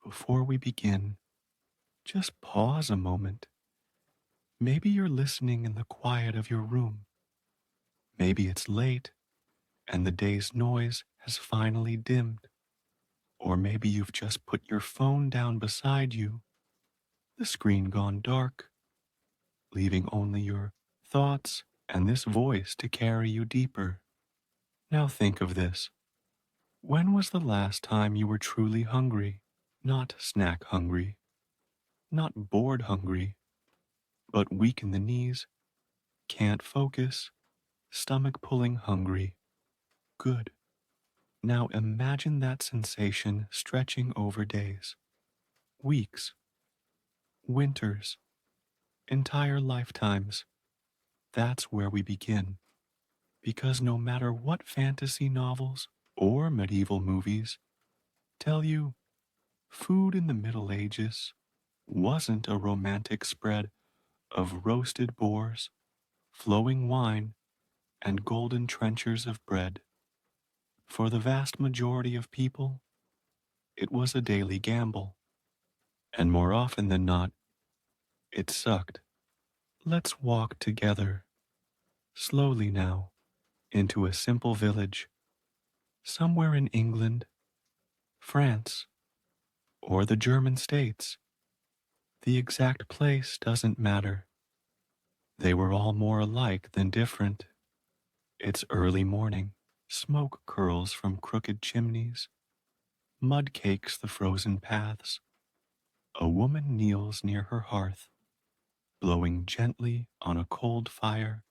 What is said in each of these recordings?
before we begin, just pause a moment. Maybe you're listening in the quiet of your room. Maybe it's late and the day's noise has finally dimmed. Or maybe you've just put your phone down beside you, the screen gone dark, leaving only your thoughts and this voice to carry you deeper. Now think of this. When was the last time you were truly hungry? Not snack hungry, not bored hungry, but weak in the knees, can't focus, stomach pulling hungry. Good. Now imagine that sensation stretching over days, weeks, winters, entire lifetimes. That's where we begin. Because no matter what fantasy novels or medieval movies tell you, food in the Middle Ages wasn't a romantic spread of roasted boars, flowing wine, and golden trenchers of bread. For the vast majority of people, it was a daily gamble, and more often than not, it sucked. Let's walk together, slowly now, into a simple village, somewhere in England, France, or the German states. The exact place doesn't matter. They were all more alike than different. It's early morning, smoke curls from crooked chimneys, mud cakes the frozen paths. A woman kneels near her hearth, blowing gently on a cold fire,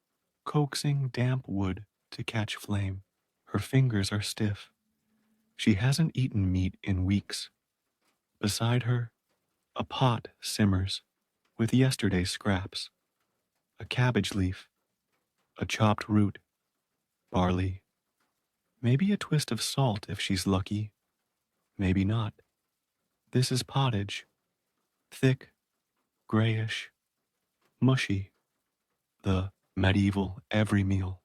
coaxing damp wood to catch flame. Her fingers are stiff. She hasn't eaten meat in weeks. Beside her, a pot simmers with yesterday's scraps, a cabbage leaf, a chopped root, barley, maybe a twist of salt if she's lucky, maybe not. This is pottage, thick, grayish, mushy, the medieval every meal,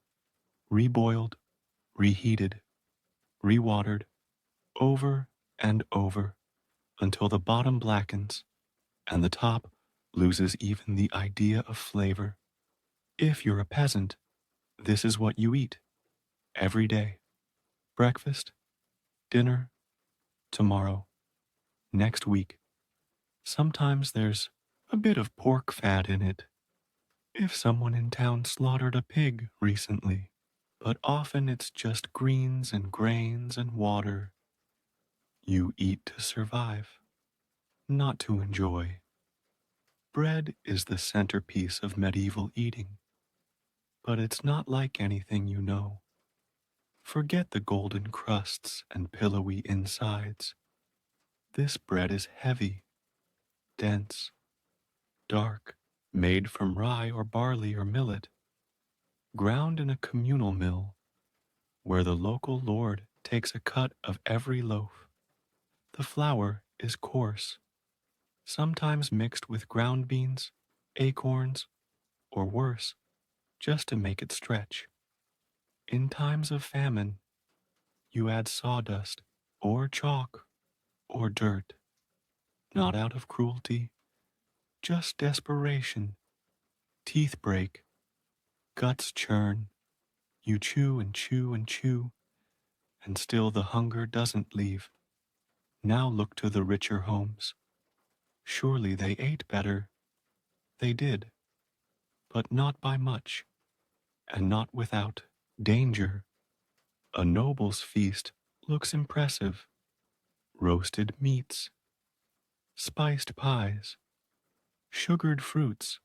reboiled, reheated, rewatered, over and over until the bottom blackens and the top loses even the idea of flavor. If you're a peasant, this is what you eat every day. Breakfast, dinner, tomorrow, next week. Sometimes there's a bit of pork fat in it, if someone in town slaughtered a pig recently. But often it's just greens and grains and water. You eat to survive, not to enjoy. Bread is the centerpiece of medieval eating, but it's not like anything you know. Forget the golden crusts and pillowy insides. This bread is heavy, dense, dark, made from rye or barley or millet, ground in a communal mill where the local lord takes a cut of every loaf. The flour is coarse, sometimes mixed with ground beans, acorns, or worse, just to make it stretch. In times of famine, you add sawdust or chalk or dirt, not out of cruelty, just desperation. Teeth break, guts churn, you chew and chew and chew, and still the hunger doesn't leave. Now look to the richer homes. Surely they ate better. They did, but not by much, and not without danger. A noble's feast looks impressive. Roasted meats, spiced pies, sugared fruits,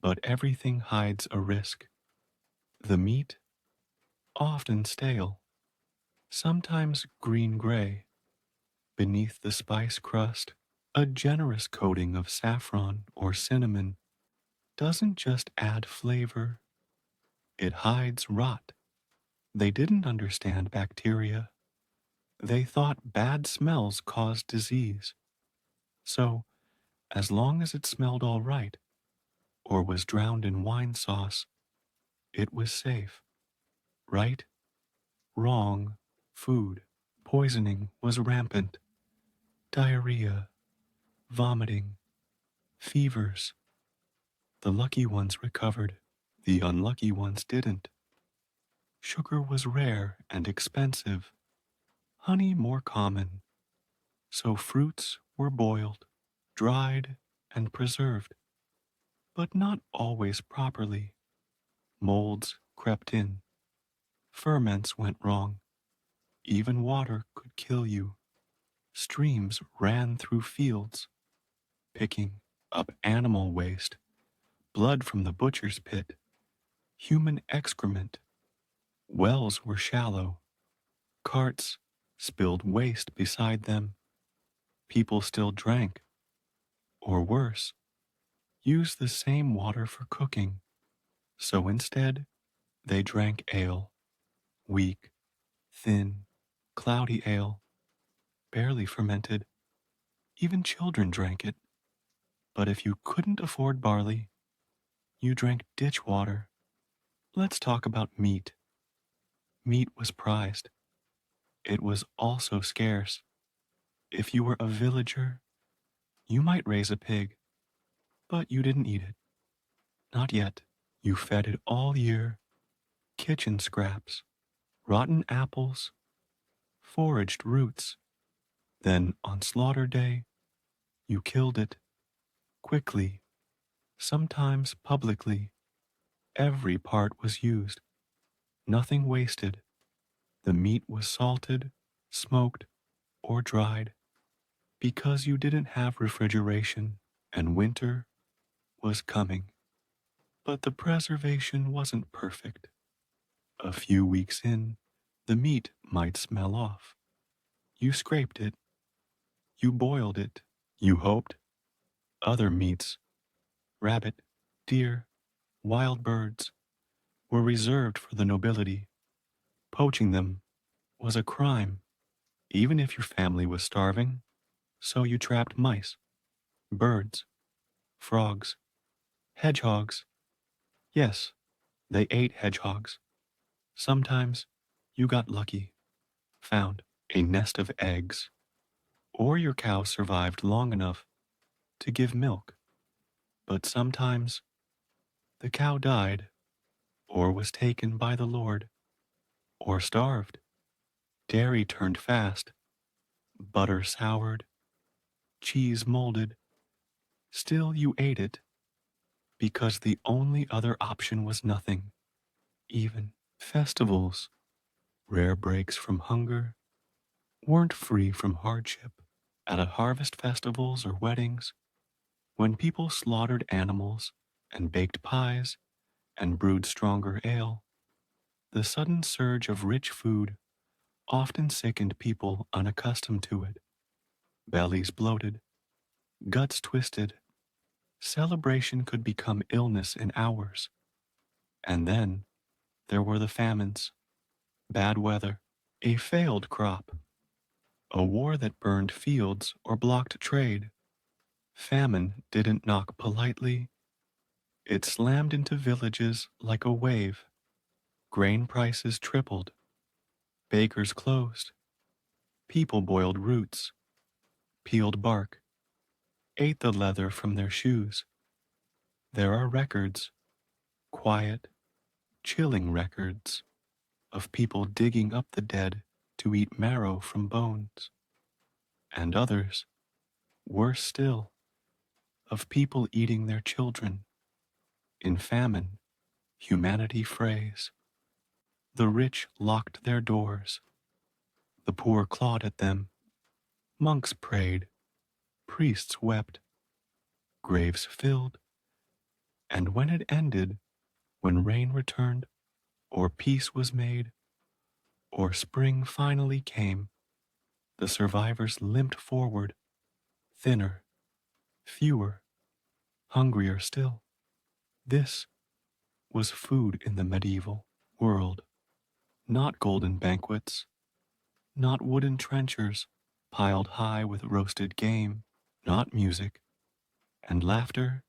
but everything hides a risk. The meat, often stale, sometimes green-gray. Beneath the spice crust, a generous coating of saffron or cinnamon doesn't just add flavor, it hides rot. They didn't understand bacteria. They thought bad smells caused disease. So, as long as it smelled all right, or was drowned in wine sauce, it was safe. Right, wrong, food, poisoning was rampant. diarrhea, vomiting, fevers. The lucky ones recovered, the unlucky ones didn't. Sugar was rare and expensive, honey more common, so fruits were boiled, dried, and preserved, but not always properly. Molds crept in, ferments went wrong, even water could kill you. Streams ran through fields, picking up animal waste, blood from the butcher's pit, human excrement. Wells were shallow, carts spilled waste beside them. People still drank, or worse, used the same water for cooking. So instead, they drank ale, weak, thin, cloudy ale, barely fermented. Even children drank it. But if you couldn't afford barley, you drank ditch water. Let's talk about meat. Meat was prized. It was also scarce. If you were a villager, you might raise a pig, but you didn't eat it. Not yet. You fed it all year, kitchen scraps, rotten apples, foraged roots. Then on slaughter day, you killed it, quickly, sometimes publicly. Every part was used, nothing wasted. The meat was salted, smoked, or dried because you didn't have refrigeration and winter was coming. But the preservation wasn't perfect. A few weeks in, the meat might smell off. You scraped it, you boiled it, you hoped. Other meats, rabbit, deer, wild birds, were reserved for the nobility. Poaching them was a crime, even if your family was starving. So you trapped mice, birds, frogs, hedgehogs. Yes, they ate hedgehogs. Sometimes you got lucky, found a nest of eggs, or your cow survived long enough to give milk. But sometimes the cow died, or was taken by the Lord, or starved. Dairy turned fast, butter soured, cheese molded. Still you ate it because the only other option was nothing. Even festivals, rare breaks from hunger, weren't free from hardship. At a harvest festivals or weddings, when people slaughtered animals and baked pies and brewed stronger ale, the sudden surge of rich food often sickened people unaccustomed to it. Bellies bloated, guts twisted, celebration could become illness in hours. And then there were the famines, bad weather, a failed crop, a war that burned fields or blocked trade. Famine didn't knock politely, it slammed into villages like a wave. Grain prices tripled, bakers closed, people boiled roots, peeled bark, ate the leather from their shoes. There are records, quiet, chilling records, of people digging up the dead to eat marrow from bones, and others, worse still, of people eating their children. In famine, humanity frays. The rich locked their doors, the poor clawed at them, monks prayed, priests wept, graves filled, and when it ended, when rain returned, or peace was made, or spring finally came, the survivors limped forward, thinner, fewer, hungrier still. This was food in the medieval world, not golden banquets, not wooden trenchers piled high with roasted game, not music and laughter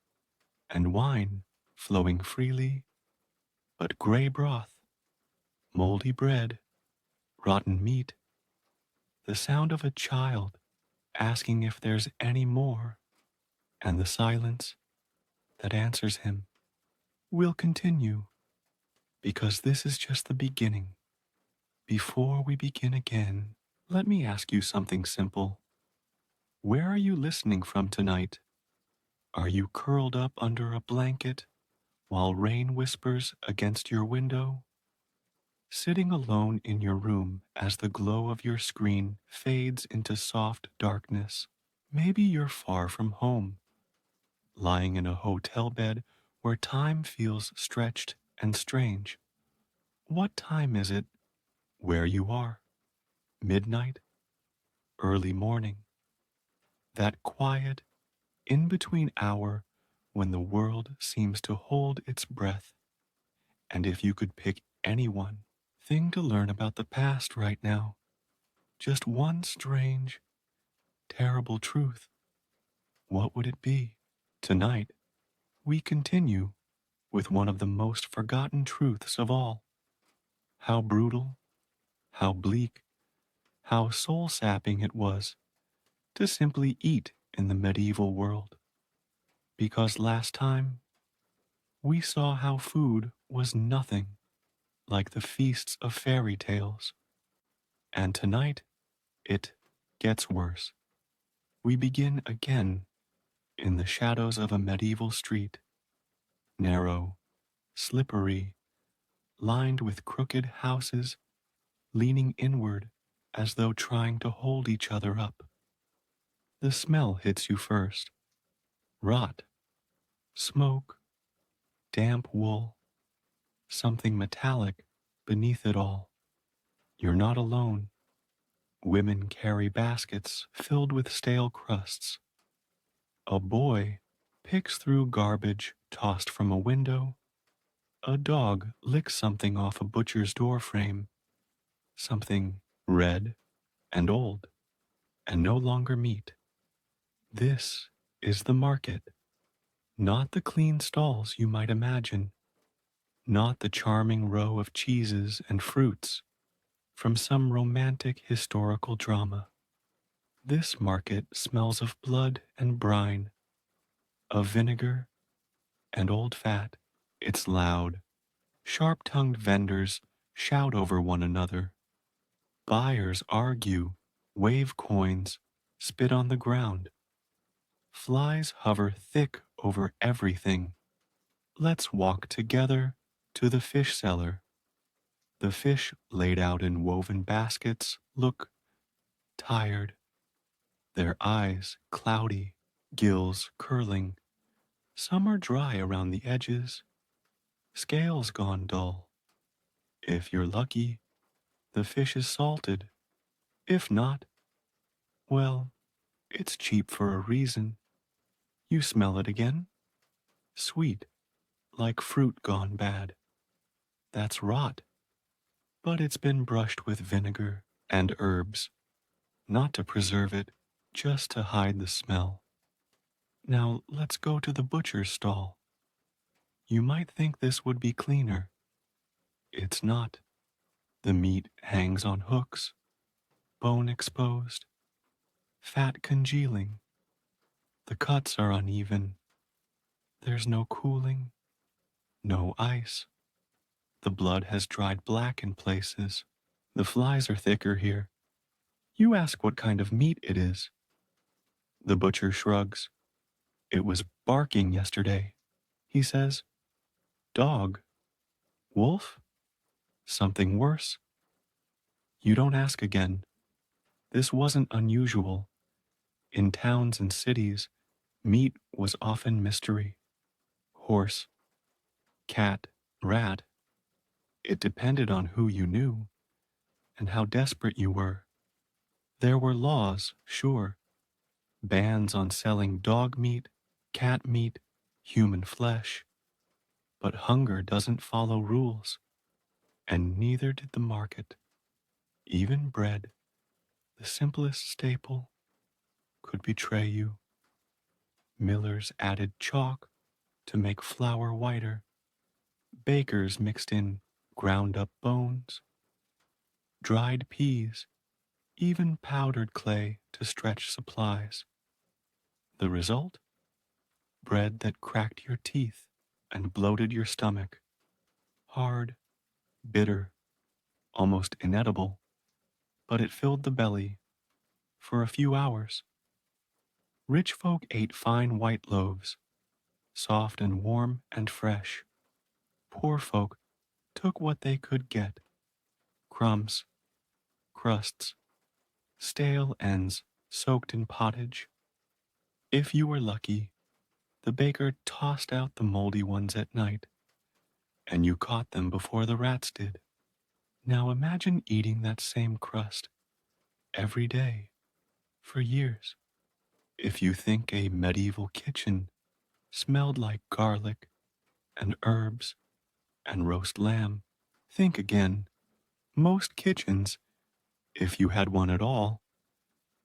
and wine flowing freely, but gray broth, moldy bread, rotten meat, the sound of a child asking if there's any more, and the silence that answers him will continue, because this is just the beginning. Before we begin again, let me ask you something simple. Where are you listening from tonight? Are you curled up under a blanket while rain whispers against your window? Sitting alone in your room as the glow of your screen fades into soft darkness? Maybe you're far from home, lying in a hotel bed where time feels stretched and strange. What time is it where you are? Midnight? Early morning? That quiet, in between hour when the world seems to hold its breath. And if you could pick any one thing to learn about the past right now, just one strange, terrible truth, what would it be? Tonight, we continue with one of the most forgotten truths of all. How brutal, how bleak, how soul sapping it was to simply eat in the medieval world. Because last time, we saw how food was nothing like the feasts of fairy tales. And tonight, it gets worse. We begin again in the shadows of a medieval street, narrow, slippery, lined with crooked houses leaning inward as though trying to hold each other up. The smell hits you first. Rot, smoke, damp wool, something metallic beneath it all. You're not alone. Women carry baskets filled with stale crusts. A boy picks through garbage tossed from a window. A dog licks something off a butcher's door frame, something red and old and no longer meat. This is the market, not the clean stalls you might imagine, not the charming row of cheeses and fruits from some romantic historical drama. This market smells of blood and brine, of vinegar and old fat. It's loud. Sharp-tongued vendors shout over one another. Buyers argue, wave coins, spit on the ground. Flies hover thick over everything. Let's walk together to the fish cellar. The fish laid out in woven baskets look tired, their eyes cloudy, gills curling. Some are dry around the edges, scales gone dull. If you're lucky, the fish is salted. If not, well, it's cheap for a reason. You smell it again? Sweet, like fruit gone bad. That's rot, but it's been brushed with vinegar and herbs, not to preserve it, just to hide the smell. Now let's go to the butcher's stall. You might think this would be cleaner. It's not. The meat hangs on hooks, bone exposed, fat congealing. The cuts are uneven. There's no cooling, no ice. The blood has dried black in places. The flies are thicker here. You ask what kind of meat it is. The butcher shrugs. It was barking yesterday. He says, dog, wolf, something worse. You don't ask again. This wasn't unusual. In towns and cities, meat was often mystery. Horse, cat, rat. It depended on who you knew and how desperate you were. There were laws, sure, bans on selling dog meat, cat meat, human flesh. But hunger doesn't follow rules, and neither did the market. Even bread, the simplest staple, could betray you. Millers added chalk to make flour whiter. Bakers mixed in ground up bones, dried peas, even powdered clay to stretch supplies. The result? Bread that cracked your teeth and bloated your stomach, hard, bitter, almost inedible, but it filled the belly for a few hours. Rich folk ate fine white loaves, soft and warm and fresh. Poor folk took what they could get, crumbs, crusts, stale ends soaked in pottage. If you were lucky, the baker tossed out the moldy ones at night, and you caught them before the rats did. Now imagine eating that same crust every day for years. If you think a medieval kitchen smelled like garlic and herbs and roast lamb, think again. Most kitchens, if you had one at all,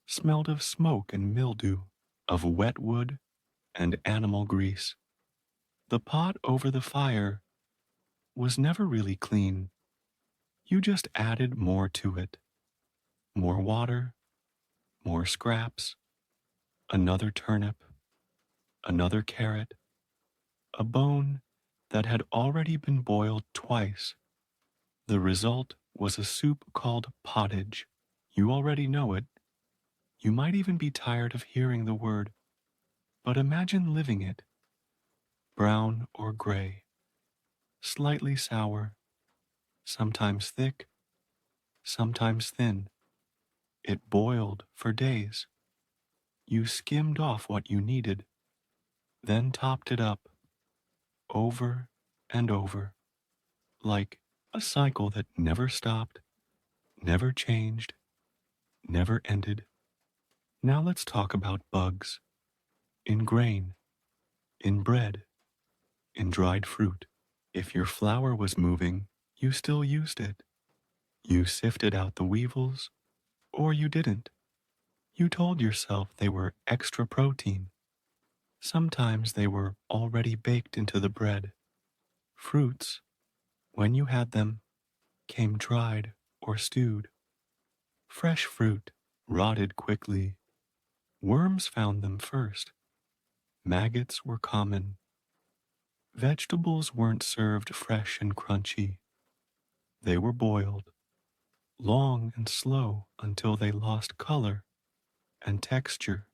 smelled of smoke and mildew, of wet wood and animal grease. The pot over the fire was never really clean. You just added more to it. More water, more scraps, another turnip, another carrot, a bone that had already been boiled twice. The result was a soup called pottage. You already know it. You might even be tired of hearing the word, but imagine living it. Brown or gray, slightly sour, sometimes thick, sometimes thin. It boiled for days. You skimmed off what you needed, then topped it up, over and over, like a cycle that never stopped, never changed, never ended. Now let's talk about bugs. In grain, in bread, in dried fruit. If your flour was moving, you still used it. You sifted out the weevils, or you didn't. You told yourself they were extra protein. Sometimes they were already baked into the bread. Fruits, when you had them, came dried or stewed. Fresh fruit rotted quickly. Worms found them first. Maggots were common. Vegetables weren't served fresh and crunchy. They were boiled, long and slow until they lost color and texture,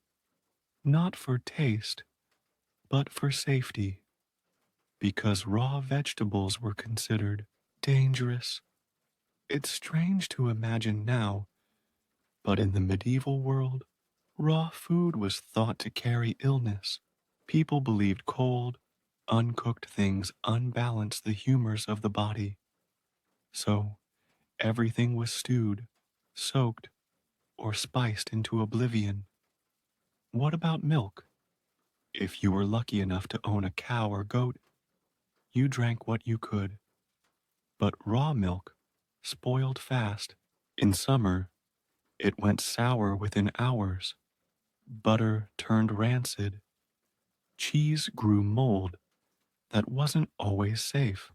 not for taste, but for safety, because raw vegetables were considered dangerous. It's strange to imagine now, but in the medieval world, raw food was thought to carry illness. People believed cold, uncooked things unbalanced the humors of the body. So everything was stewed, soaked, or spiced into oblivion. What about milk? If you were lucky enough to own a cow or goat, you drank what you could. But raw milk spoiled fast. In summer, it went sour within hours. Butter turned rancid. Cheese grew mold that wasn't always safe.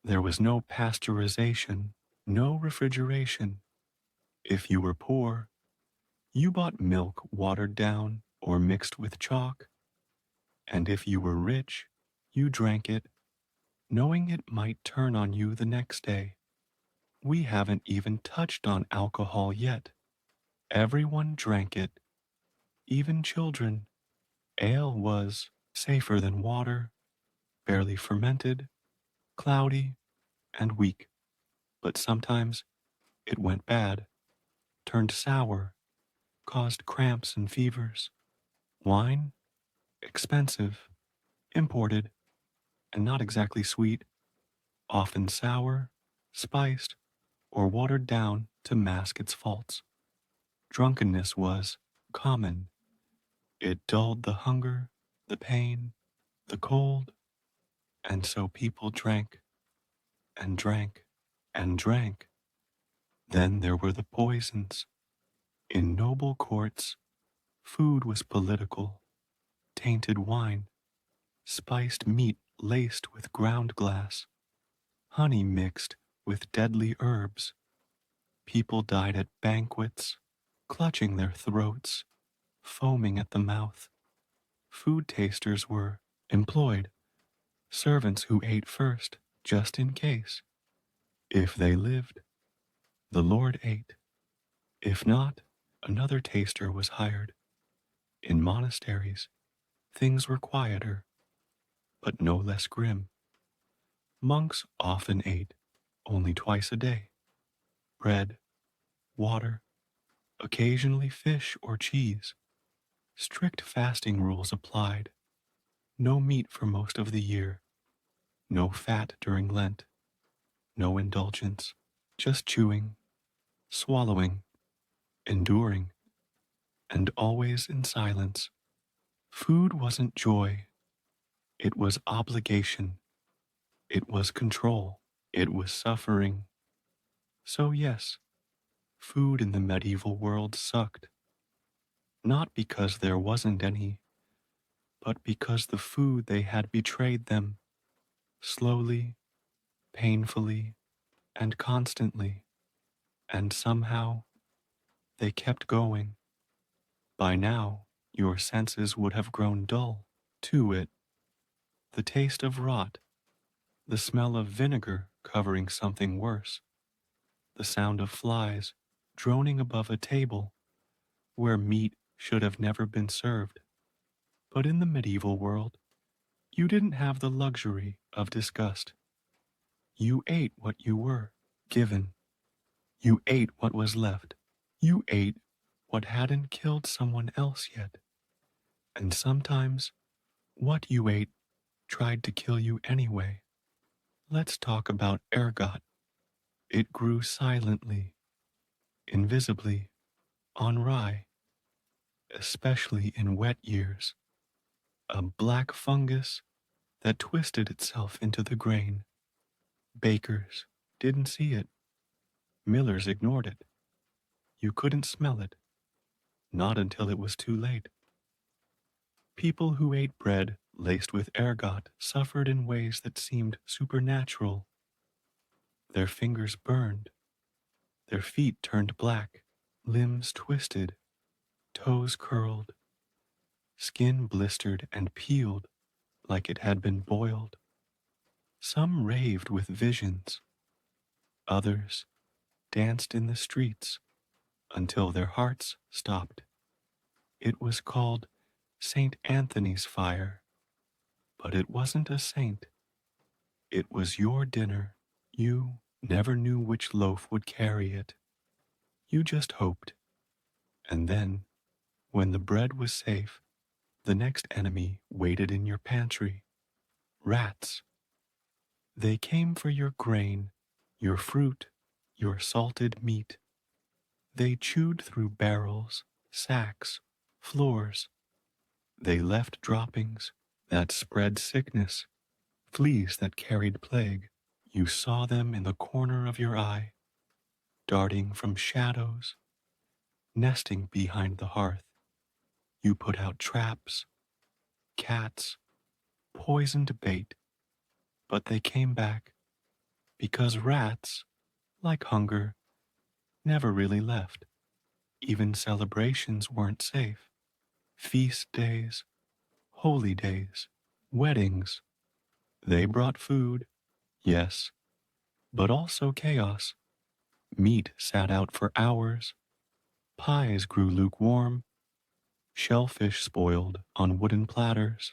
There was no pasteurization, no refrigeration. If you were poor, you bought milk watered down or mixed with chalk. And if you were rich, you drank it, knowing it might turn on you the next day. We haven't even touched on alcohol yet. Everyone drank it, even children. Ale was safer than water, barely fermented, cloudy, and weak. But sometimes it went bad, turned sour, caused cramps and fevers. Wine? Expensive, imported, and not exactly sweet, often sour, spiced, or watered down to mask its faults. Drunkenness was common. It dulled the hunger, the pain, the cold, and so people drank and drank and drank. Then there were the poisons. In noble courts, food was political. Tainted wine, spiced meat laced with ground glass, honey mixed with deadly herbs. People died at banquets, clutching their throats, foaming at the mouth. Food tasters were employed, servants who ate first, just in case. If they lived, the Lord ate. If not, another taster was hired. In monasteries, things were quieter, but no less grim. Monks often ate only twice a day: bread, water, occasionally fish or cheese. Strict fasting rules applied. No meat for most of the year, no fat during Lent, no indulgence, just chewing, swallowing, enduring, and always in silence. Food wasn't joy, it was obligation, it was control, it was suffering. So, yes, food in the medieval world sucked, not because there wasn't any, but because the food they had betrayed them, slowly, painfully, and constantly, and somehow they kept going. By now, your senses would have grown dull to it. The taste of rot, the smell of vinegar covering something worse, the sound of flies droning above a table where meat should have never been served. But in the medieval world, you didn't have the luxury of disgust. You ate what you were given. You ate what was left. You ate what hadn't killed someone else yet. And sometimes what you ate tried to kill you anyway. Let's talk about ergot. It grew silently, invisibly, on rye, especially in wet years. A black fungus that twisted itself into the grain. Bakers didn't see it. Millers ignored it. You couldn't smell it. Not until it was too late. People who ate bread laced with ergot suffered in ways that seemed supernatural. Their fingers burned. Their feet turned black. Limbs twisted. Toes curled. Skin blistered and peeled like it had been boiled. Some raved with visions. Others danced in the streets until their hearts stopped. It was called St. Anthony's fire, but it wasn't a saint. It was your dinner. You never knew which loaf would carry it. You just hoped. And then, when the bread was safe, the next enemy waited in your pantry. Rats. They came for your grain, your fruit, your salted meat. They chewed through barrels, sacks, floors. They left droppings that spread sickness, fleas that carried plague. You saw them in the corner of your eye, darting from shadows, nesting behind the hearth. You put out traps, cats, poisoned bait, but they came back because rats, like hunger, never really left. Even celebrations weren't safe. Feast days, holy days, weddings. They brought food, yes, but also chaos. Meat sat out for hours. Pies grew lukewarm. Shellfish spoiled on wooden platters.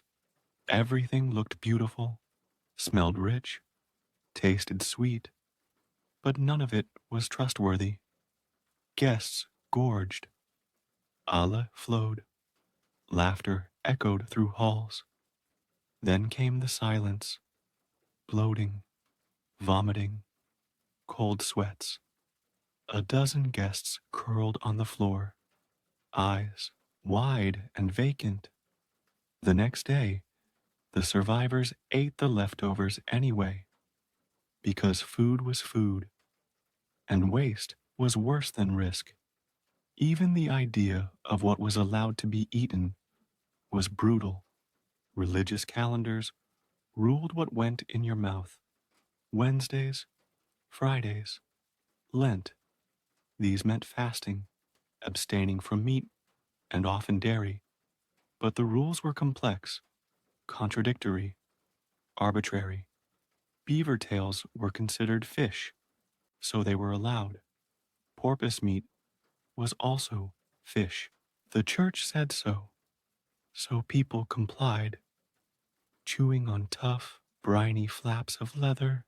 Everything looked beautiful, smelled rich, tasted sweet, but none of it was trustworthy. Guests gorged. Allah flowed. Laughter echoed through halls. Then came the silence, bloating, vomiting, cold sweats. A dozen guests curled on the floor, eyes wide and vacant. The next day, the survivors ate the leftovers anyway, because food was food, and waste was worse than risk. Even the idea of what was allowed to be eaten was brutal. Religious calendars ruled what went in your mouth. Wednesdays, Fridays, Lent. These meant fasting, abstaining from meat, and often dairy, but the rules were complex, contradictory, arbitrary. Beaver tails were considered fish, so they were allowed. Porpoise meat was also fish. The church said so people complied, chewing on tough, briny flaps of leather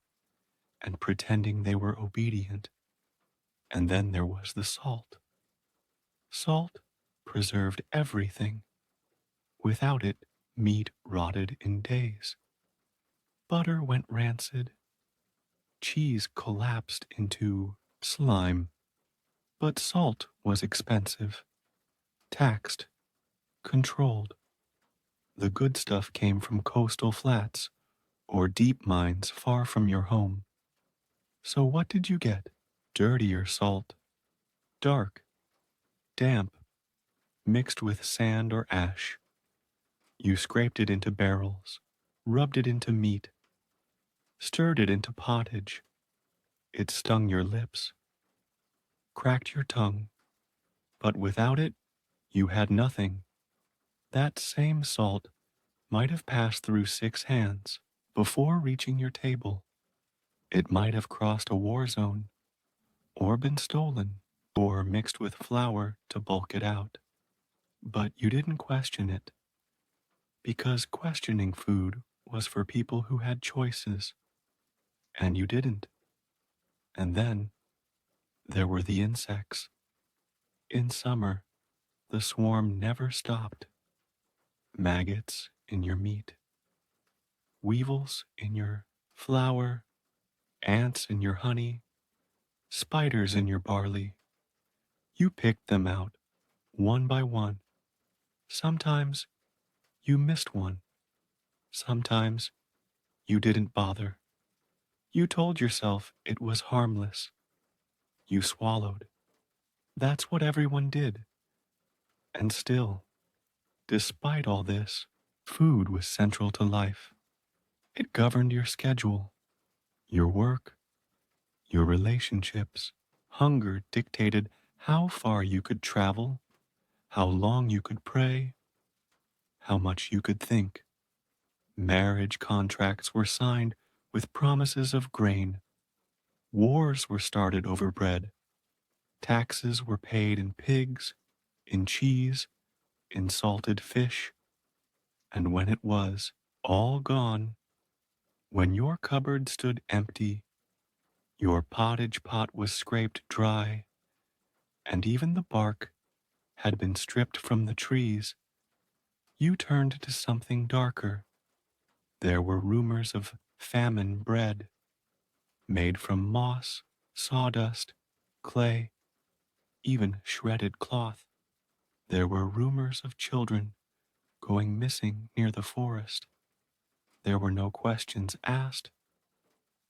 and pretending they were obedient. And then there was the salt. Salt preserved everything. Without it, meat rotted in days. Butter went rancid. Cheese collapsed into slime. But salt was expensive, taxed, controlled. The good stuff came from coastal flats or deep mines far from your home. So what did you get? Dirtier salt, dark, damp, mixed with sand or ash. You scraped it into barrels, rubbed it into meat, stirred it into pottage. It stung your lips, cracked your tongue, but without it, you had nothing. That same salt might have passed through 6 hands before reaching your table. It might have crossed a war zone, or been stolen, or mixed with flour to bulk it out. But you didn't question it, because questioning food was for people who had choices, and you didn't. And then there were the insects. In summer, the swarm never stopped. Maggots in your meat, weevils in your flour, ants in your honey, spiders in your barley. You picked them out, one by one. Sometimes you missed one. Sometimes you didn't bother. You told yourself it was harmless. You swallowed. That's what everyone did. And still, despite all this, food was central to life. It governed your schedule, your work, your relationships. Hunger dictated how far you could travel, how long you could pray, how much you could think. Marriage contracts were signed with promises of grain. Wars were started over bread. Taxes were paid in pigs, in cheese, in salted fish. And when it was all gone, when your cupboard stood empty, your pottage pot was scraped dry, and even the bark had been stripped from the trees, you turned to something darker. There were rumors of famine bread, made from moss, sawdust, clay, even shredded cloth. There were rumors of children going missing near the forest. There were no questions asked,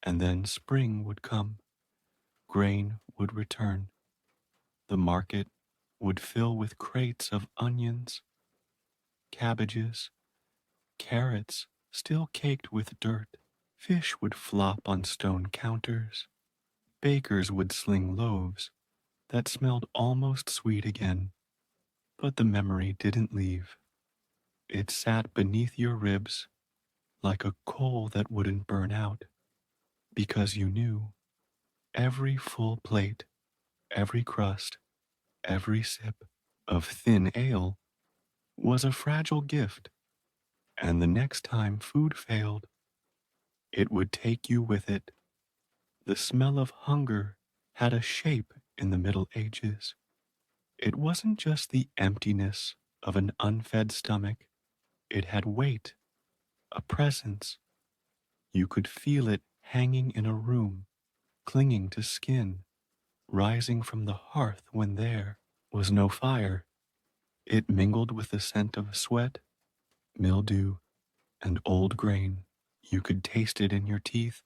and then spring would come. Grain would return. The market would fill with crates of onions, cabbages, carrots still caked with dirt. Fish would flop on stone counters. Bakers would sling loaves that smelled almost sweet again. But the memory didn't leave. It sat beneath your ribs like a coal that wouldn't burn out, because you knew every full plate, every crust, every sip of thin ale was a fragile gift, and the next time food failed, it would take you with it. The smell of hunger had a shape in the Middle Ages. It wasn't just the emptiness of an unfed stomach, it had weight, a presence. You could feel it hanging in a room, clinging to skin, rising from the hearth when there was no fire. It mingled with the scent of sweat, mildew, and old grain. You could taste it in your teeth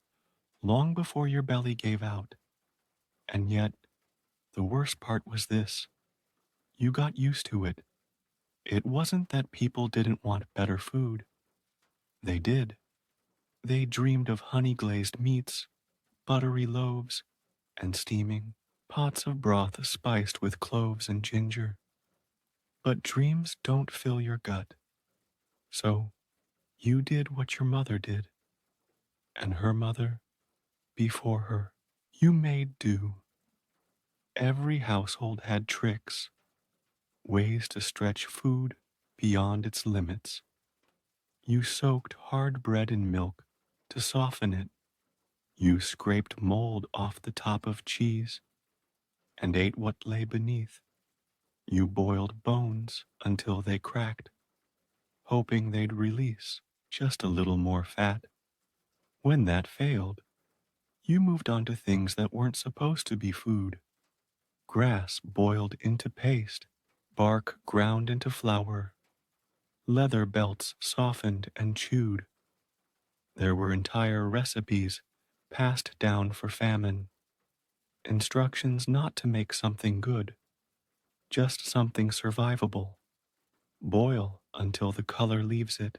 long before your belly gave out. And yet, the worst part was this: you got used to it. It wasn't that people didn't want better food. They did. They dreamed of honey glazed meats, buttery loaves, and steaming. pots of broth spiced with cloves and ginger. But dreams don't fill your gut, so you did what your mother did, and her mother before her. You made do. Every household had tricks, ways to stretch food beyond its limits. You soaked hard bread in milk to soften it. You scraped mold off the top of cheese and ate what lay beneath. You boiled bones until they cracked, hoping they'd release just a little more fat. When that failed, you moved on to things that weren't supposed to be food. Grass boiled into paste, bark ground into flour, leather belts softened and chewed. There were entire recipes passed down for famine, instructions not to make something good, just something survivable. Boil until the color leaves it.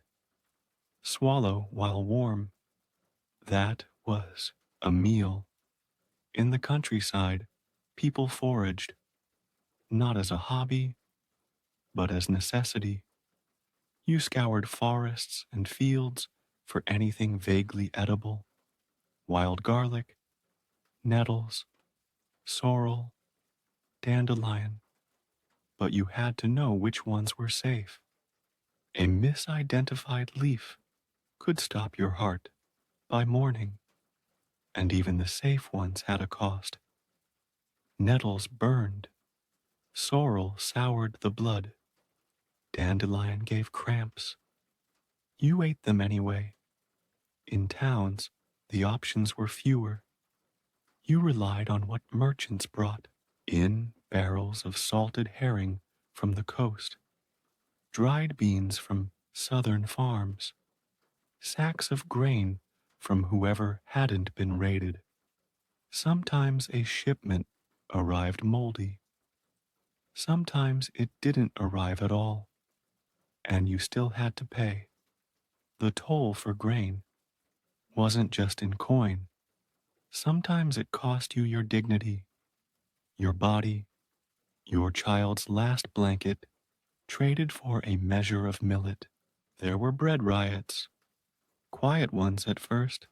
Swallow while warm. That was a meal. In the countryside, people foraged, not as a hobby, but as necessity. You scoured forests and fields for anything vaguely edible: wild garlic, nettles, sorrel, dandelion, but you had to know which ones were safe. A misidentified leaf could stop your heart by morning, and even the safe ones had a cost. Nettles burned, sorrel soured the blood, dandelion gave cramps. You ate them anyway. In towns, the options were fewer. You relied on what merchants brought in: barrels of salted herring from the coast, dried beans from southern farms, sacks of grain from whoever hadn't been raided. Sometimes a shipment arrived moldy. Sometimes it didn't arrive at all, and you still had to pay. The toll for grain wasn't just in coin. Sometimes it cost you your dignity, your body, your child's last blanket, traded for a measure of millet. There were bread riots, quiet ones at first.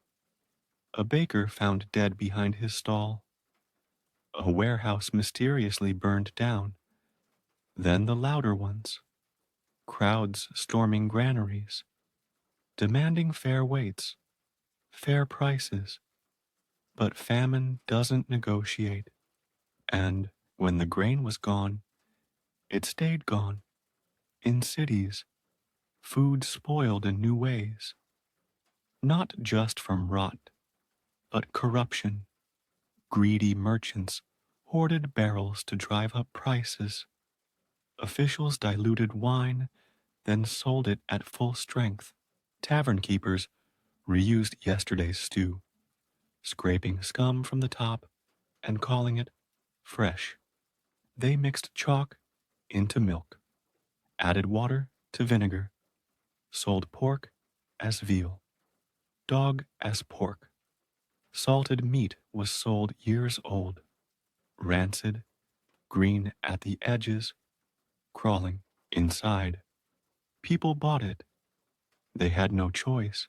A baker found dead behind his stall. A warehouse mysteriously burned down. Then the louder ones, crowds storming granaries, demanding fair weights, fair prices. But famine doesn't negotiate, and when the grain was gone, it stayed gone. In cities, food spoiled in new ways, not just from rot, but corruption. Greedy merchants hoarded barrels to drive up prices. Officials diluted wine, then sold it at full strength. Tavern keepers reused yesterday's stew, scraping scum from the top and calling it fresh. They mixed chalk into milk, added water to vinegar, sold pork as veal, dog as pork. Salted meat was sold years old, rancid, green at the edges, crawling inside. People bought it. They had no choice.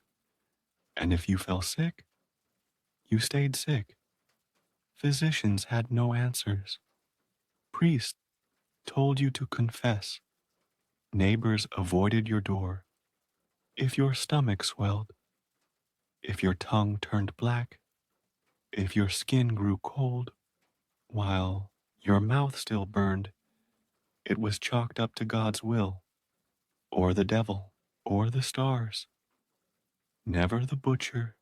And if you fell sick, you stayed sick. Physicians had no answers. Priests told you to confess. Neighbors avoided your door. If your stomach swelled, if your tongue turned black, if your skin grew cold, while your mouth still burned, it was chalked up to God's will, or the devil, or the stars. Never the butcher,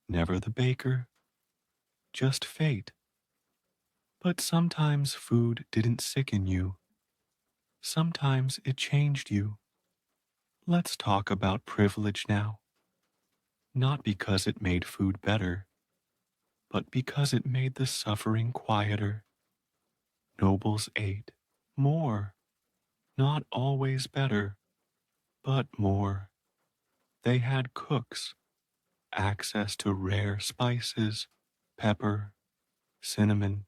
never the baker, just fate. But sometimes food didn't sicken you. Sometimes it changed you. Let's talk about privilege now. Not because it made food better, but because it made the suffering quieter. Nobles ate more, not always better, but more. They had cooks, access to rare spices, pepper, cinnamon,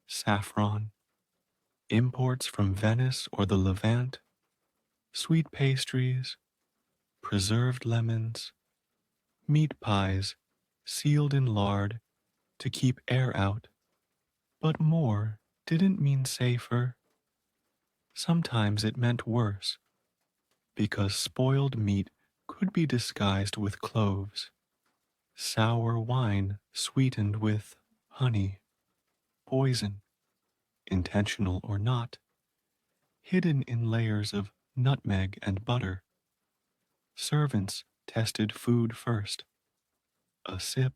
saffron, imports from Venice or the Levant, sweet pastries, preserved lemons, meat pies sealed in lard to keep air out. But more didn't mean safer. Sometimes it meant worse, because spoiled meat could be disguised with cloves, sour wine sweetened with honey, poison, intentional or not, hidden in layers of nutmeg and butter. Servants tested food first. A sip,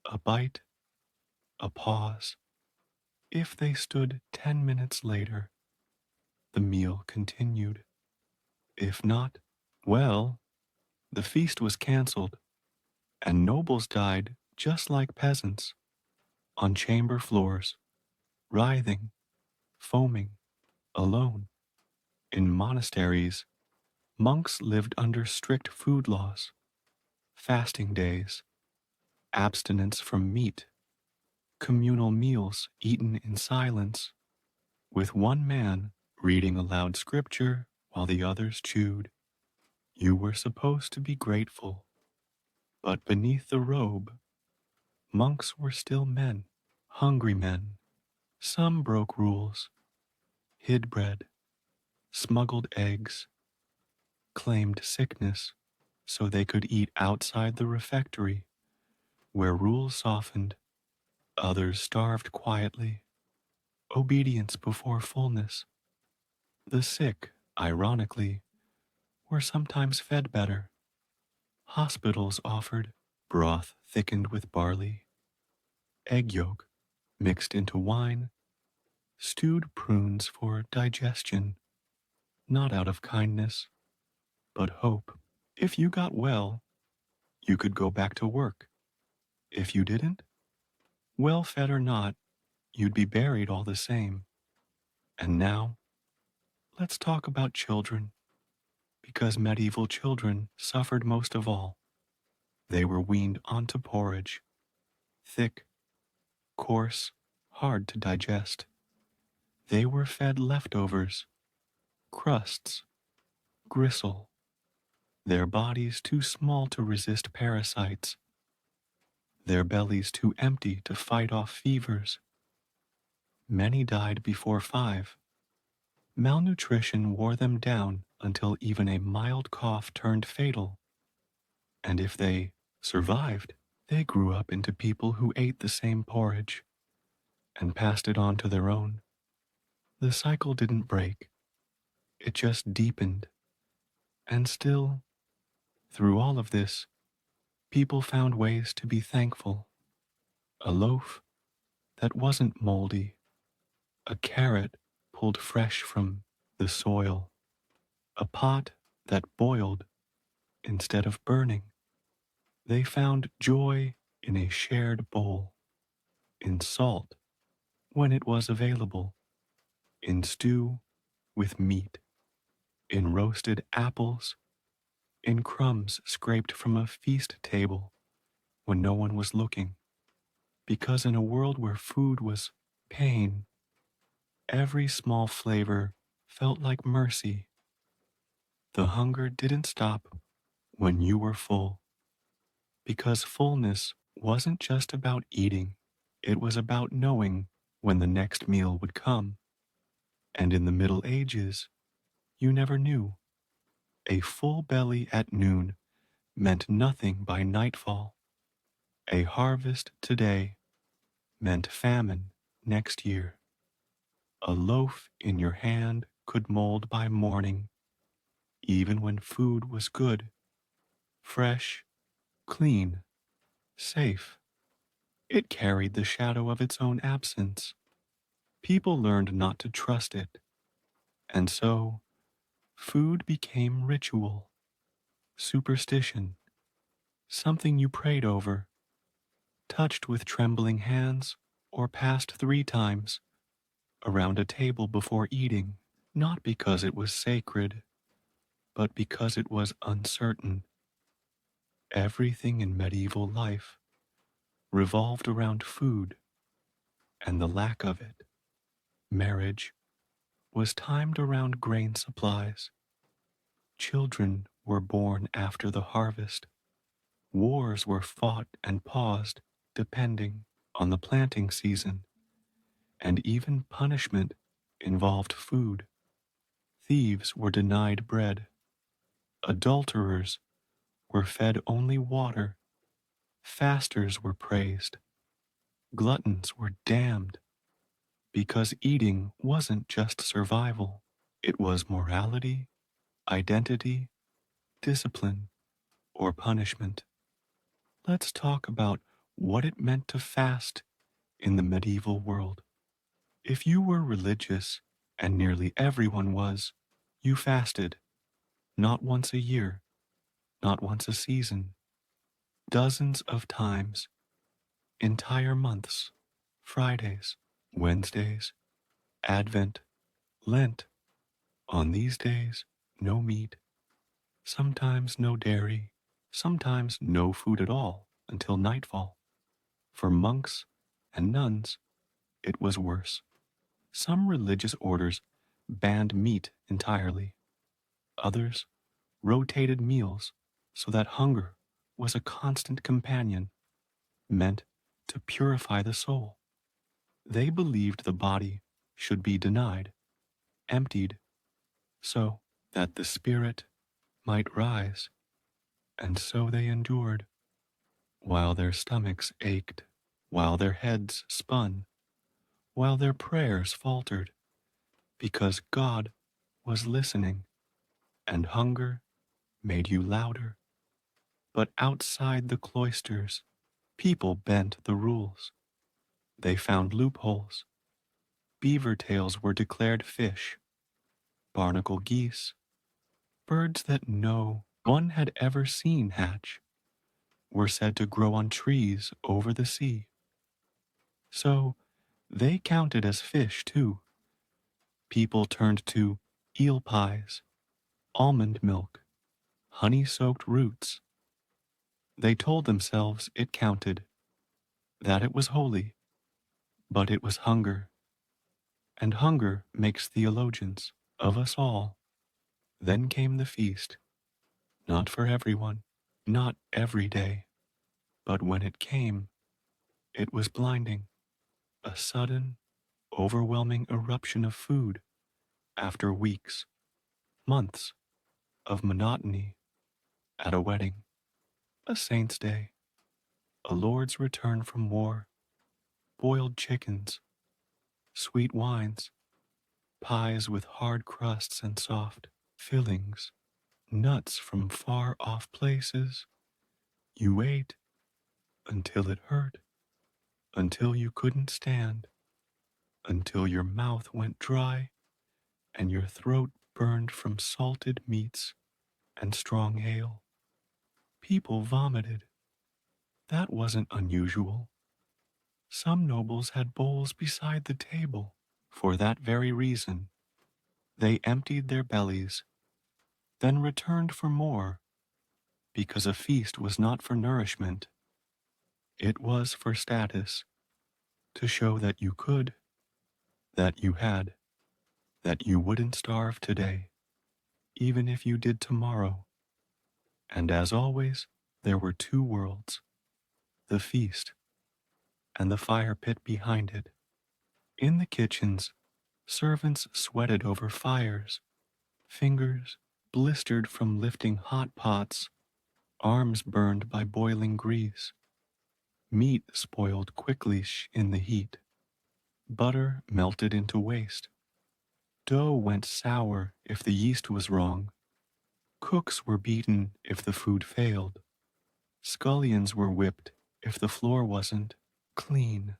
a bite, a pause. If they stood 10 minutes later, the meal continued. If not, well, the feast was cancelled, and nobles died just like peasants, on chamber floors, writhing, foaming, alone. In monasteries, monks lived under strict food laws, fasting days, abstinence from meat, communal meals eaten in silence, with one man reading aloud scripture while the others chewed. You were supposed to be grateful, but beneath the robe, monks were still men, hungry men. Some broke rules, hid bread, smuggled eggs, claimed sickness so they could eat outside the refectory, where rules softened. Others starved quietly, obedience before fullness. The sick, ironically, were sometimes fed better. Hospitals offered broth thickened with barley, egg yolk mixed into wine, stewed prunes for digestion, not out of kindness, but hope. If you got well, you could go back to work. If you didn't, well fed or not, you'd be buried all the same. And now, let's talk about children, because medieval children suffered most of all. They were weaned onto porridge, thick, coarse, hard to digest. They were fed leftovers, crusts, gristle, their bodies too small to resist parasites, their bellies too empty to fight off fevers. Many died before 5. Malnutrition wore them down until even a mild cough turned fatal. And if they survived, they grew up into people who ate the same porridge and passed it on to their own. The cycle didn't break, it just deepened. And still, through all of this, people found ways to be thankful. A loaf that wasn't moldy, a carrot pulled fresh from the soil, a pot that boiled instead of burning. They found joy in a shared bowl, in salt when it was available, in stew with meat, in roasted apples, in crumbs scraped from a feast table when no one was looking. Because in a world where food was pain, every small flavor felt like mercy. The hunger didn't stop when you were full, because fullness wasn't just about eating, it was about knowing when the next meal would come. And in the Middle Ages, you never knew. A full belly at noon meant nothing by nightfall. A harvest today meant famine next year. A loaf in your hand could mold by morning, even when food was good, fresh, clean, safe. It carried the shadow of its own absence. People learned not to trust it, and so food became ritual, superstition, something you prayed over, touched with trembling hands, or passed 3 times around a table before eating, not because it was sacred, but because it was uncertain. Everything in medieval life revolved around food, and the lack of it. Marriage was timed around grain supplies. Children were born after the harvest. Wars were fought and paused depending on the planting season, and even punishment involved food. Thieves were denied bread. Adulterers were fed only water. Fasters were praised. Gluttons were damned because eating wasn't just survival, it was morality, identity, discipline, or punishment. Let's talk about what it meant to fast in the medieval world. If you were religious, and nearly everyone was, you fasted, not once a year, not once a season, dozens of times, entire months, Fridays, Wednesdays, Advent, Lent. On these days, no meat, sometimes no dairy, sometimes no food at all until nightfall. For monks and nuns, it was worse. Some religious orders banned meat entirely. Others rotated meals so that hunger was a constant companion, meant to purify the soul. They believed the body should be denied, emptied, so that the spirit might rise, and so they endured, while their stomachs ached, while their heads spun, while their prayers faltered, because God was listening, and hunger made you louder. But outside the cloisters, people bent the rules. They found loopholes. Beaver tails were declared fish, barnacle geese, birds that no one had ever seen hatch, were said to grow on trees over the sea. So they counted as fish too. People turned to eel pies, almond milk, honey-soaked roots. They told themselves it counted, that it was holy, but it was hunger, and hunger makes theologians of us all. Then came the feast, not for everyone, not every day, but when it came, it was blinding, a sudden, overwhelming eruption of food after weeks, months of monotony at a wedding, a saint's day, a Lord's return from war, boiled chickens, sweet wines, pies with hard crusts and soft fillings, nuts from far off places. You ate until it hurt, until you couldn't stand, until your mouth went dry and your throat burned from salted meats and strong ale. People vomited. That wasn't unusual. Some nobles had bowls beside the table. For that very reason, they emptied their bellies, then returned for more, because a feast was not for nourishment. It was for status, to show that you could, that you had, that you wouldn't starve today, even if you did tomorrow. And as always, there were two worlds, the feast and the fire pit behind it. In the kitchens, servants sweated over fires, fingers blistered from lifting hot pots, arms burned by boiling grease. Meat spoiled quickly in the heat. Butter melted into waste. Dough went sour if the yeast was wrong. Cooks were beaten if the food failed. Scullions were whipped if the floor wasn't clean.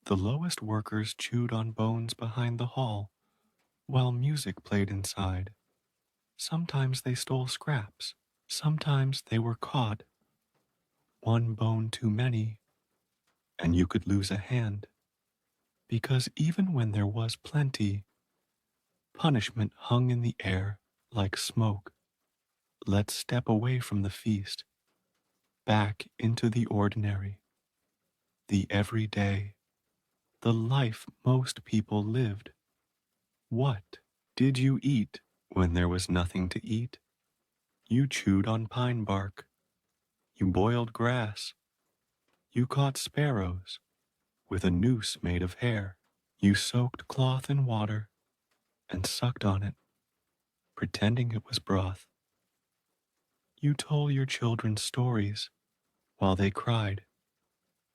The lowest workers chewed on bones behind the hall while music played inside. Sometimes they stole scraps. Sometimes they were caught. One bone too many, and you could lose a hand. Because even when there was plenty, punishment hung in the air like smoke. Let's step away from the feast, back into the ordinary, the everyday. the life most people lived. What did you eat when there was nothing to eat? You chewed on pine bark. You boiled grass. You caught sparrows with a noose made of hair. You soaked cloth in water and sucked on it, pretending it was broth. You told your children stories while they cried.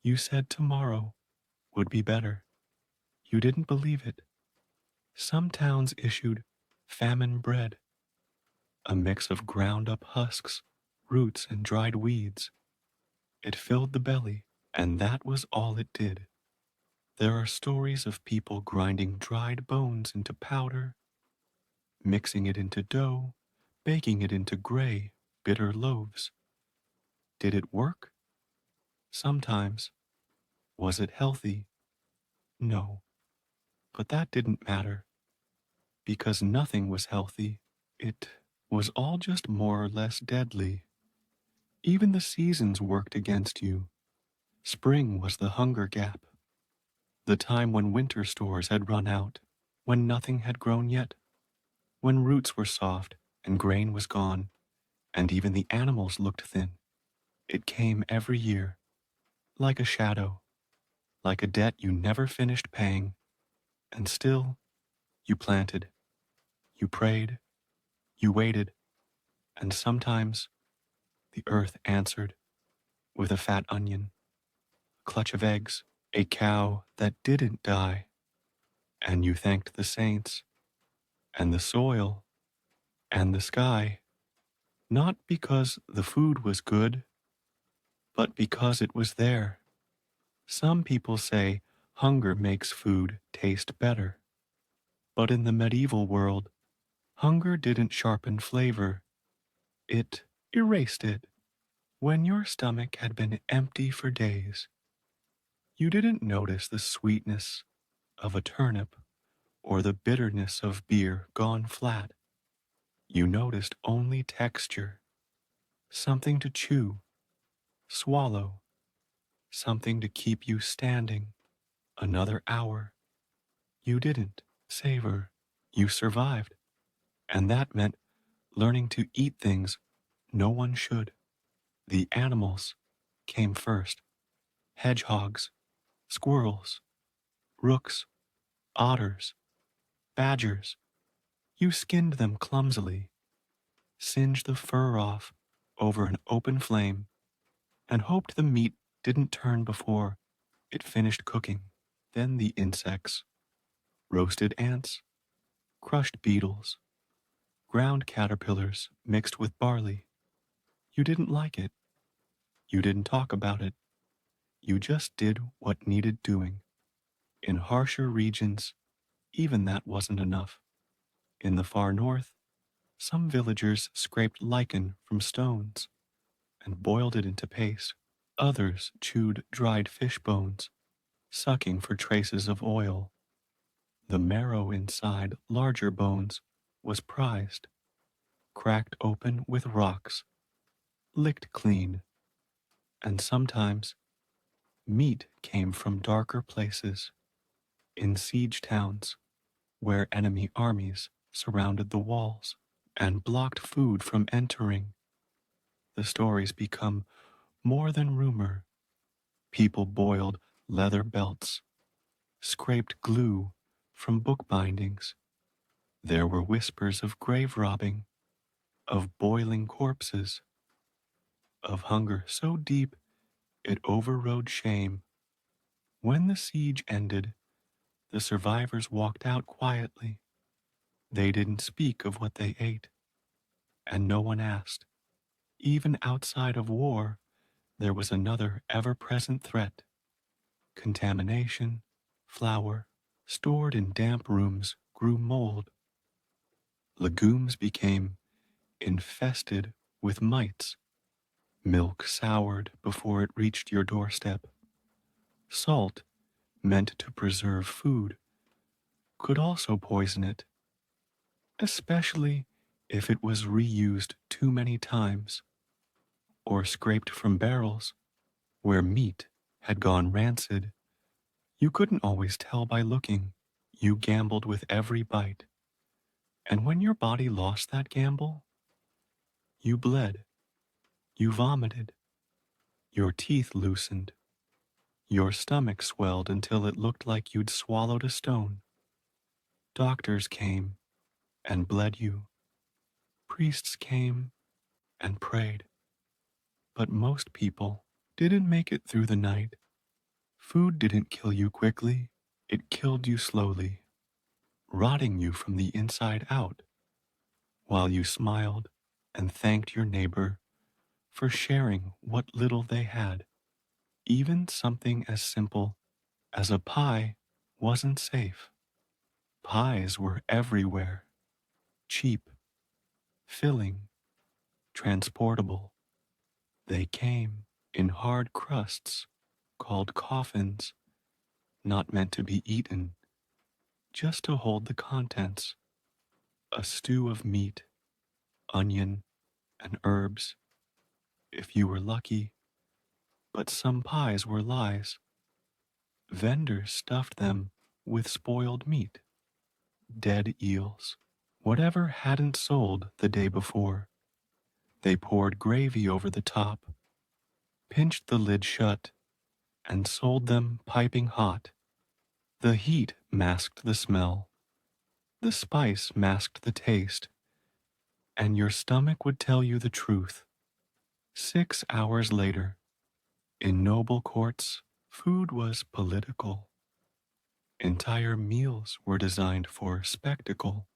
You said tomorrow would be better. You didn't believe it. Some towns issued famine bread, a mix of ground up husks, roots, and dried weeds. It filled the belly, and that was all it did. There are stories of people grinding dried bones into powder, mixing it into dough, baking it into gray, bitter loaves. Did it work? Sometimes. Was it healthy? No. But that didn't matter, because nothing was healthy. It was all just more or less deadly. Even the seasons worked against you. Spring was the hunger gap, the time when winter stores had run out, when nothing had grown yet, when roots were soft and grain was gone, and even the animals looked thin. It came every year, like a shadow, like a debt you never finished paying, and still you planted, you prayed, you waited, and sometimes the earth answered with a fat onion, a clutch of eggs, a cow that didn't die, and you thanked the saints and the soil and the sky, not because the food was good, but because it was there. Some people say hunger makes food taste better, but in the medieval world, hunger didn't sharpen flavor, it erased it. When your stomach had been empty for days, you didn't notice the sweetness of a turnip or the bitterness of beer gone flat. You noticed only texture, something to chew, swallow, something to keep you standing another hour. You didn't savor, you survived, and that meant learning to eat things no one should. The animals came first: hedgehogs, squirrels, rooks, otters, badgers. You skinned them clumsily, singed the fur off over an open flame, and hoped the meat didn't turn before it finished cooking. Then the insects: roasted ants, crushed beetles, ground caterpillars mixed with barley. You didn't like it. You didn't talk about it. You just did what needed doing. In harsher regions, even that wasn't enough. In the far north, some villagers scraped lichen from stones and boiled it into paste. Others chewed dried fish bones, sucking for traces of oil. The marrow inside larger bones was prized, cracked open with rocks, licked clean, and sometimes meat came from darker places, in siege towns where enemy armies surrounded the walls and blocked food from entering. The stories become more than rumor. People boiled leather belts, scraped glue from book bindings. There were whispers of grave robbing, of boiling corpses, of hunger so deep it overrode shame. When the siege ended, the survivors walked out quietly. They didn't speak of what they ate, and no one asked. Even outside of war, there was another ever-present threat: contamination. Flour, stored in damp rooms, grew mold. Legumes became infested with mites. Milk soured before it reached your doorstep. Salt, meant to preserve food, could also poison it, especially if it was reused too many times or scraped from barrels where meat had gone rancid. You couldn't always tell by looking. You gambled with every bite. And when your body lost that gamble, you bled, you vomited, your teeth loosened, your stomach swelled until it looked like you'd swallowed a stone. Doctors came and bled you. Priests came and prayed. But most people didn't make it through the night. Food didn't kill you quickly. It killed you slowly, rotting you from the inside out, while you smiled and thanked your neighbor for sharing what little they had. Even something as simple as a pie wasn't safe. Pies were everywhere, cheap, filling, transportable. They came in hard crusts called coffins, not meant to be eaten, just to hold the contents. A stew of meat, onion, and herbs, if you were lucky. But some pies were lies. Vendors stuffed them with spoiled meat, dead eels, whatever hadn't sold the day before. They poured gravy over the top, pinched the lid shut, and sold them piping hot. The heat masked the smell, the spice masked the taste, and your stomach would tell you the truth. 6 hours later, in noble courts, food was political. Entire meals were designed for spectacle,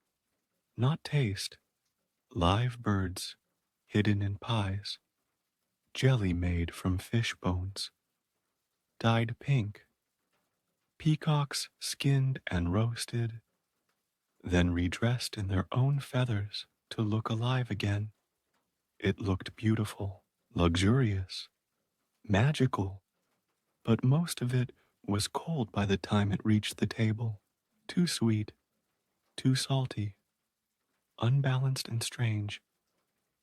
not taste. Live birds hidden in pies, jelly made from fish bones, dyed pink, peacocks skinned and roasted, then redressed in their own feathers to look alive again. It looked beautiful, luxurious, magical, but most of it was cold by the time it reached the table. Too sweet, too salty, unbalanced and strange,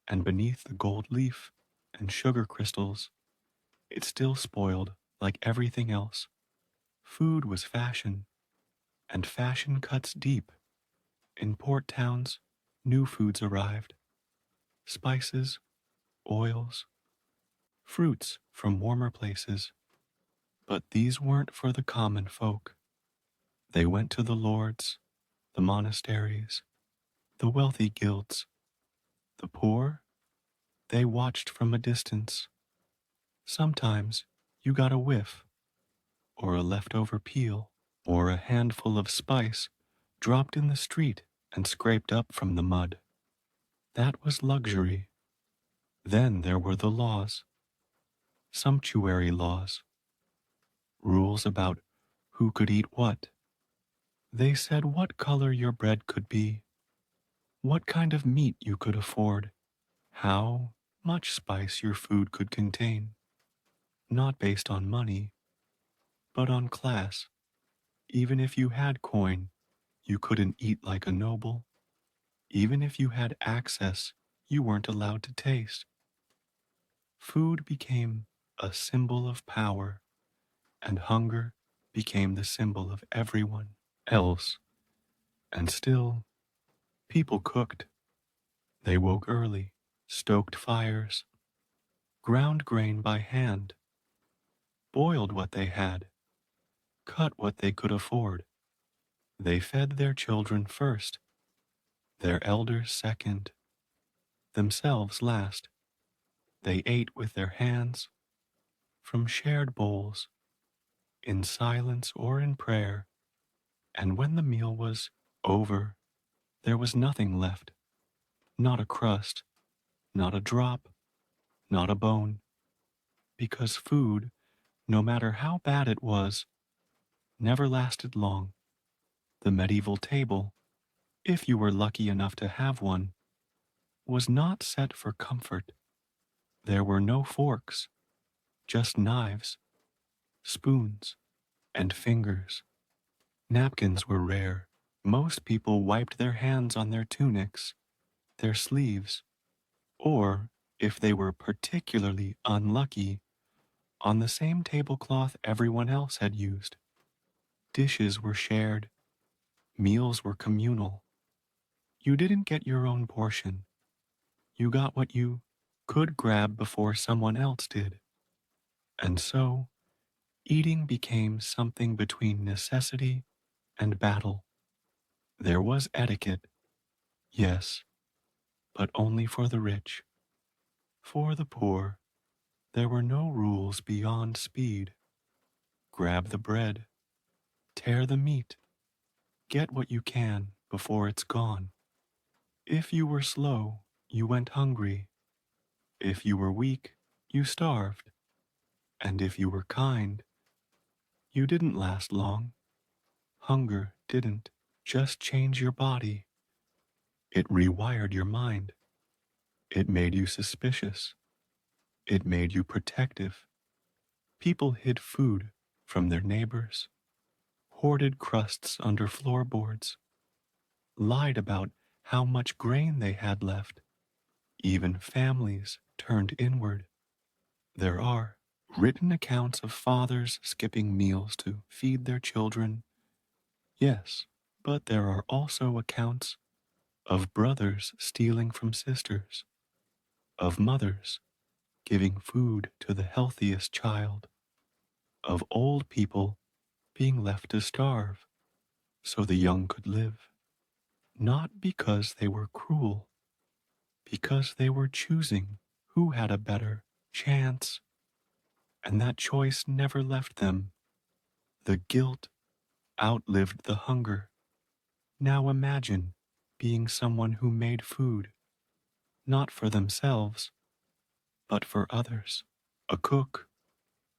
and beneath the gold leaf and sugar crystals, it still spoiled like everything else. Food was fashion, and fashion cuts deep. In port towns, new foods arrived: spices, oils, fruits from warmer places. But these weren't for the common folk. They went to the lords, the monasteries, the wealthy guilds. The poor, they watched from a distance. Sometimes you got a whiff, or a leftover peel, or a handful of spice dropped in the street and scraped up from the mud. That was luxury. Then there were the laws, sumptuary laws, rules about who could eat what. They said what color your bread could be, what kind of meat you could afford, how much spice your food could contain, not based on money, but on class. Even if you had coin, you couldn't eat like a noble. Even if you had access, you weren't allowed to taste. Food became a symbol of power, and hunger became the symbol of everyone else. And still, people cooked. They woke early, stoked fires, ground grain by hand, boiled what they had, cut what they could afford. They fed their children first, their elders second, themselves last. They ate with their hands, from shared bowls, in silence or in prayer, and when the meal was over, there was nothing left, not a crust, not a drop, not a bone, because food, no matter how bad it was, never lasted long. The medieval table, if you were lucky enough to have one, was not set for comfort. There were no forks, just knives, spoons, and fingers. Napkins were rare. Most people wiped their hands on their tunics, their sleeves, or, if they were particularly unlucky, on the same tablecloth everyone else had used. Dishes were shared, meals were communal. You didn't get your own portion. You got what you could grab before someone else did. And so, eating became something between necessity and battle. There was etiquette, yes, but only for the rich. For the poor, there were no rules beyond speed. Grab the bread, tear the meat, get what you can before it's gone. If you were slow, you went hungry. If you were weak, you starved. And if you were kind, you didn't last long. Hunger didn't just change your body, it rewired your mind. It made you suspicious. It made you protective. People hid food from their neighbors, hoarded crusts under floorboards, lied about how much grain they had left. Even families turned inward. There are written accounts of fathers skipping meals to feed their children, yes, but there are also accounts of brothers stealing from sisters, of mothers giving food to the healthiest child, of old people being left to starve so the young could live, not because they were cruel, because they were choosing who had a better chance, and that choice never left them. The guilt outlived the hunger. Now imagine being someone who made food, not for themselves, but for others. A cook,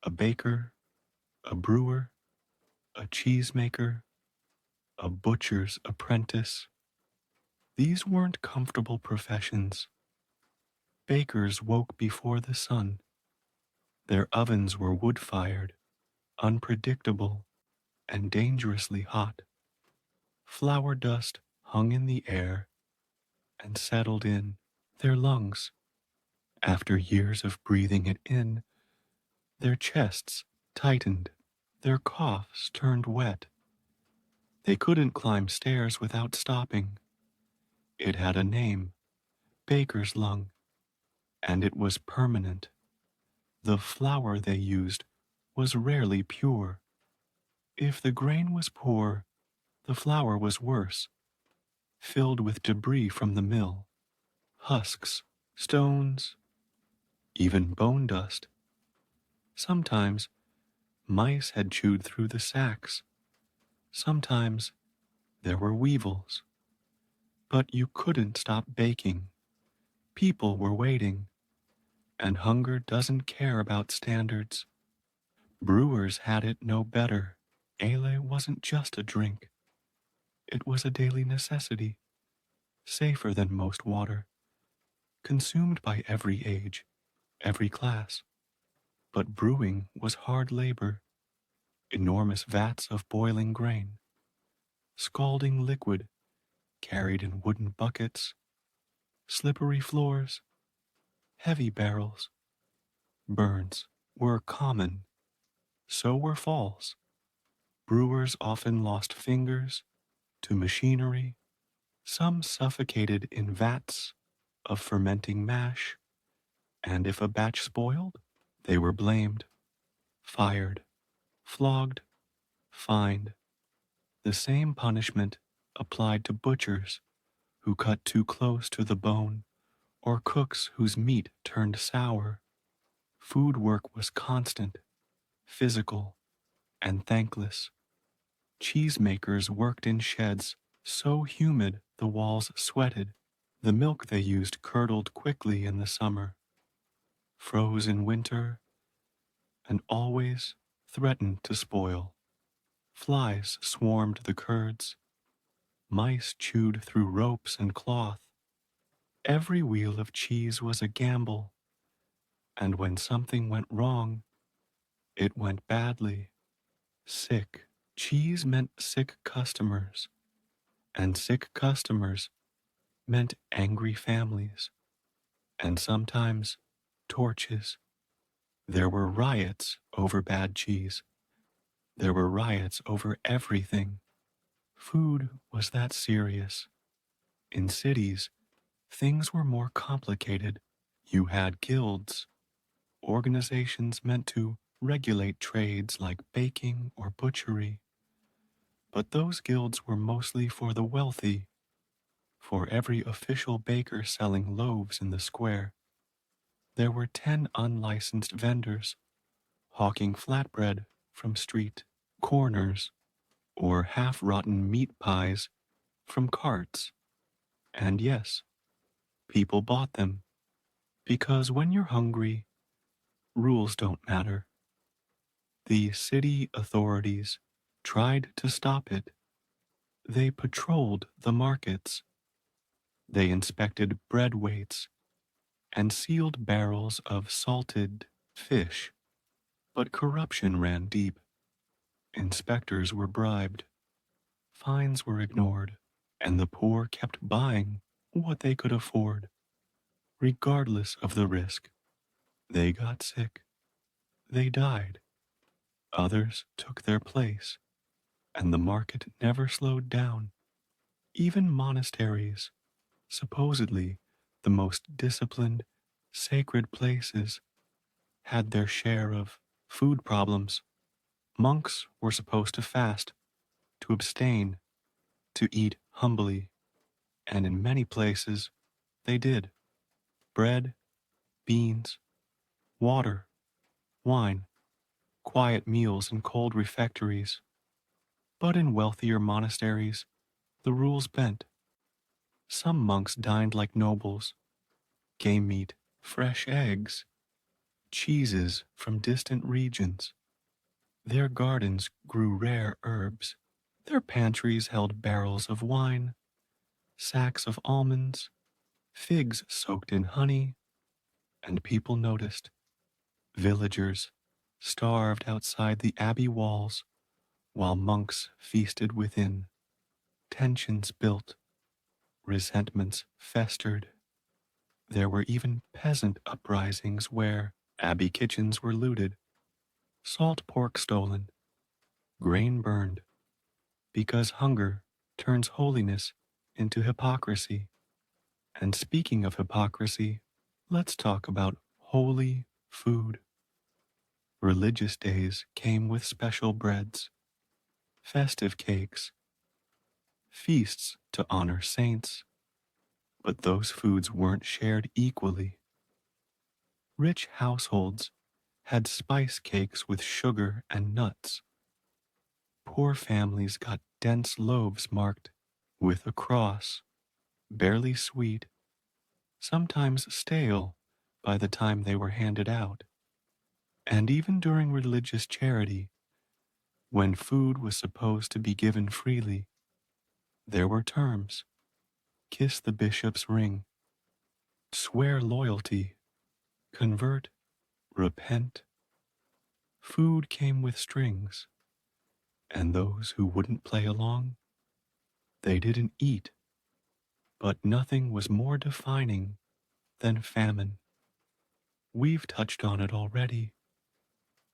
a baker, a brewer, a cheesemaker, a butcher's apprentice. These weren't comfortable professions. Bakers woke before the sun. Their ovens were wood-fired, unpredictable, and dangerously hot. Flour dust hung in the air and settled in their lungs. After years of breathing it in, their chests tightened, their coughs turned wet. They couldn't climb stairs without stopping. It had a name, baker's lung, and it was permanent. The flour they used was rarely pure. If the grain was poor, the flour was worse, filled with debris from the mill, husks, stones, even bone dust. Sometimes mice had chewed through the sacks. Sometimes there were weevils. But you couldn't stop baking. People were waiting, and hunger doesn't care about standards. Brewers had it no better. Ale wasn't just a drink. It was a daily necessity, safer than most water, consumed by every age, every class. But brewing was hard labor, enormous vats of boiling grain, scalding liquid carried in wooden buckets, slippery floors, heavy barrels. Burns were common, so were falls. Brewers often lost fingers to machinery. Some suffocated in vats of fermenting mash, and if a batch spoiled, they were blamed, fired, flogged, fined. The same punishment applied to butchers who cut too close to the bone or cooks whose meat turned sour. Food work was constant, physical, and thankless. Cheesemakers worked in sheds so humid the walls sweated. The milk they used curdled quickly in the summer, froze in winter, and always threatened to spoil. Flies swarmed the curds. Mice chewed through ropes and cloth. Every wheel of cheese was a gamble, and when something went wrong, it went badly. Sick. Cheese meant sick customers, and sick customers meant angry families, and sometimes torches. There were riots over bad cheese. There were riots over everything. Food was that serious. In cities, things were more complicated. You had guilds, organizations meant to regulate trades like baking or butchery. But those guilds were mostly for the wealthy. For every official baker selling loaves in the square, there were 10 unlicensed vendors hawking flatbread from street corners or half-rotten meat pies from carts. And yes, people bought them because when you're hungry, rules don't matter. The city authorities tried to stop it. They patrolled the markets. They inspected bread weights and sealed barrels of salted fish. But corruption ran deep. Inspectors were bribed, fines were ignored, and the poor kept buying what they could afford, regardless of the risk. They got sick, they died, others took their place, and the market never slowed down. Even monasteries, supposedly the most disciplined, sacred places, had their share of food problems. Monks were supposed to fast, to abstain, to eat humbly, and in many places they did. Bread, beans, water, wine, quiet meals in cold refectories. But in wealthier monasteries, the rules bent. Some monks dined like nobles, game meat, fresh eggs, cheeses from distant regions. Their gardens grew rare herbs. Their pantries held barrels of wine, sacks of almonds, figs soaked in honey, and people noticed. Villagers starved outside the abbey walls while monks feasted within. Tensions built, resentments festered. There were even peasant uprisings where abbey kitchens were looted, salt pork stolen, grain burned, because hunger turns holiness into hypocrisy. And speaking of hypocrisy, let's talk about holy food. Religious days came with special breads, festive cakes, feasts to honor saints, but those foods weren't shared equally. Rich households had spice cakes with sugar and nuts. Poor families got dense loaves marked with a cross, barely sweet, sometimes stale by the time they were handed out. And even during religious charity, when food was supposed to be given freely, there were terms. Kiss the bishop's ring, swear loyalty, convert, repent. Food came with strings, and those who wouldn't play along, they didn't eat. But nothing was more defining than famine. We've touched on it already,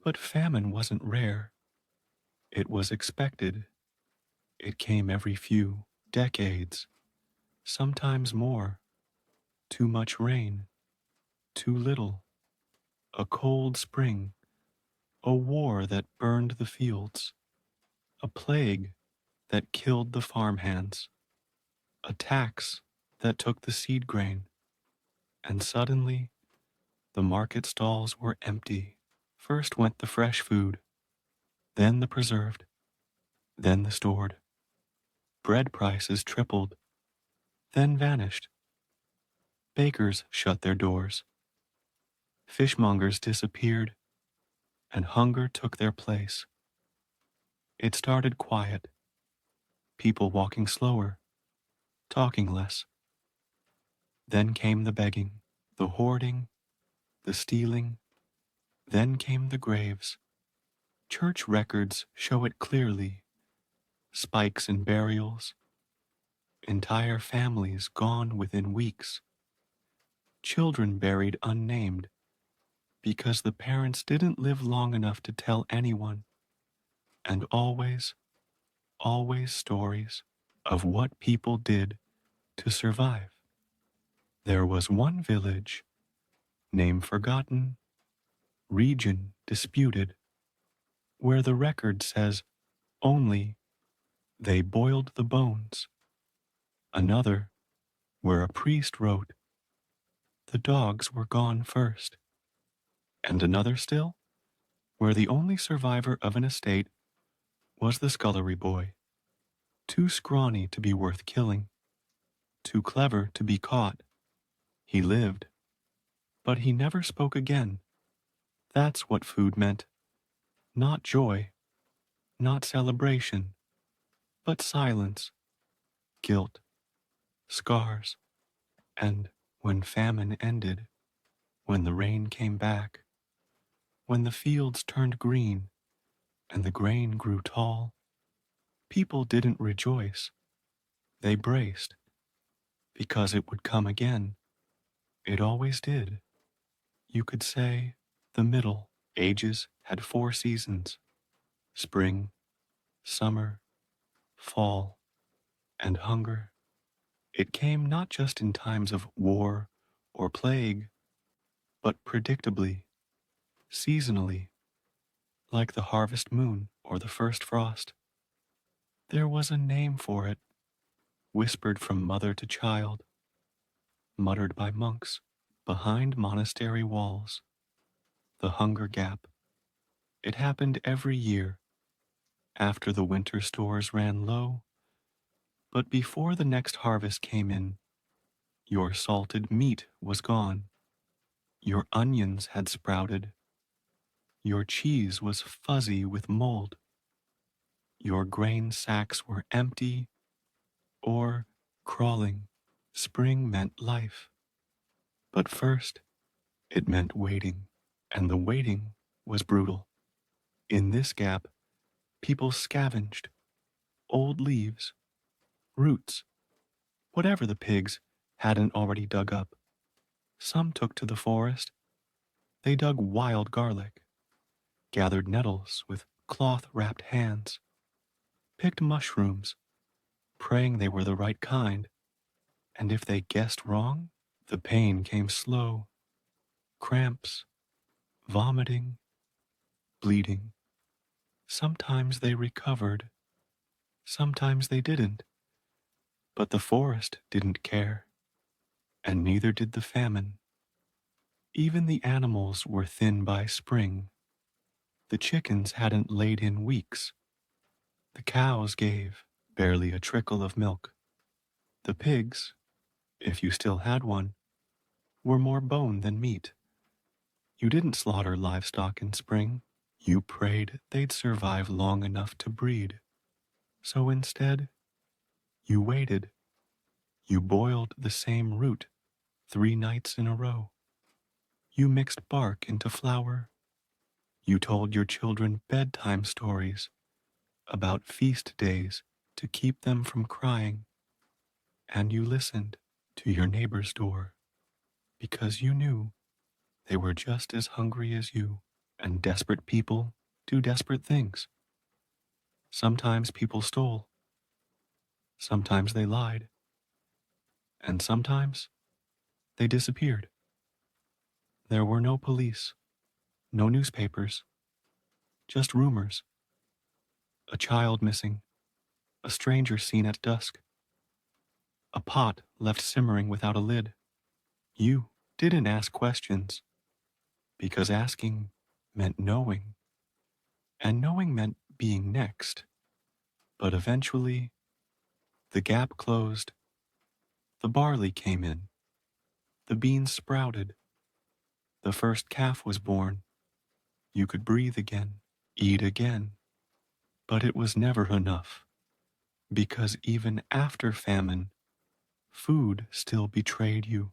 but famine wasn't rare. It was expected. It came every few decades, sometimes more. Too much rain, too little, a cold spring, a war that burned the fields, a plague that killed the farmhands, a tax that took the seed grain, and suddenly the market stalls were empty. First went the fresh food, then the preserved, then the stored. Bread prices tripled, then vanished. Bakers shut their doors. Fishmongers disappeared, and hunger took their place. It started quiet, people walking slower, talking less. Then came the begging, the hoarding, the stealing. Then came the graves. Church records show it clearly. Spikes in burials, entire families gone within weeks, children buried unnamed because the parents didn't live long enough to tell anyone, and always stories of what people did to survive. There was one village, name forgotten, region disputed, where the record says only they boiled the bones. Another, where a priest wrote, the dogs were gone first. And another still, where the only survivor of an estate was the scullery boy, too scrawny to be worth killing, too clever to be caught. He lived, but he never spoke again. That's what food meant. Not joy, not celebration, but silence, guilt, scars. And when famine ended, when the rain came back, when the fields turned green and the grain grew tall, people didn't rejoice. They braced, because it would come again. It always did. You could say the Middle Ages had 4 seasons: spring, summer, fall, and hunger. It came not just in times of war or plague, but predictably, seasonally, like the harvest moon or the first frost. There was a name for it, whispered from mother to child, muttered by monks behind monastery walls. The hunger gap. It happened every year, after the winter stores ran low, but before the next harvest came in. Your salted meat was gone, your onions had sprouted, your cheese was fuzzy with mold, your grain sacks were empty or crawling. Spring meant life, but first it meant waiting, and the waiting was brutal. In this gap, people scavenged old leaves, roots, whatever the pigs hadn't already dug up. Some took to the forest. They dug wild garlic, gathered nettles with cloth-wrapped hands, picked mushrooms, praying they were the right kind, and if they guessed wrong, the pain came slow: cramps, vomiting, bleeding. Sometimes they recovered, sometimes they didn't, but the forest didn't care, and neither did the famine. Even the animals were thin by spring. The chickens hadn't laid in weeks. The cows gave barely a trickle of milk. The pigs, if you still had one, were more bone than meat. You didn't slaughter livestock in spring. You prayed they'd survive long enough to breed. So instead, you waited. You boiled the same root 3 nights in a row. You mixed bark into flour. You told your children bedtime stories about feast days to keep them from crying. And you listened to your neighbor's door because you knew they were just as hungry as you. And desperate people do desperate things. Sometimes people stole, sometimes they lied, and sometimes they disappeared. There were no police, no newspapers, just rumors. A child missing, a stranger seen at dusk, a pot left simmering without a lid. You didn't ask questions, because asking meant knowing, and knowing meant being next. But eventually, the gap closed, the barley came in, the beans sprouted, the first calf was born. You could breathe again, eat again. But it was never enough, because even after famine, food still betrayed you.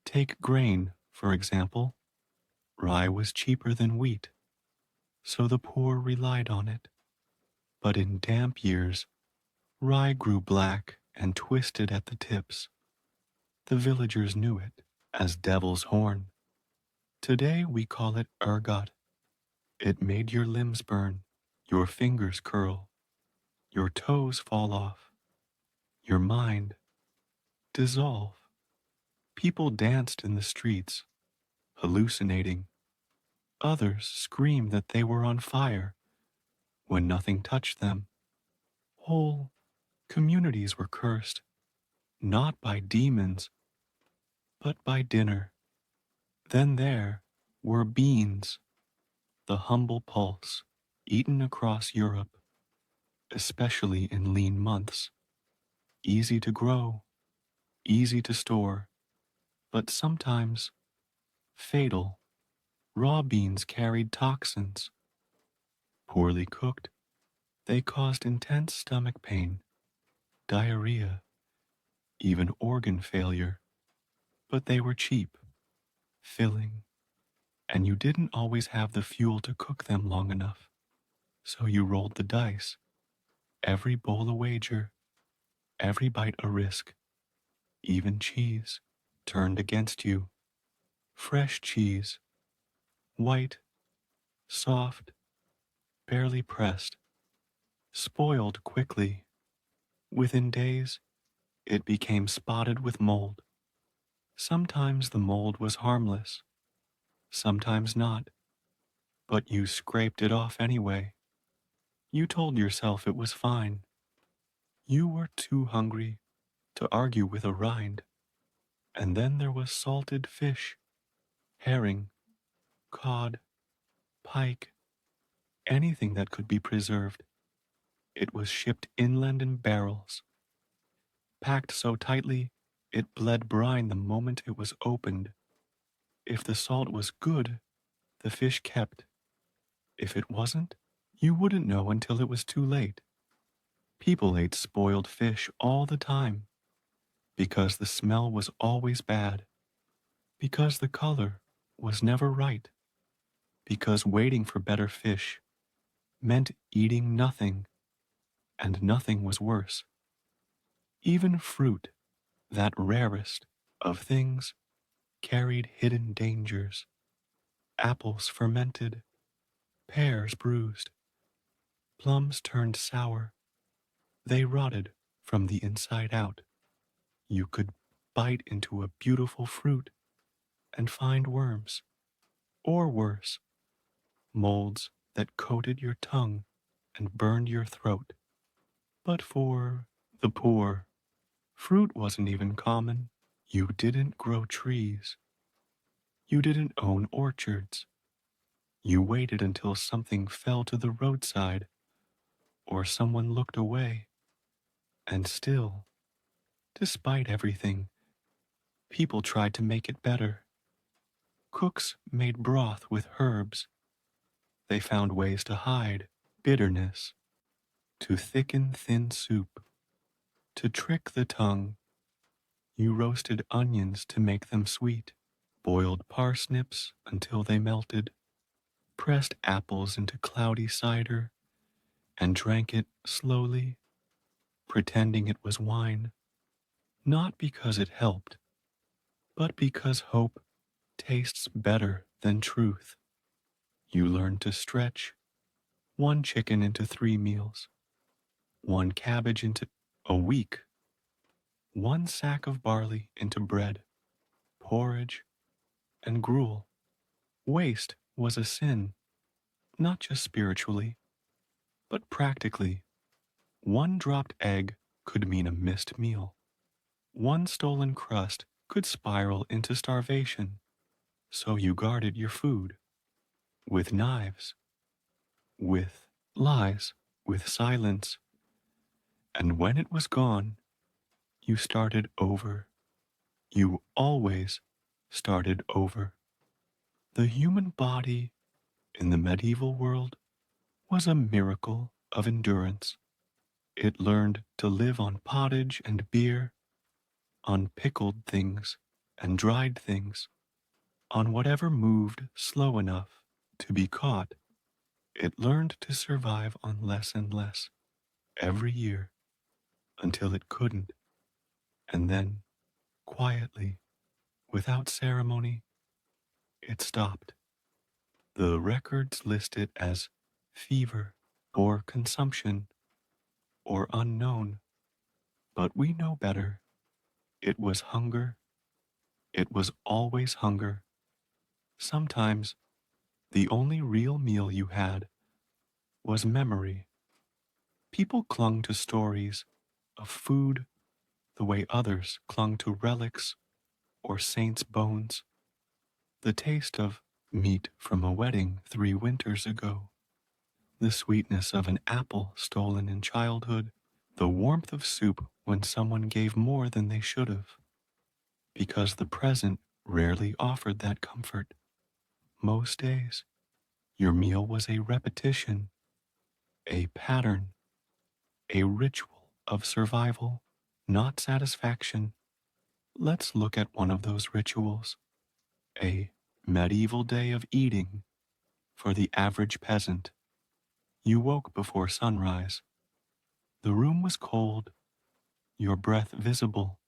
Take grain, for example. Rye was cheaper than wheat, so the poor relied on it. But in damp years, rye grew black and twisted at the tips. The villagers knew it as devil's horn. Today we call it ergot. It made your limbs burn. Your fingers curl, your toes fall off, your mind dissolve. People danced in the streets, hallucinating. Others screamed that they were on fire when nothing touched them. Whole communities were cursed, not by demons, but by dinner. Then there were beans, the humble pulse, eaten across Europe, especially in lean months. Easy to grow, easy to store, but sometimes fatal. Raw beans carried toxins. Poorly cooked, they caused intense stomach pain, diarrhea, even organ failure. But they were cheap, filling, and you didn't always have the fuel to cook them long enough. So you rolled the dice. Every bowl a wager, every bite a risk. Even cheese turned against you. Fresh cheese, white, soft, barely pressed, spoiled quickly. Within days, it became spotted with mold. Sometimes the mold was harmless, sometimes not, but you scraped it off anyway. You told yourself it was fine. You were too hungry to argue with a rind. And then there was salted fish, herring, cod, pike, anything that could be preserved. It was shipped inland in barrels, packed so tightly it bled brine the moment it was opened. If the salt was good, the fish kept. If it wasn't, you wouldn't know until it was too late. People ate spoiled fish all the time because the smell was always bad, because the color was never right, because waiting for better fish meant eating nothing, and nothing was worse. Even fruit, that rarest of things, carried hidden dangers. Apples fermented, pears bruised, plums turned sour. They rotted from the inside out. You could bite into a beautiful fruit and find worms, or worse, molds that coated your tongue and burned your throat. But for the poor, fruit wasn't even common. You didn't grow trees. You didn't own orchards. You waited until something fell to the roadside or someone looked away. And still, despite everything, people tried to make it better. Cooks made broth with herbs. They found ways to hide bitterness, to thicken thin soup, to trick the tongue. You roasted onions to make them sweet, boiled parsnips until they melted, pressed apples into cloudy cider, and drank it slowly, pretending it was wine, not because it helped, but because hope tastes better than truth. You learned to stretch one chicken into 3 meals, one cabbage into a week, one sack of barley into bread, porridge, and gruel. Waste was a sin, not just spiritually, but practically. One dropped egg could mean a missed meal. One stolen crust could spiral into starvation. So you guarded your food with knives, with lies, with silence. And when it was gone, you started over. You always started over. The human body in the medieval world was a miracle of endurance. It learned to live on pottage and beer, on pickled things and dried things, on whatever moved slow enough to be caught. It learned to survive on less and less every year until it couldn't, and then, quietly, without ceremony, it stopped. The records list it as fever, or consumption or unknown. But we know better. It was hunger. It was always hunger. Sometimes the only real meal you had was memory. People clung to stories of food the way others clung to relics or saints' bones. The taste of meat from a wedding 3 winters ago, the sweetness of an apple stolen in childhood, the warmth of soup when someone gave more than they should have, because the present rarely offered that comfort. Most days, your meal was a repetition, a pattern, a ritual of survival, not satisfaction. Let's look at one of those rituals, a medieval day of eating for the average peasant. You woke before sunrise. The room was cold, your breath visible.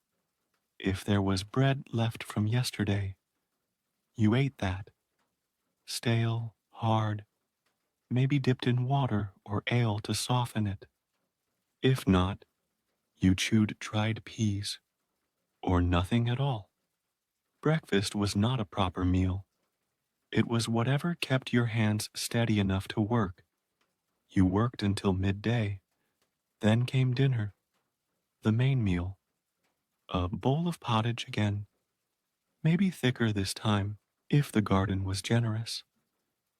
If there was bread left from yesterday, you ate that, stale, hard, maybe dipped in water or ale to soften it. If not, you chewed dried peas, or nothing at all. Breakfast was not a proper meal. It was whatever kept your hands steady enough to work. You worked until midday. Then came dinner, the main meal. A bowl of pottage again, maybe thicker this time, if the garden was generous.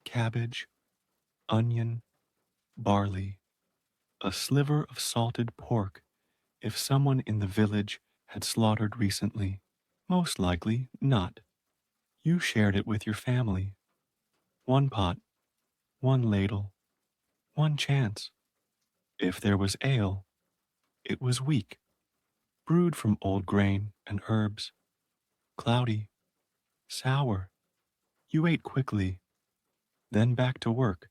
Cabbage, onion, barley, a sliver of salted pork if someone in the village had slaughtered recently. Most likely not. You shared it with your family. One pot, one ladle, one chance. If there was ale, it was weak, brewed from old grain and herbs, cloudy, sour. You ate quickly, then back to work,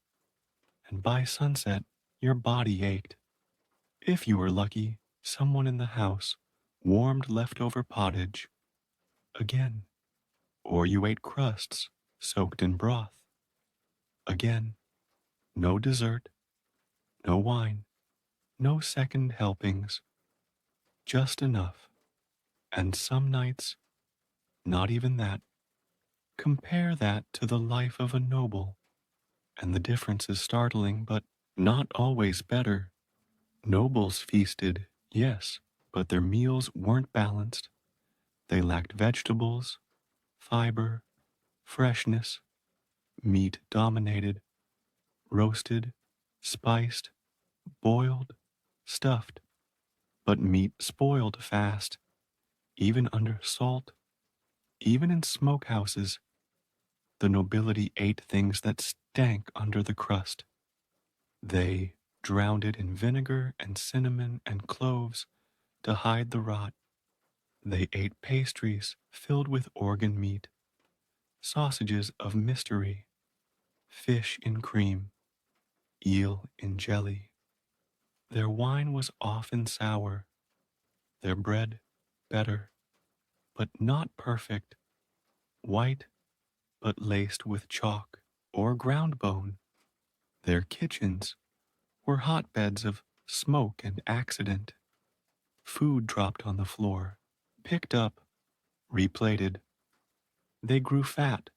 and by sunset, your body ached. If you were lucky, someone in the house warmed leftover pottage again, or you ate crusts soaked in broth again. No dessert, no wine, no second helpings, just enough. And some nights, not even that. Compare that to the life of a noble, and the difference is startling, but not always better. Nobles feasted, yes, but their meals weren't balanced. They lacked vegetables, fiber, freshness. Meat dominated, roasted, spiced, boiled, stuffed. But meat spoiled fast, even under salt. Even in smokehouses, the nobility ate things that stank under the crust. They drowned it in vinegar and cinnamon and cloves to hide the rot. They ate pastries filled with organ meat, sausages of mystery, fish in cream, eel in jelly. Their wine was often sour, their bread better, but not perfect, white but laced with chalk or ground bone. Their kitchens were hotbeds of smoke and accident. Food dropped on the floor, picked up, replated. They grew fat,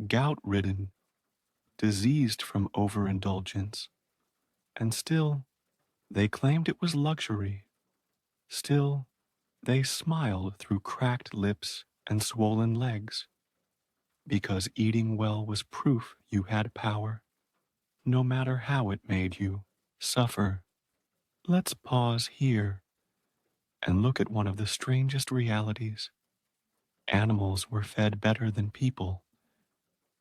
gout-ridden, diseased from overindulgence. And still, they claimed it was luxury. Still, they smiled through cracked lips and swollen legs, because eating well was proof you had power, no matter how it made you suffer. Let's pause here and look at one of the strangest realities. Animals were fed better than people,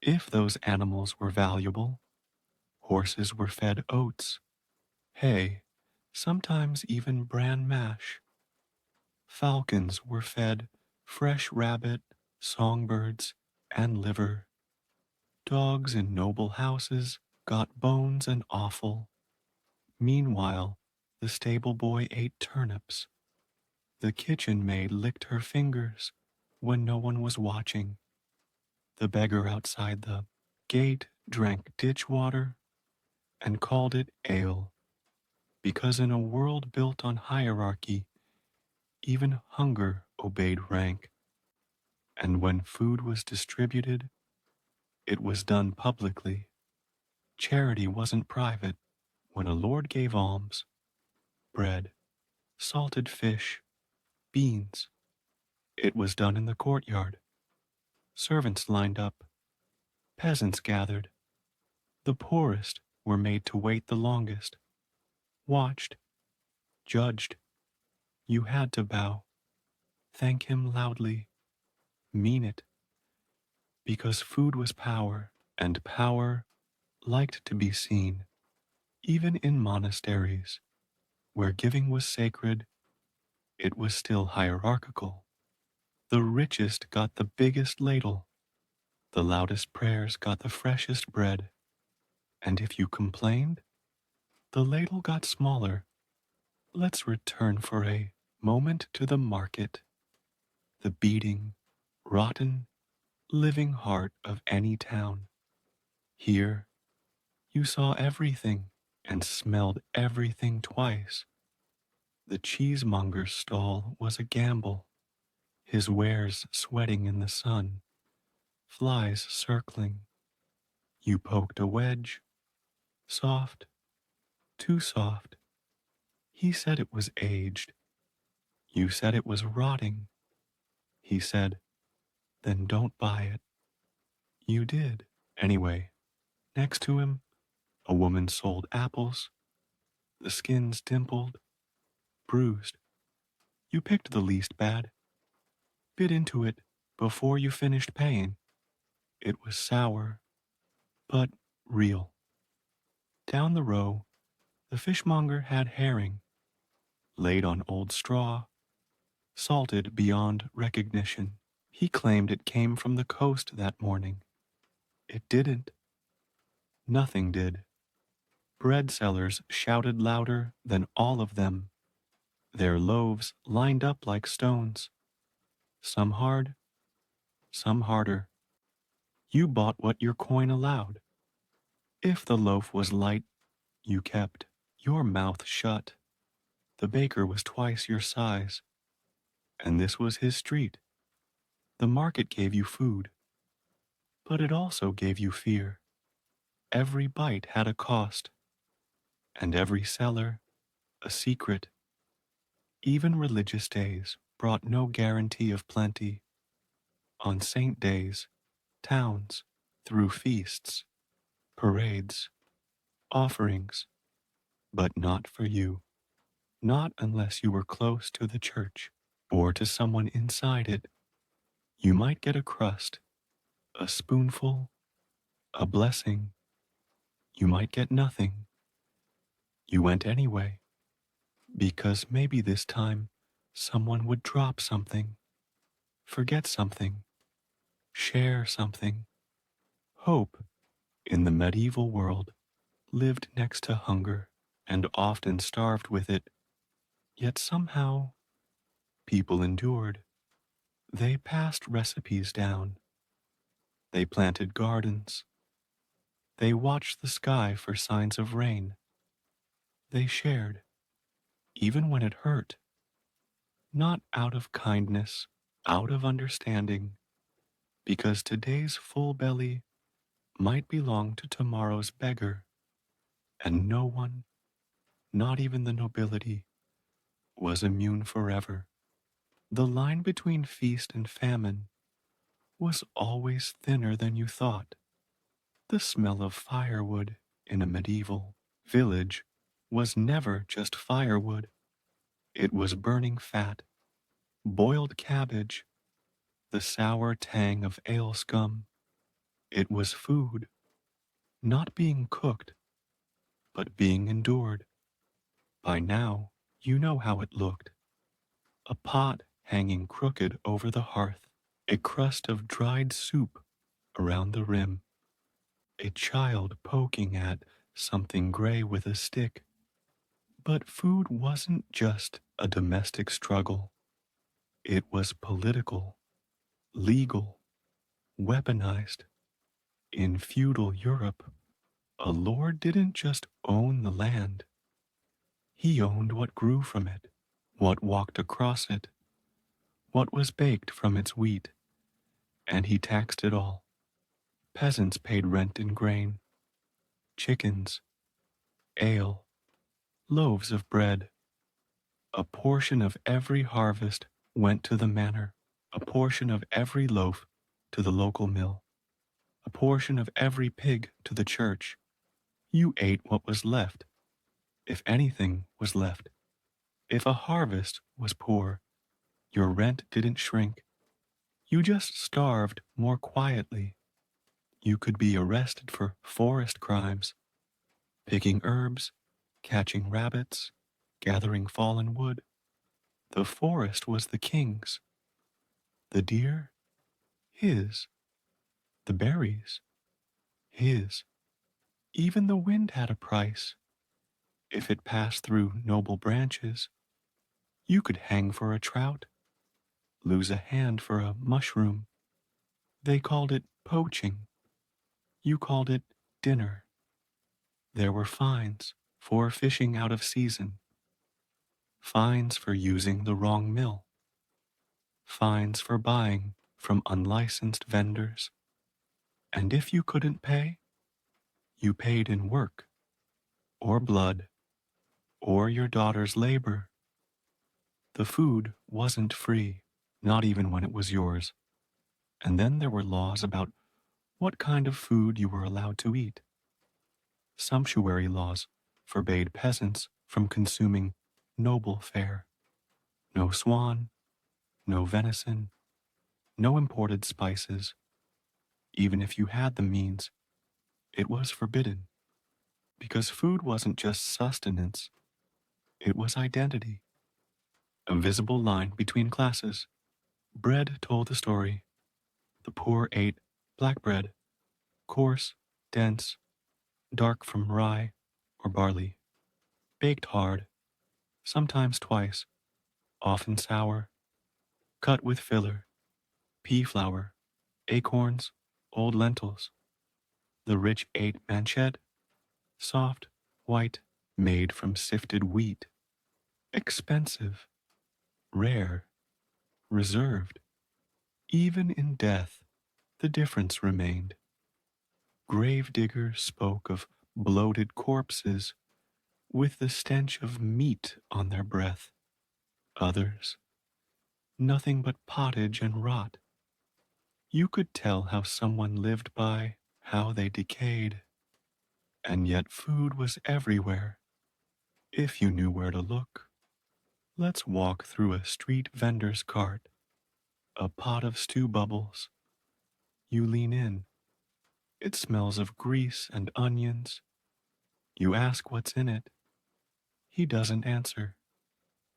if those animals were valuable. Horses were fed oats, hay, sometimes even bran mash. Falcons were fed fresh rabbit, songbirds, and liver. Dogs in noble houses got bones and offal. Meanwhile, the stable boy ate turnips. The kitchen maid licked her fingers when no one was watching. The beggar outside the gate drank ditch water, and called it ale, because in a world built on hierarchy, even hunger obeyed rank. And when food was distributed, it was done publicly. Charity wasn't private. When a lord gave alms, bread, salted fish, beans, it was done in the courtyard. Servants lined up, peasants gathered. The poorest were made to wait the longest, watched, judged. You had to bow, thank him loudly, mean it, because food was power, and power liked to be seen. Even in monasteries, where giving was sacred, it was still hierarchical. The richest got the biggest ladle, the loudest prayers got the freshest bread, and if you complained, the ladle got smaller. Let's return for a moment to the market, the beating, rotten, living heart of any town. Here, you saw everything and smelled everything twice. The cheesemonger's stall was a gamble, his wares sweating in the sun, flies circling. You poked a wedge, soft, too soft. He said it was aged. You said it was rotting. He said, then don't buy it. You did. Anyway, next to him, a woman sold apples, the skins dimpled, bruised. You picked the least bad, bit into it before you finished paying. It was sour, but real. Down the row, the fishmonger had herring, laid on old straw, salted beyond recognition. He claimed it came from the coast that morning. It didn't. Nothing did. Bread sellers shouted louder than all of them. Their loaves lined up like stones, some hard, some harder. You bought what your coin allowed. If the loaf was light, you kept your mouth shut. The baker was twice your size, and this was his street. The market gave you food, but it also gave you fear. Every bite had a cost, and every seller a secret. Even religious days brought no guarantee of plenty. On saint days, towns threw feasts, parades, offerings, but not for you. Not unless you were close to the church or to someone inside it. You might get a crust, a spoonful, a blessing. You might get nothing. You went anyway, because maybe this time someone would drop something, forget something, share something. Hope, in the medieval world, lived next to hunger and often starved with it. Yet somehow, people endured. They passed recipes down. They planted gardens. They watched the sky for signs of rain. They shared, even when it hurt, not out of kindness, out of understanding, because today's full belly might belong to tomorrow's beggar, and no one, not even the nobility, was immune forever. The line between feast and famine was always thinner than you thought. The smell of firewood in a medieval village was never just firewood. It was burning fat, boiled cabbage, the sour tang of ale scum. It was food, not being cooked, but being endured. By now, you know how it looked. A pot hanging crooked over the hearth, a crust of dried soup around the rim, a child poking at something gray with a stick. But food wasn't just a domestic struggle. It was political, legal, weaponized. In feudal Europe, A lord didn't just own the land, he owned what grew from it, what walked across it, what was baked from its wheat, and he taxed it all. Peasants paid rent in grain, chickens, ale, loaves of bread. A portion of every harvest went to the manor, a portion of every loaf to the local mill, a portion of every pig to the church. You ate what was left, if anything was left. If a harvest was poor, your rent didn't shrink. You just starved more quietly. You could be arrested for forest crimes, picking herbs, catching rabbits, gathering fallen wood. The forest was the king's. The deer, his. The berries, his. Even the wind had a price. If it passed through noble branches, you could hang for a trout, lose a hand for a mushroom. They called it poaching. You called it dinner. There were fines for fishing out of season, fines for using the wrong mill, fines for buying from unlicensed vendors. And if you couldn't pay, you paid in work, or blood, or your daughter's labor. The food wasn't free, not even when it was yours. And then there were laws about what kind of food you were allowed to eat. Sumptuary laws forbade peasants from consuming noble fare. No swan, no venison, no imported spices. Even if you had the means, it was forbidden. Because food wasn't just sustenance, it was identity. A visible line between classes. Bread told the story. The poor ate black bread, coarse, dense, dark from rye or barley, baked hard, sometimes twice, often sour, cut with filler, pea flour, acorns, old lentils. The rich ate manchet, soft, white, made from sifted wheat, expensive, rare, reserved. Even in death, the difference remained. Grave diggers spoke of bloated corpses with the stench of meat on their breath. Others, nothing but pottage and rot. You could tell how someone lived by how they decayed. And yet food was everywhere, if you knew where to look. Let's walk through a street vendor's cart. A pot of stew bubbles. You lean in. It smells of grease and onions. You ask what's in it. He doesn't answer.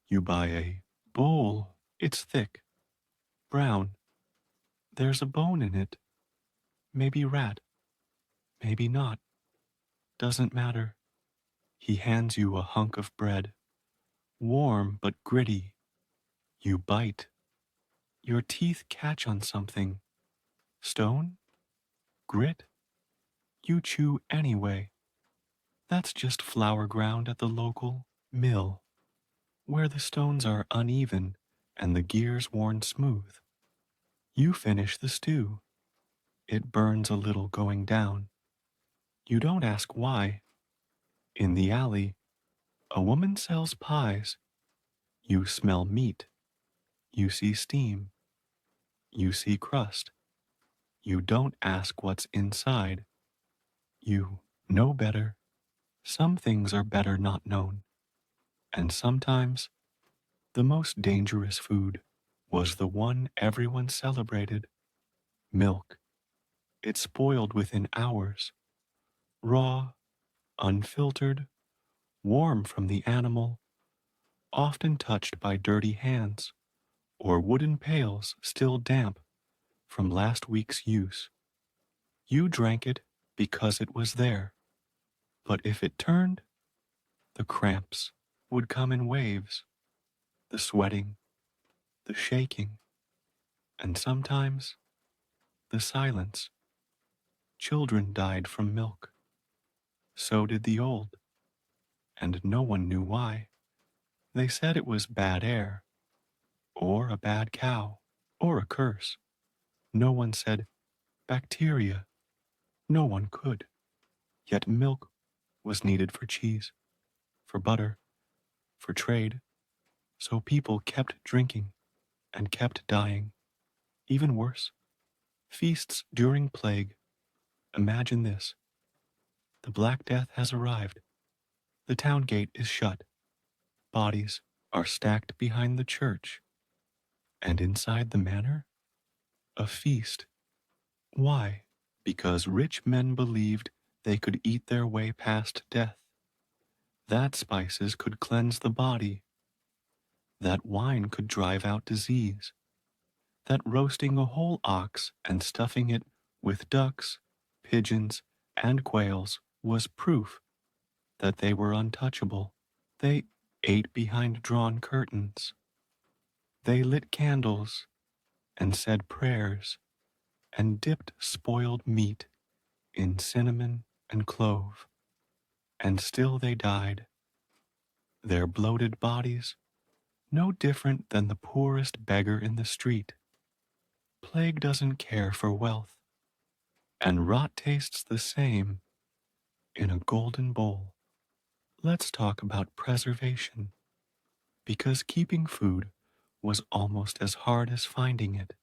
You buy a bowl. It's thick, brown. There's a bone in it. Maybe rat. Maybe not. Doesn't matter. He hands you a hunk of bread. Warm but gritty. You bite. Your teeth catch on something. Stone? Grit? You chew anyway. That's just flour ground at the local mill, where the stones are uneven and the gears worn smooth. You finish the stew. It burns a little going down. You don't ask why. In the alley, a woman sells pies. You smell meat. You see steam. You see crust. You don't ask what's inside. You know better. Some things are better not known. And sometimes the most dangerous food was the one everyone celebrated. Milk. It spoiled within hours. Raw, unfiltered, warm from the animal, often touched by dirty hands, or wooden pails still damp from last week's use. You drank it because it was there. But if it turned, the cramps would come in waves, the sweating, the shaking, and sometimes the silence. Children died from milk. So did the old, and no one knew why. They said it was bad air, or a bad cow, or a curse. No one said bacteria. No one could. Yet milk was needed for cheese, for butter, for trade. So people kept drinking and kept dying. Even worse, feasts during plague. Imagine this. The Black Death has arrived. The town gate is shut. Bodies are stacked behind the church. And inside the manor, a feast. Why? Because rich men believed they could eat their way past death. That spices could cleanse the body. That wine could drive out disease. That roasting a whole ox and stuffing it with ducks, pigeons, and quails was proof that they were untouchable. They ate behind drawn curtains. They lit candles and said prayers and dipped spoiled meat in cinnamon and clove. And still they died, their bloated bodies no different than the poorest beggar in the street. Plague doesn't care for wealth, and rot tastes the same in a golden bowl. Let's talk about preservation, because keeping food was almost as hard as finding it.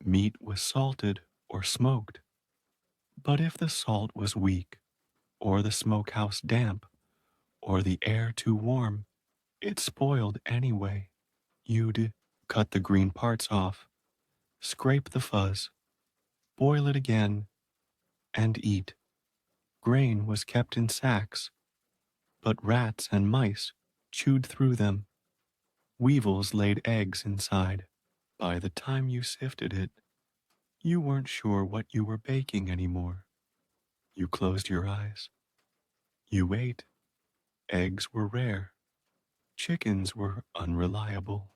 Meat was salted or smoked, but if the salt was weak, or the smokehouse damp, or the air too warm, it spoiled anyway. You'd cut the green parts off, scrape the fuzz, boil it again, and eat. Grain was kept in sacks, but rats and mice chewed through them. Weevils laid eggs inside. By the time you sifted it, you weren't sure what you were baking anymore. You closed your eyes. You ate. Eggs were rare. Chickens were unreliable.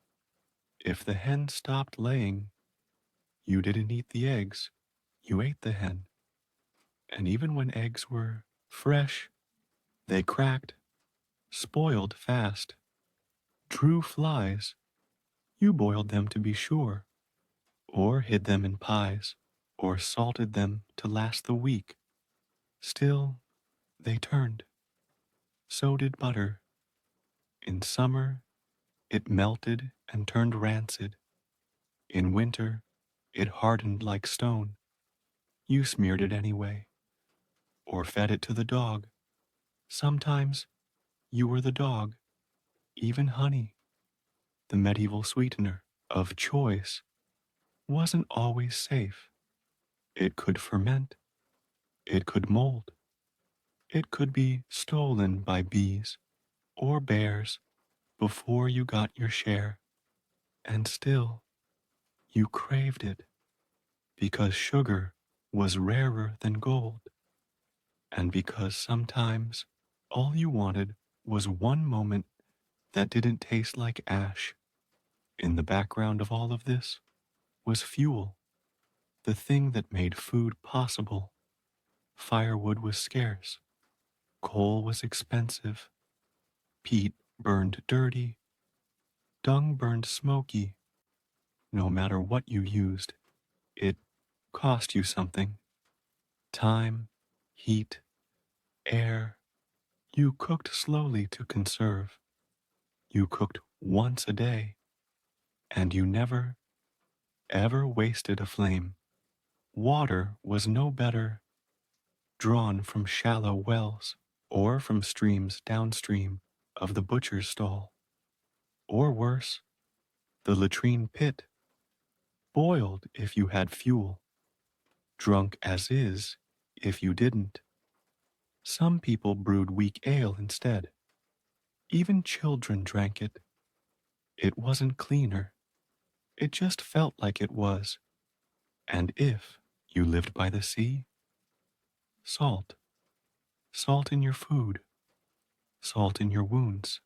If the hen stopped laying, you didn't eat the eggs. You ate the hen. And even when eggs were fresh, they cracked, spoiled fast, drew flies. You boiled them to be sure, or hid them in pies, or salted them to last the week. Still, they turned. So did butter. In summer, it melted and turned rancid. In winter, it hardened like stone. You smeared it anyway, or fed it to the dog. Sometimes you were the dog. Even honey, the medieval sweetener of choice, wasn't always safe. It could ferment, it could mold, it could be stolen by bees or bears before you got your share. And still, you craved it because sugar was rarer than gold, and because sometimes all you wanted was one moment that didn't taste like ash. In the background of all of this was fuel, the thing that made food possible. Firewood was scarce, coal was expensive, peat burned dirty, dung burned smoky. No matter what you used, it cost you something. Time, heat, air. You cooked slowly to conserve. You cooked once a day, and you never, ever wasted a flame. Water was no better drawn from shallow wells or from streams downstream of the butcher's stall. Or worse, the latrine pit, boiled if you had fuel, drunk as is if you didn't. Some people brewed weak ale instead. Even children drank it. It wasn't cleaner. It just felt like it was. And if you lived by the sea, salt. Salt in your food. Salt in your wounds.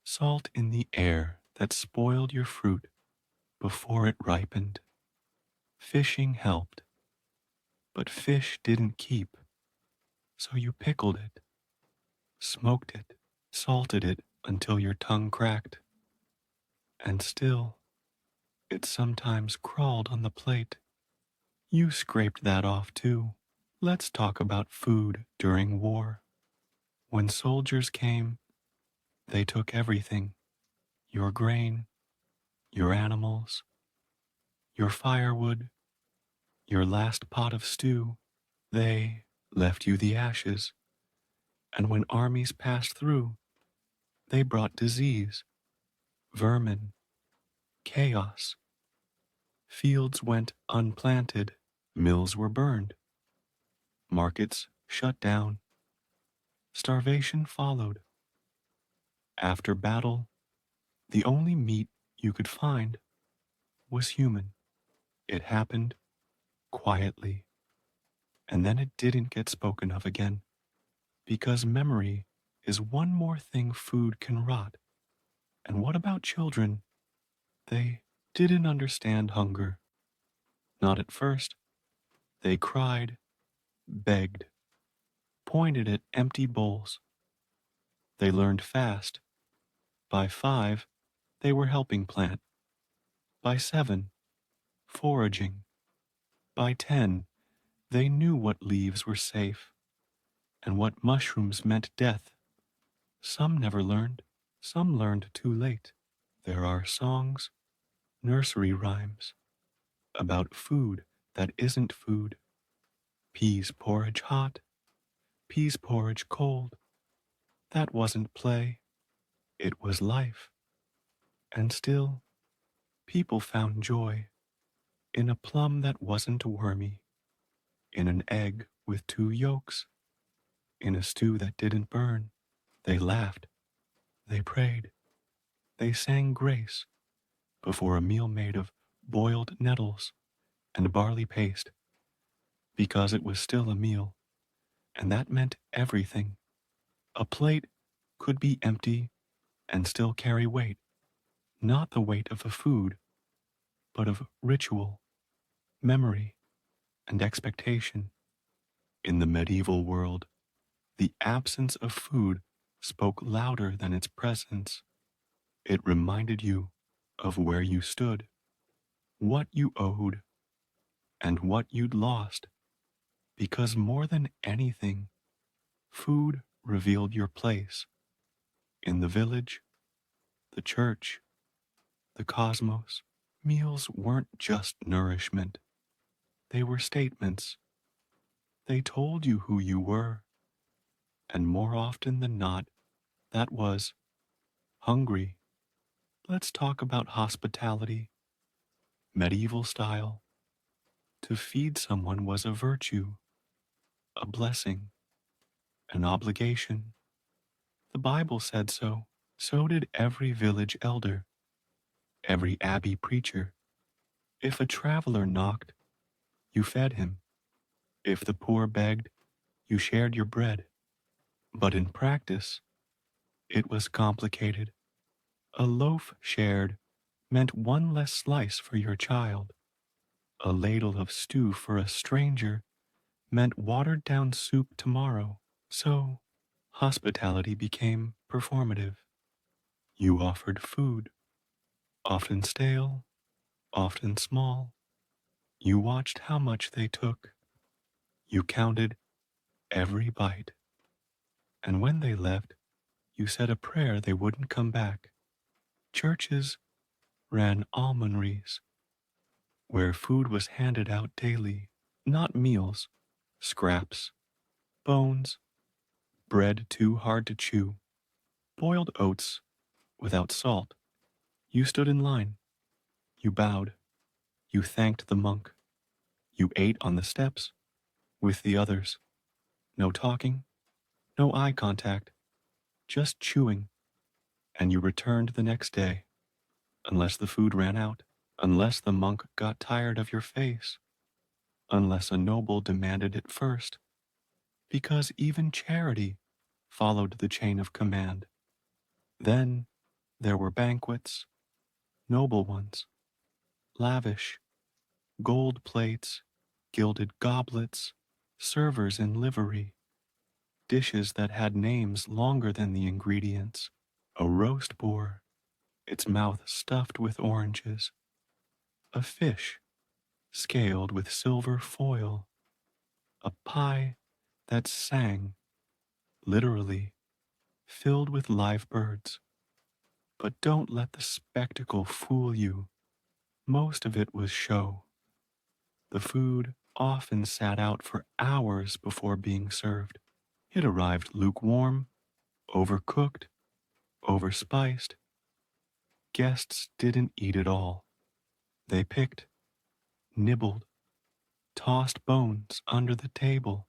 Salt in the air that spoiled your fruit before it ripened. Fishing helped, but fish didn't keep. So you pickled it, smoked it, salted it until your tongue cracked, and still it sometimes crawled on the plate. You scraped that off too. Let's talk about food during war. When soldiers came, they took everything: your grain, your animals, your firewood, your last pot of stew. They left you the ashes. And when armies passed through, they brought disease, vermin, chaos. Fields went unplanted, mills were burned, markets shut down, starvation followed. After battle, the only meat you could find was human. It happened quietly, and then it didn't get spoken of again, because memory is one more thing food can rot. And what about children? They didn't understand hunger. Not at first. They cried, begged, pointed at empty bowls. They learned fast. By 5, they were helping plant. By 7, foraging. By 10, they knew what leaves were safe and what mushrooms meant death. Some never learned. Some learned too late. There are songs, nursery rhymes, about food that isn't food. Peas porridge hot, peas porridge cold. That wasn't play, it was life. And still, people found joy in a plum that wasn't wormy, in an egg with 2 yolks, in a stew that didn't burn. They laughed, they prayed, they sang grace before a meal made of boiled nettles and barley paste, because it was still a meal, and that meant everything. A plate could be empty and still carry weight, not the weight of the food, but of ritual, memory, and expectation. In the medieval world, the absence of food spoke louder than its presence. It reminded you of where you stood, what you owed, and what you'd lost, because more than anything, food revealed your place in the village, the church, the cosmos. Meals weren't just nourishment, they were statements. They told you who you were, and more often than not, that was hungry. Let's talk about hospitality, medieval style. To feed someone was a virtue, a blessing, an obligation. The Bible said so. So did every village elder, every abbey preacher. If a traveler knocked, you fed him. If the poor begged, you shared your bread. But in practice, it was complicated. A loaf shared meant one less slice for your child. A ladle of stew for a stranger meant watered down soup tomorrow. So, hospitality became performative. You offered food, often stale, often small. You watched how much they took. You counted every bite. And when they left, you said a prayer they wouldn't come back. Churches ran almonries, where food was handed out daily, not meals, scraps, bones, bread too hard to chew, boiled oats without salt. You stood in line. You bowed. You thanked the monk. You ate on the steps with the others. No talking, no eye contact, just chewing. And you returned the next day, unless the food ran out, unless the monk got tired of your face, unless a noble demanded it first, because even charity followed the chain of command. Then there were banquets, noble ones, lavish, gold plates, gilded goblets, servers in livery. dishes that had names longer than the ingredients. A roast boar, its mouth stuffed with oranges. A fish, scaled with silver foil. A pie that sang, literally, filled with live birds. But don't let the spectacle fool you. Most of it was show. The food often sat out for hours before being served. It arrived lukewarm, overcooked, overspiced. Guests didn't eat it all. They picked, nibbled, tossed bones under the table.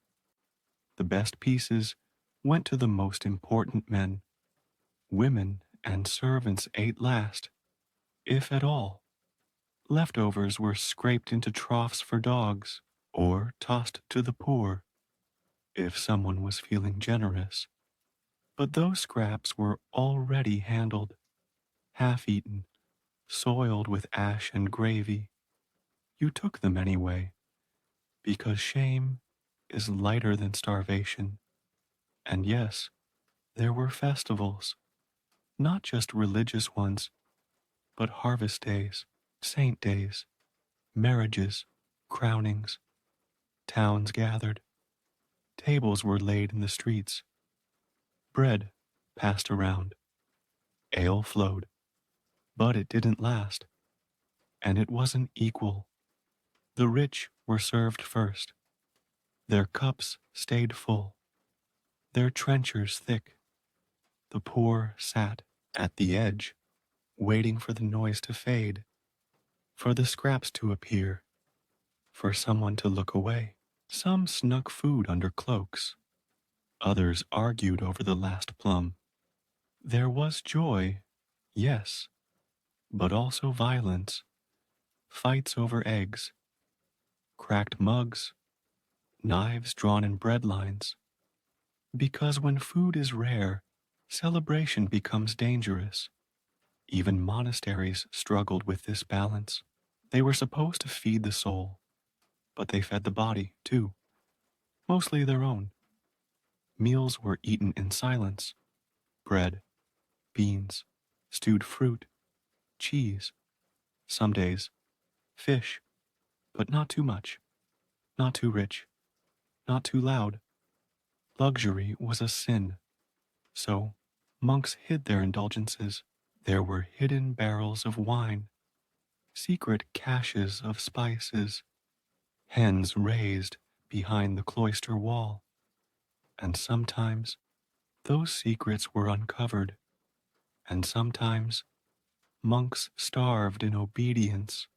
The best pieces went to the most important men. Women and servants ate last, if at all. Leftovers were scraped into troughs for dogs, or tossed to the poor, if someone was feeling generous. But those scraps were already handled, half-eaten, soiled with ash and gravy. You took them anyway, because shame is lighter than starvation. And yes, there were festivals, not just religious ones, but harvest days, saint days, marriages, crownings. Towns gathered, tables were laid in the streets, bread passed around, ale flowed, but it didn't last, and it wasn't equal. The rich were served first, their cups stayed full, their trenchers thick. The poor sat at the edge, waiting for the noise to fade, for the scraps to appear, for someone to look away. Some snuck food under cloaks, others argued over the last plum. There was joy, yes, but also violence, fights over eggs, cracked mugs, knives drawn in bread lines. Because when food is rare, celebration becomes dangerous. Even monasteries struggled with this balance. They were supposed to feed the soul, but they fed the body, too, mostly their own. Meals were eaten in silence. Bread, beans, stewed fruit, cheese. Some days, fish, but not too much, not too rich, not too loud. Luxury was a sin, so monks hid their indulgences. There were hidden barrels of wine, secret caches of spices, hens raised behind the cloister wall, and sometimes those secrets were uncovered, and sometimes monks starved in obedience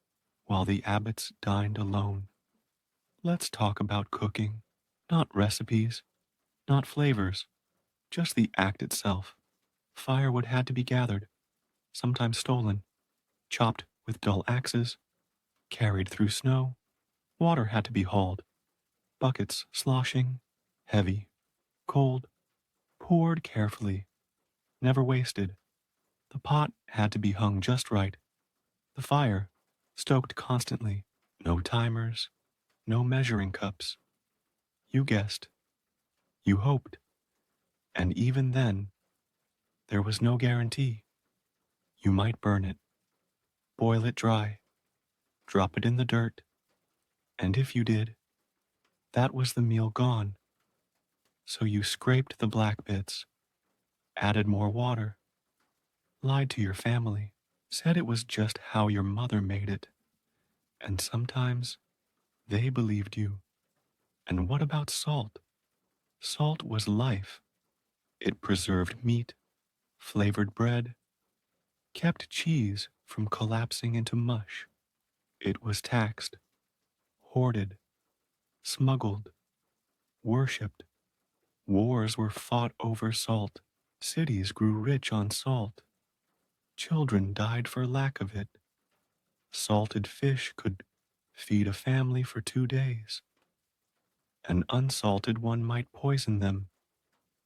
while the abbots dined alone. Let's talk about cooking, not recipes, not flavors, just the act itself. Firewood had to be gathered, sometimes stolen, chopped with dull axes, carried through snow. Water had to be hauled, buckets sloshing, heavy, cold, poured carefully, never wasted. The pot had to be hung just right, the fire stoked constantly, no timers, no measuring cups. You guessed, you hoped, and even then, there was no guarantee. You might burn it, boil it dry, drop it in the dirt, and if you did, that was the meal gone. So you scraped the black bits, added more water, lied to your family, said it was just how your mother made it, and sometimes they believed you. And what about salt? Salt was life. It preserved meat, flavored bread, kept cheese from collapsing into mush. It was taxed, hoarded, smuggled, worshipped. Wars were fought over salt. Cities grew rich on salt. Children died for lack of it. Salted fish could feed a family for 2 days. An unsalted one might poison them.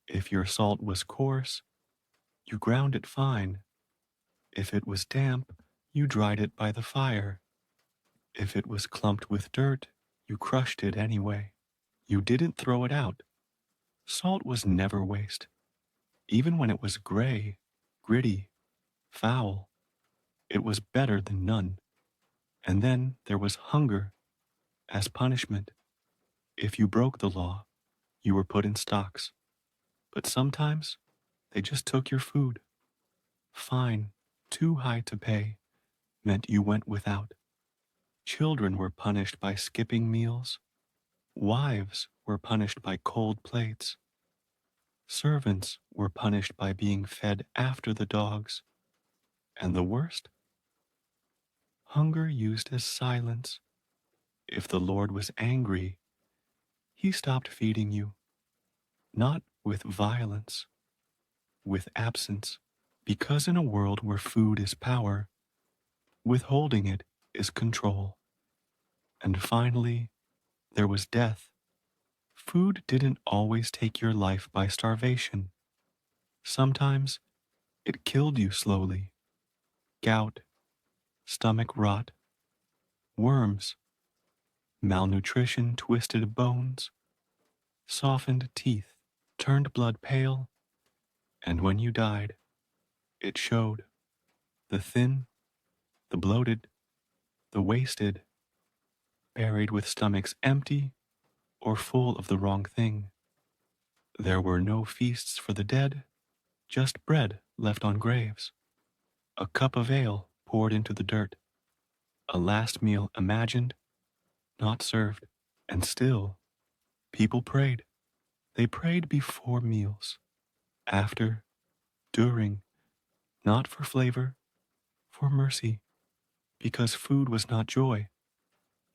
If your salt was coarse, you ground it fine. If it was damp, you dried it by the fire. If it was clumped with dirt, you crushed it anyway. You didn't throw it out. Salt was never waste, even when it was gray, gritty, foul. It was better than none. And then there was hunger as punishment. If you broke the law, you were put in stocks. But sometimes they just took your food. Fine, too high to pay, meant you went without. Children were punished by skipping meals. Wives were punished by cold plates. Servants were punished by being fed after the dogs. And the worst? Hunger used as silence. If the Lord was angry, he stopped feeding you, not with violence, with absence. Because in a world where food is power, withholding it is control. And finally, there was death. Food didn't always take your life by starvation. Sometimes it killed you slowly. Gout, stomach rot, worms, malnutrition twisted bones, softened teeth, turned blood pale, and when you died, it showed. The thin, the bloated, the wasted, buried with stomachs empty or full of the wrong thing. There were no feasts for the dead, just bread left on graves, a cup of ale poured into the dirt, a last meal imagined, not served. And still, people prayed. They prayed before meals, after, during, not for flavor, for mercy, because food was not joy,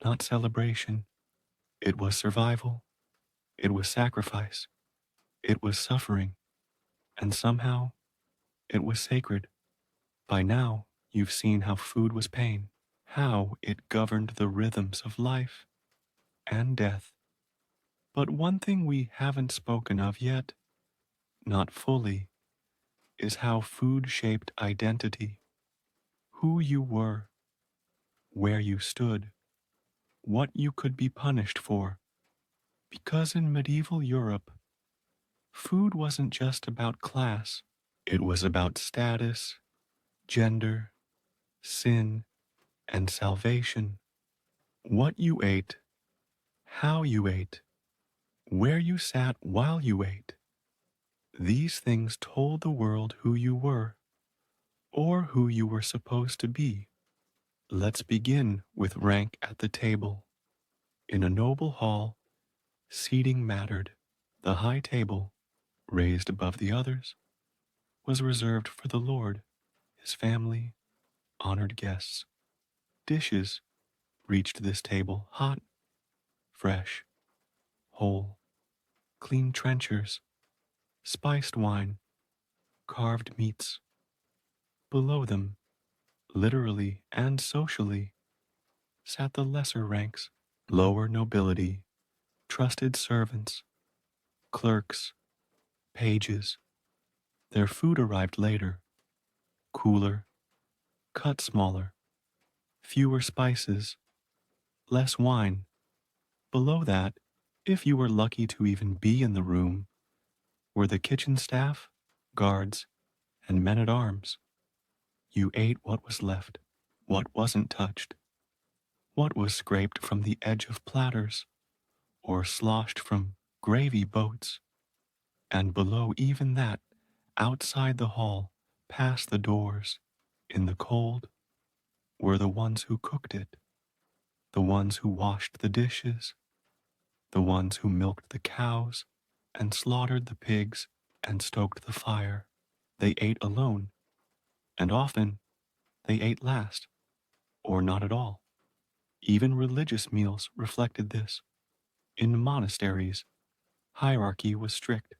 not celebration. It was survival. It was sacrifice. It was suffering. And somehow, it was sacred. By now, you've seen how food was pain, how it governed the rhythms of life and death. But one thing we haven't spoken of yet, not fully, is how food shaped identity, who you were, where you stood, what you could be punished for. Because in medieval Europe, food wasn't just about class, it was about status, gender, sin, and salvation. What you ate, how you ate, where you sat while you ate. These things told the world who you were, or who you were supposed to be. Let's begin with rank at the table. In a noble hall, seating mattered. The high table, raised above the others, was reserved for the Lord, his family, honored guests. Dishes reached this table hot, fresh, whole, clean trenchers, spiced wine, carved meats. Below them, literally and socially, sat the lesser ranks, lower nobility, trusted servants, clerks, pages. Their food arrived later, cooler, cut smaller, fewer spices, less wine. Below that, if you were lucky to even be in the room, were the kitchen staff, guards, and men at arms. You ate what was left, what wasn't touched, what was scraped from the edge of platters, or sloshed from gravy boats. And below even that, outside the hall, past the doors, in the cold, were the ones who cooked it, the ones who washed the dishes, the ones who milked the cows and slaughtered the pigs and stoked the fire. They ate alone, and often they ate last, or not at all. Even religious meals reflected this. In monasteries, hierarchy was strict.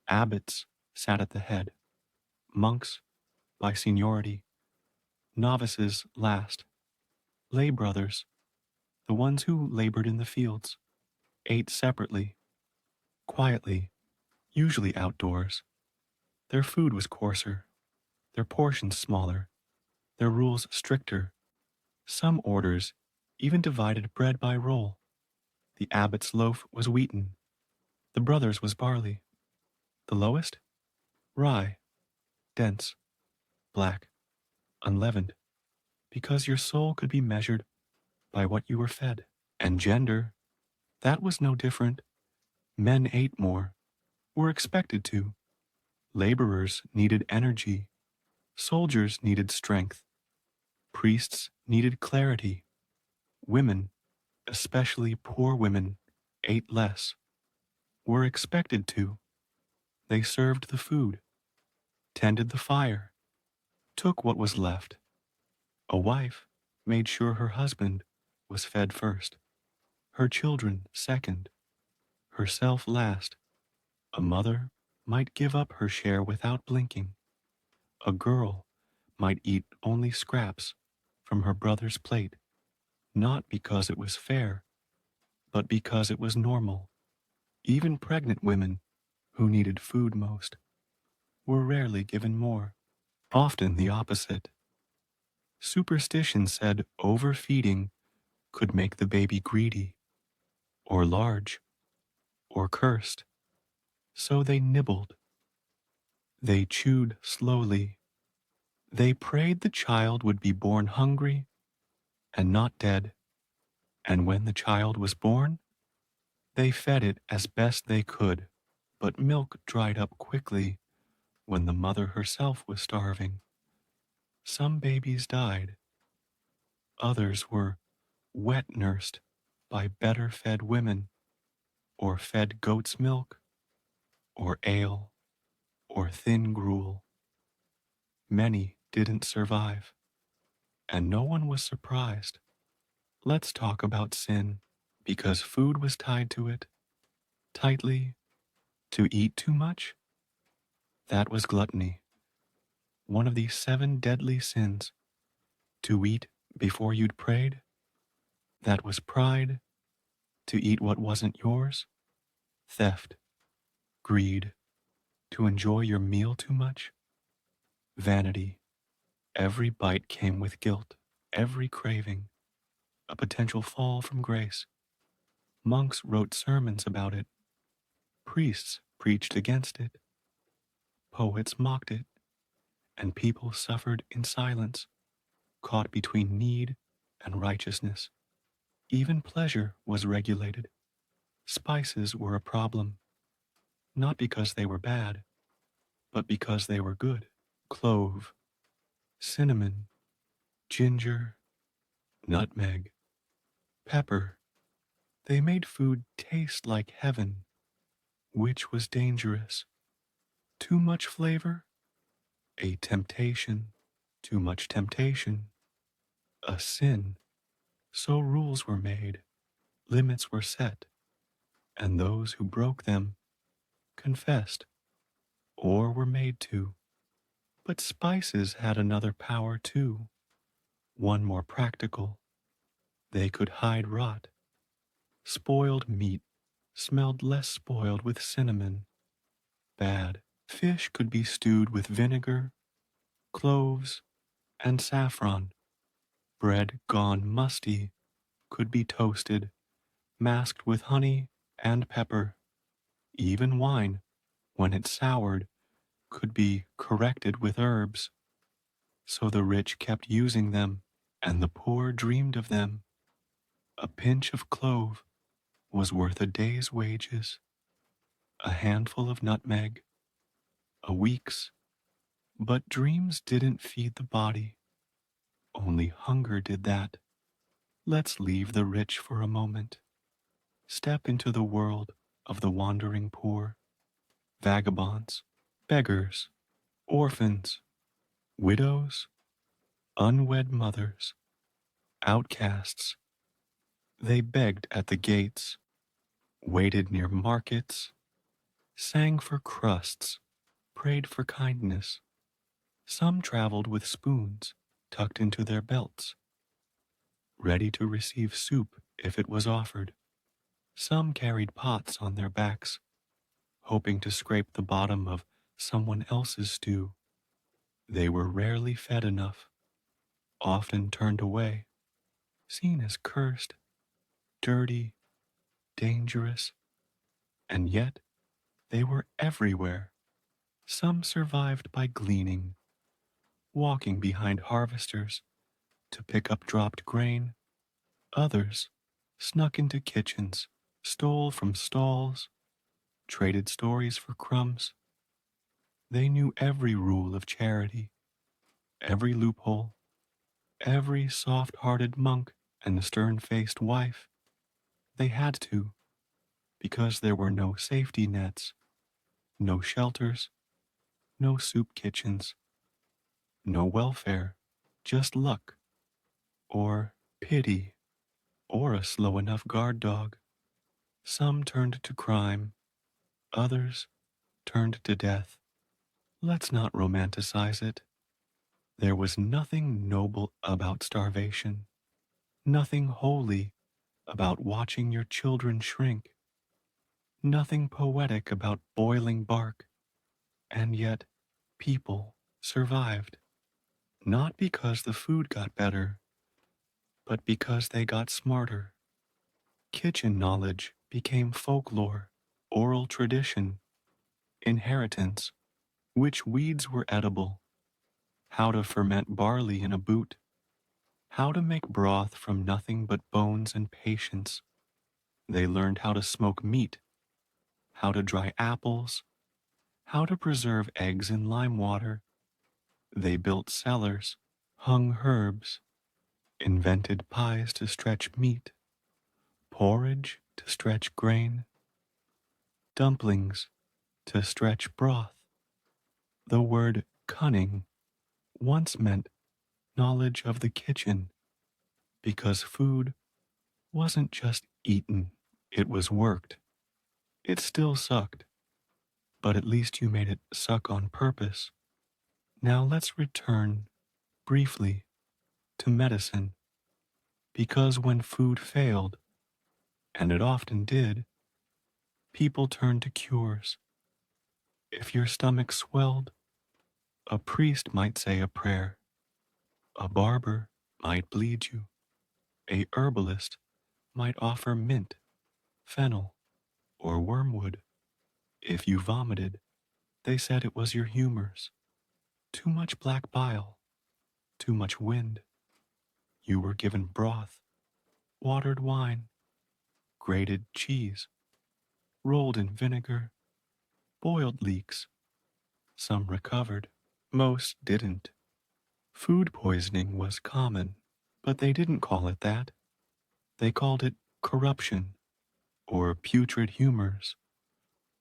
Abbots sat at the head, monks by seniority, novices last. Lay brothers, the ones who labored in the fields, ate separately, quietly, usually outdoors. Their food was coarser, their portions smaller, their rules stricter. Some orders even divided bread by roll. The abbot's loaf was wheaten, The brothers was barley. The lowest? Rye, dense, black, unleavened, because your soul could be measured by what you were fed. And gender, that was no different. Men ate more, were expected to. Laborers needed energy. Soldiers needed strength. Priests needed clarity. Women, especially poor women, ate less, were expected to. They served the food, tended the fire, took what was left. A wife made sure her husband was fed first, her children second, herself last. A mother might give up her share without blinking. A girl might eat only scraps from her brother's plate, not because it was fair, but because it was normal. Even pregnant women, who needed food most, were rarely given more, often the opposite. Superstition said overfeeding could make the baby greedy, or large, or cursed. So they nibbled. They chewed slowly. They prayed the child would be born hungry and not dead. And when the child was born, they fed it as best they could. But milk dried up quickly when the mother herself was starving. Some babies died. Others were wet nursed by better fed women, or fed goat's milk, or ale, or thin gruel. Many didn't survive, and no one was surprised. Let's talk about sin, because food was tied to it, tightly. To eat too much? That was gluttony, one of the 7 deadly sins. To eat before you'd prayed? That was pride. To eat what wasn't yours? Theft, greed. To enjoy your meal too much? Vanity. Every bite came with guilt, every craving, a potential fall from grace. Monks wrote sermons about it. Priests preached against it. Poets mocked it, and people suffered in silence, caught between need and righteousness. Even pleasure was regulated. Spices were a problem, not because they were bad, but because they were good. Clove, cinnamon, ginger, nutmeg, pepper. They made food taste like heaven, which was dangerous. Too much flavor? A temptation. Too much temptation? A sin. So rules were made, limits were set, and those who broke them confessed, or were made to. But spices had another power too, one more practical. They could hide rot. Spoiled meat smelled less spoiled with cinnamon. Bad fish could be stewed with vinegar, cloves, and saffron. Bread gone musty could be toasted, masked with honey and pepper. Even wine, when it soured, could be corrected with herbs. So the rich kept using them, and the poor dreamed of them. A pinch of clove was worth a day's wages, a handful of nutmeg, a week's. But dreams didn't feed the body, only hunger did that. Let's leave the rich for a moment. Step into the world of the wandering poor, vagabonds, beggars, orphans, widows, unwed mothers, outcasts. They begged at the gates, waited near markets, sang for crusts, prayed for kindness. Some traveled with spoons tucked into their belts, ready to receive soup if it was offered. Some carried pots on their backs, hoping to scrape the bottom of someone else's stew. They were rarely fed enough, often turned away, seen as cursed, dirty, dangerous, and yet They were everywhere. Some survived by gleaning, walking behind harvesters to pick up dropped grain. Others snuck into kitchens, stole from stalls, traded stories for crumbs. They knew every rule of charity, every loophole, every soft-hearted monk and stern-faced wife. They had to, because there were no safety nets, no shelters, no soup kitchens, no welfare, just luck, or pity, or a slow enough guard dog. Some turned to crime, others turned to death. Let's not romanticize it. There was nothing noble about starvation, nothing holy about watching your children shrink, nothing poetic about boiling bark, and yet people survived. Not because the food got better, but because they got smarter. Kitchen knowledge became folklore, oral tradition, inheritance. Which weeds were edible, how to ferment barley in a boot, how to make broth from nothing but bones and patience. They learned how to smoke meat, how to dry apples, how to preserve eggs in lime water. They built cellars, hung herbs, invented pies to stretch meat, porridge to stretch grain, dumplings to stretch broth. The word cunning once meant knowledge of the kitchen because food wasn't just eaten, it was worked. It still sucked, but at least you made it suck on purpose. Now let's return briefly to medicine, because when food failed, and it often did, people turned to cures. If your stomach swelled, a priest might say a prayer, a barber might bleed you, a herbalist might offer mint, fennel, or wormwood. If you vomited, they said it was your humors. Too much black bile, too much wind. You were given broth, watered wine, grated cheese, rolled in vinegar, boiled leeks. Some recovered, most didn't. Food poisoning was common, but they didn't call it that. They called it corruption, or putrid humors,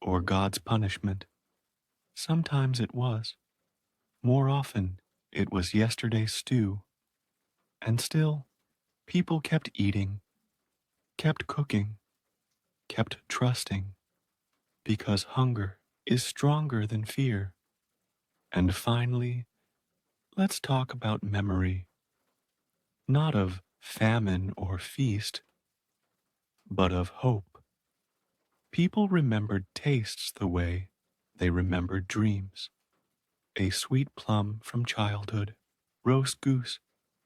or God's punishment. Sometimes it was. More often, it was yesterday's stew. And still, people kept eating, kept cooking, kept trusting, because hunger is stronger than fear. And finally, let's talk about memory, not of famine or feast, but of hope. People remembered tastes the way they remembered dreams. A sweet plum from childhood, roast goose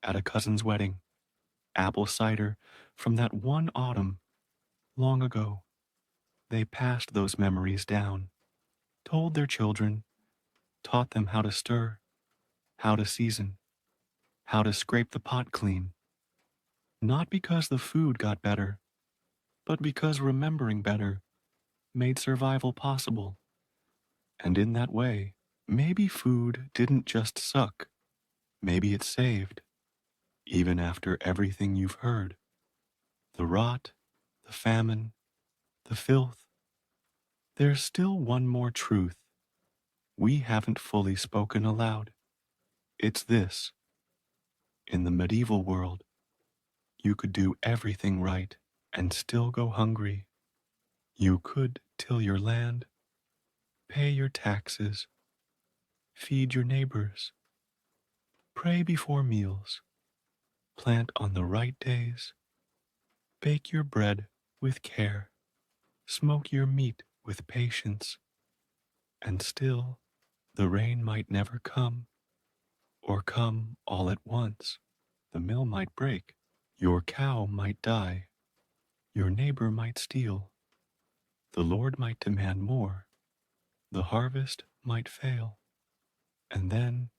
at a cousin's wedding, apple cider from that one autumn long ago. They passed those memories down, told their children, taught them how to stir, how to season, how to scrape the pot clean. Not because the food got better, but because remembering better made survival possible. And in that way, maybe food didn't just suck, maybe it saved, even after everything you've heard. The rot, the famine, the filth. There's still one more truth we haven't fully spoken aloud. It's this: in the medieval world, you could do everything right and still go hungry. You could till your land, pay your taxes, feed your neighbors, pray before meals, plant on the right days, bake your bread with care, smoke your meat with patience, and still the rain might never come, or come all at once. The mill might break, your cow might die, your neighbor might steal, the Lord might demand more. The harvest might fail, and then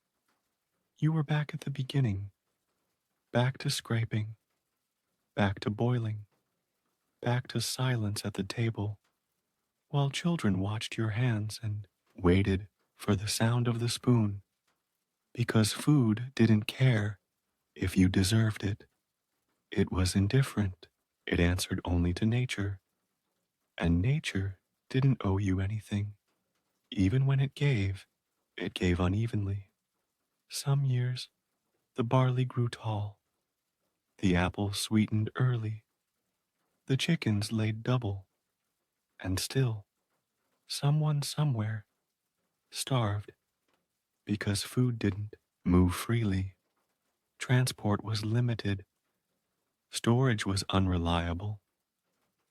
you were back at the beginning, back to scraping, back to boiling, back to silence at the table, while children watched your hands and waited for the sound of the spoon, because food didn't care if you deserved it. It was indifferent. It answered only to nature, and nature didn't owe you anything. Even when it gave unevenly. Some years, the barley grew tall, the apples sweetened early, the chickens laid double, and still, someone somewhere starved because food didn't move freely. Transport was limited, storage was unreliable,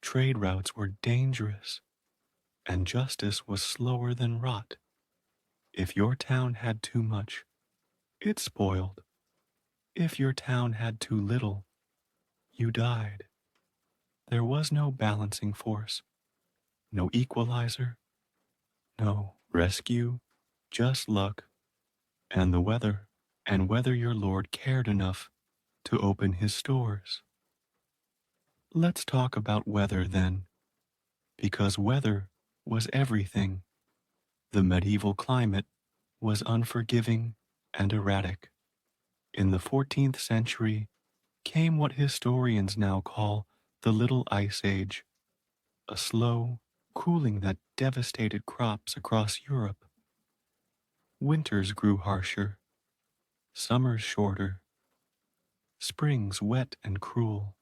trade routes were dangerous, and justice was slower than rot. If your town had too much, it spoiled. If your town had too little, you died. There was no balancing force, no equalizer, no rescue, just luck and the weather, and whether your Lord cared enough to open his stores. Let's talk about weather then, because weather was everything. The medieval climate was unforgiving and erratic. In the 14th century came what historians now call the Little Ice Age, a slow cooling that devastated crops across Europe. Winters grew harsher, summers shorter, springs wet and cruel,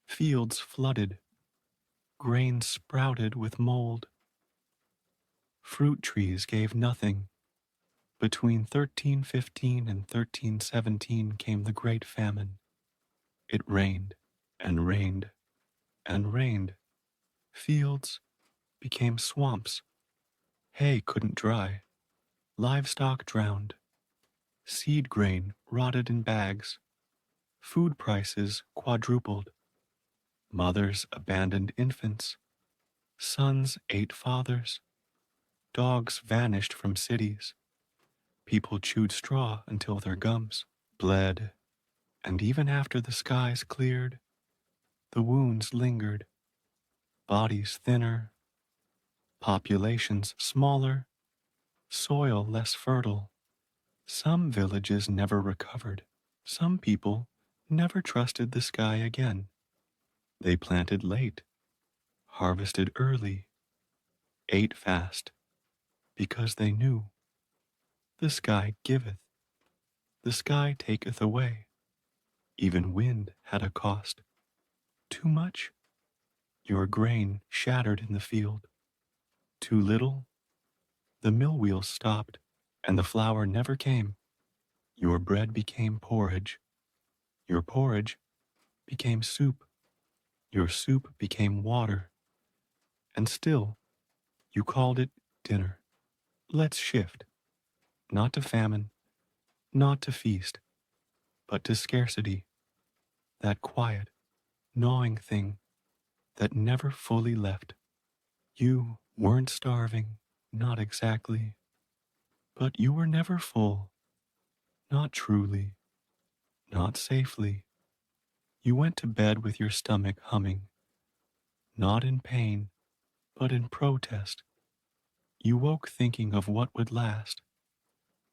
fields flooded, grain sprouted with mold, fruit trees gave nothing. Between 1315 and 1317 came the Great Famine. It rained and rained and rained. Fields became swamps. Hay couldn't dry. Livestock drowned. Seed grain rotted in bags. Food prices quadrupled. Mothers abandoned infants. Sons ate fathers. Dogs vanished from cities. People chewed straw until their gums bled. And even after the skies cleared, the wounds lingered. Bodies thinner, populations smaller, soil less fertile. Some villages never recovered. Some people never trusted the sky again. They planted late, harvested early, ate fast, because they knew the sky giveth, the sky taketh away. Even wind had a cost. Too much, your grain shattered in the field. Too little, the mill wheels stopped, and the flour never came. Your bread became porridge. Your porridge became soup. Your soup became water. And still, you called it dinner. Let's shift, not to famine, not to feast, but to scarcity, that quiet, gnawing thing that never fully left. You weren't starving, not exactly, but you were never full, not truly, not safely. You went to bed with your stomach humming, not in pain, but in protest. You woke thinking of what would last,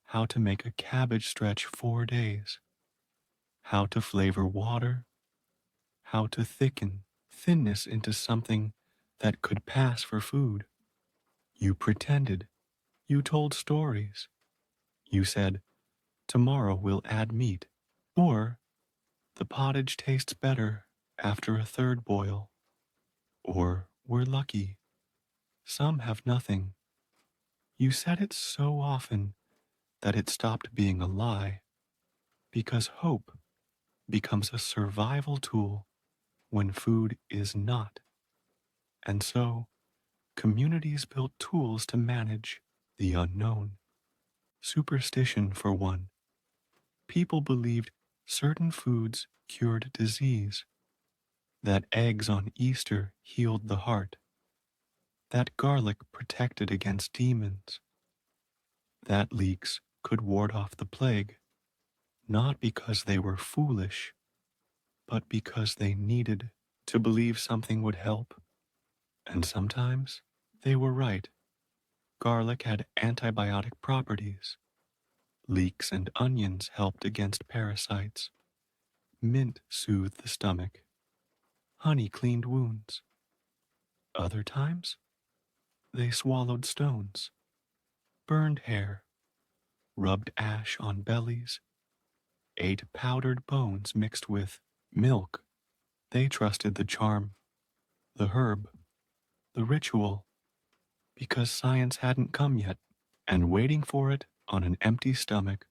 how to make a cabbage stretch 4 days, how to flavor water, how to thicken thinness into something that could pass for food. You pretended, you told stories. You said, tomorrow we'll add meat, or the pottage tastes better after a third boil, or we're lucky, some have nothing. You said it so often that it stopped being a lie, because hope becomes a survival tool when food is not. And so, communities built tools to manage the unknown. Superstition, for one. People believed certain foods cured disease, that eggs on Easter healed the heart, that garlic protected against demons, that leeks could ward off the plague, not because they were foolish, but because they needed to believe something would help. And sometimes they were right. Garlic had antibiotic properties. Leeks and onions helped against parasites. Mint soothed the stomach. Honey cleaned wounds. Other times, they swallowed stones, burned hair, rubbed ash on bellies, ate powdered bones mixed with milk. They trusted the charm, the herb, the ritual, because science hadn't come yet, and waiting for it on an empty stomach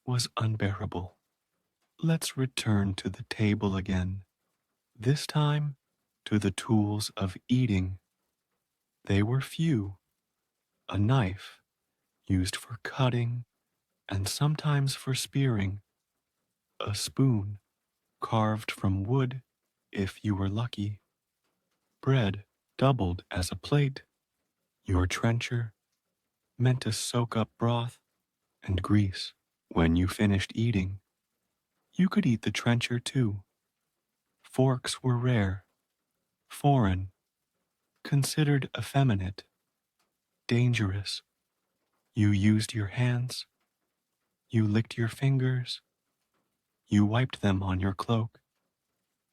was unbearable. Let's return to the table again, this time to the tools of eating. They were few: a knife, used for cutting and sometimes for spearing, a spoon, carved from wood if you were lucky, bread doubled as a plate, your trencher, meant to soak up broth and grease. When you finished eating, you could eat the trencher too. Forks were rare, foreign, considered effeminate, dangerous. You used your hands, you licked your fingers, you wiped them on your cloak,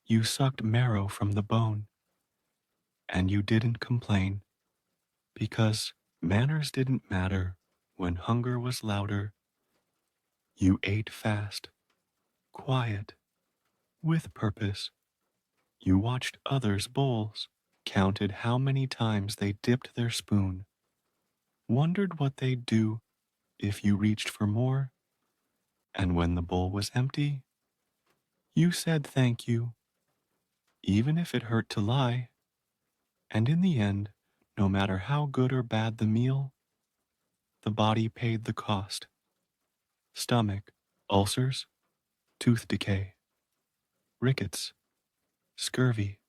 you sucked marrow from the bone, and you didn't complain, because manners didn't matter when hunger was louder. You ate fast, quiet, with purpose. You watched others' bowls, counted how many times they dipped their spoon, wondered what they'd do if you reached for more, and when the bowl was empty, you said thank you, even if it hurt to lie. And in the end, no matter how good or bad the meal, the body paid the cost. Stomach, ulcers, tooth decay, rickets, scurvy,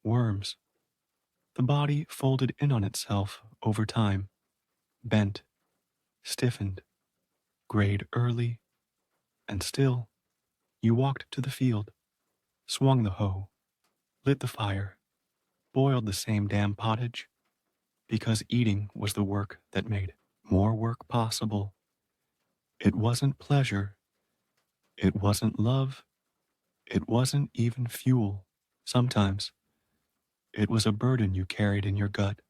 worms. The body folded in on itself over time, bent, stiffened, grayed early, and still you walked to the field, swung the hoe, lit the fire, boiled the same damn pottage, because eating was the work that made more work possible. It wasn't pleasure, it wasn't love, it wasn't even fuel. Sometimes it was a burden you carried in your gut,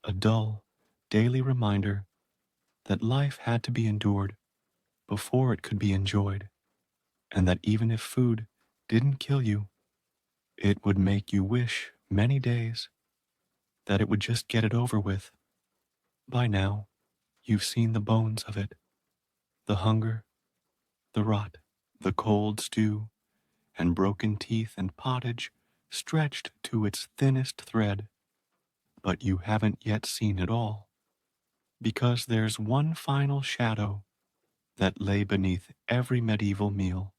a dull, daily reminder that life had to be endured before it could be enjoyed, and that even if food didn't kill you, it would make you wish many days that it would just get it over with. By now, you've seen the bones of it, the hunger, the rot, the cold stew, and broken teeth and pottage stretched to its thinnest thread. But you haven't yet seen it all, because there's one final shadow that lay beneath every medieval meal,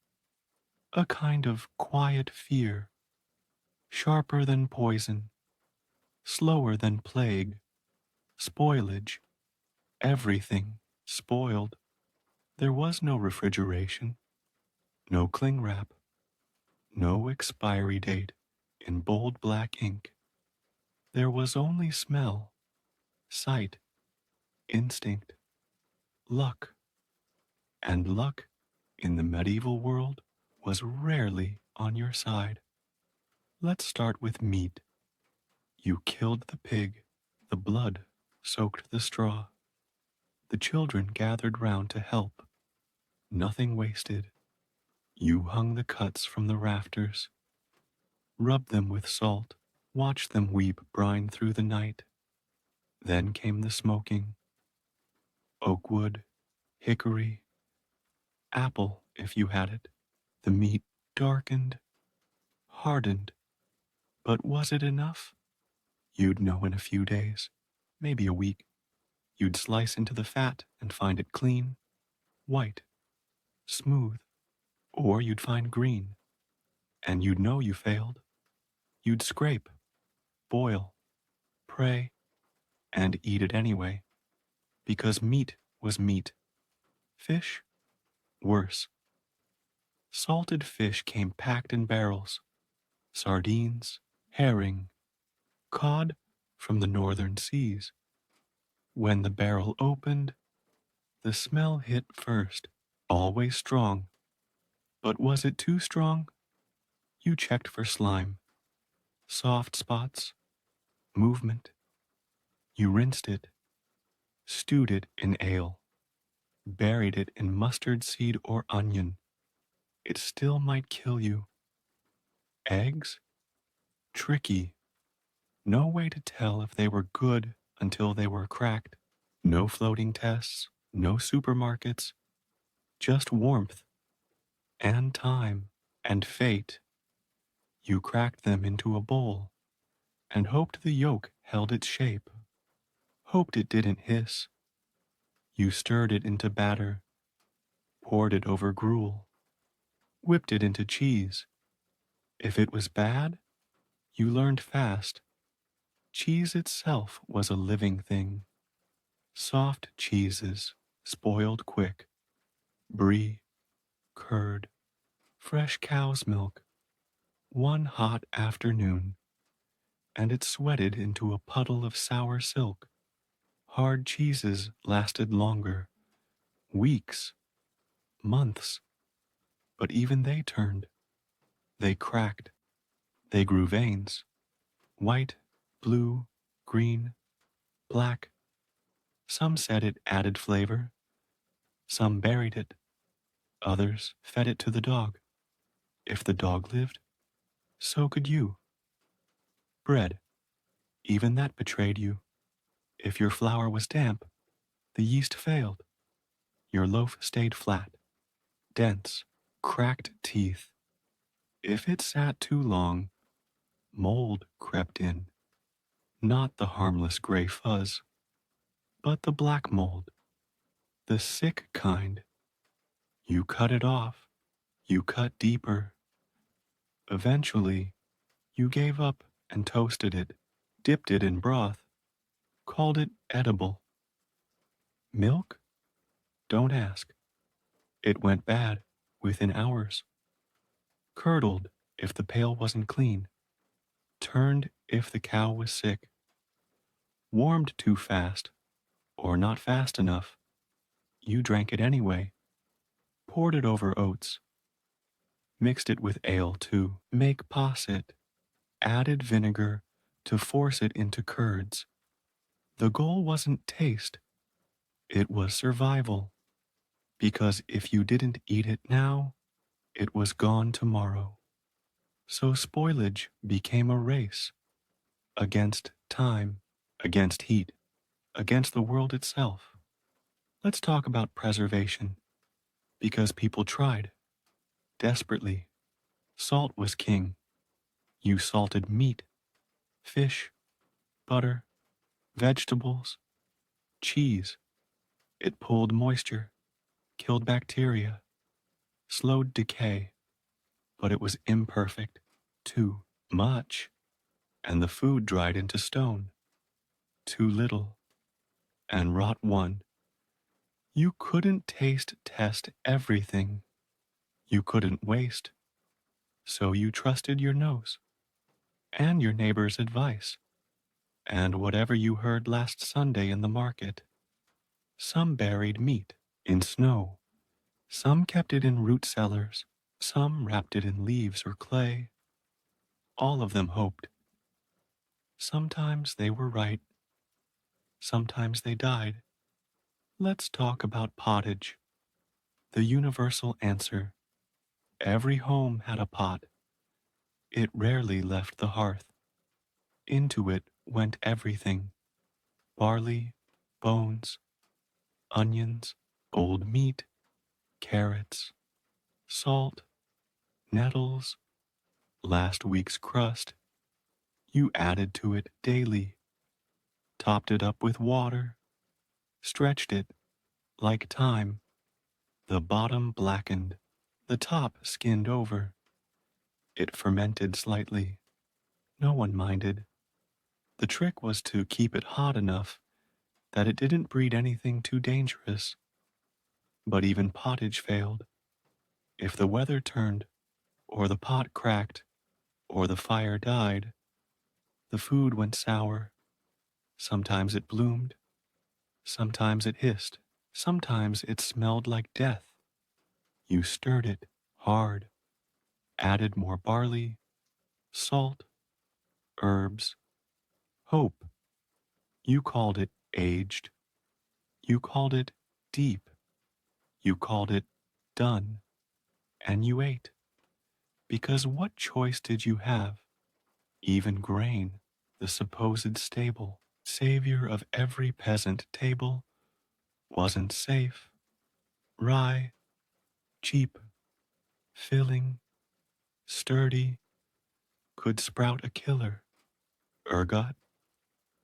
a kind of quiet fear, sharper than poison, slower than plague, spoilage, everything spoiled. There was no refrigeration, no cling wrap, no expiry date in bold black ink. There was only smell, sight, instinct, luck. And luck in the medieval world was rarely on your side. Let's start with meat. You killed the pig, the blood soaked the straw. The children gathered round to help. Nothing wasted. You hung the cuts from the rafters, rubbed them with salt, watched them weep brine through the night. Then came the smoking. Oak wood, hickory, apple if you had it. The meat darkened, hardened. But was it enough? You'd know in a few days, maybe a week. You'd slice into the fat and find it clean, white, smooth, or you'd find green, and you'd know you failed. You'd scrape, boil, pray, and eat it anyway, because meat was meat. Fish? Worse. Salted fish came packed in barrels. Sardines, herring, cod from the northern seas. When the barrel opened, the smell hit first, always strong. But was it too strong? You checked for slime, soft spots, movement. You rinsed it, stewed it in ale, buried it in mustard seed or onion. It still might kill you. Eggs? Tricky. No way to tell if they were good until they were cracked. No floating tests, no supermarkets, just warmth and time and fate. You cracked them into a bowl and hoped the yolk held its shape, hoped it didn't hiss. You stirred it into batter, poured it over gruel, whipped it into cheese. If it was bad, you learned fast. Cheese itself was a living thing. Soft cheeses spoiled quick. Brie, curd, fresh cow's milk. One hot afternoon, and it sweated into a puddle of sour silk. Hard cheeses lasted longer, weeks, months, but even they turned. They cracked. They grew veins. White, blue, green, black. Some said it added flavor. Some buried it. Others fed it to the dog. If the dog lived, so could you. Bread. Even that betrayed you. If your flour was damp, the yeast failed. Your loaf stayed flat, dense, cracked teeth. If it sat too long, mold crept in. Not the harmless gray fuzz, but the black mold, the sick kind. You cut it off. You cut deeper. Eventually, you gave up and toasted it, dipped it in broth, called it edible. Milk? Don't ask. It went bad within hours. Curdled if the pail wasn't clean. Turned if the cow was sick. Warmed too fast, or not fast enough. You drank it anyway. Poured it over oats. Mixed it with ale to make posset. Added vinegar to force it into curds. The goal wasn't taste. It was survival. Because if you didn't eat it now, it was gone tomorrow. So spoilage became a race against time, against heat, against the world itself. Let's talk about preservation, because people tried, desperately. Salt was king. You salted meat, fish, butter, vegetables, cheese. It pulled moisture, killed bacteria, slowed decay, but it was imperfect, too much, and the food dried into stone. Too little, and rot one. You couldn't taste test everything. You couldn't waste. So you trusted your nose, and your neighbor's advice, and whatever you heard last Sunday in the market. Some buried meat in snow. Some kept it in root cellars. Some wrapped it in leaves or clay. All of them hoped. Sometimes they were right. Sometimes they died. Let's talk about pottage. The universal answer. Every home had a pot. It rarely left the hearth. Into it went everything. Barley, bones, onions, old meat, carrots, salt, nettles, last week's crust. You added to it daily, topped it up with water, stretched it like time. The bottom blackened, the top skinned over. It fermented slightly. No one minded. The trick was to keep it hot enough that it didn't breed anything too dangerous. But even pottage failed. If the weather turned, or the pot cracked, or the fire died, the food went sour. Sometimes it bloomed, sometimes it hissed, sometimes it smelled like death. You stirred it hard, added more barley, salt, herbs, hope. You called it aged. You called it deep. You called it done. And you ate. Because what choice did you have? Even grain, the supposed stable savior of every peasant table, wasn't safe. Rye, cheap, filling, sturdy, could sprout a killer. Ergot,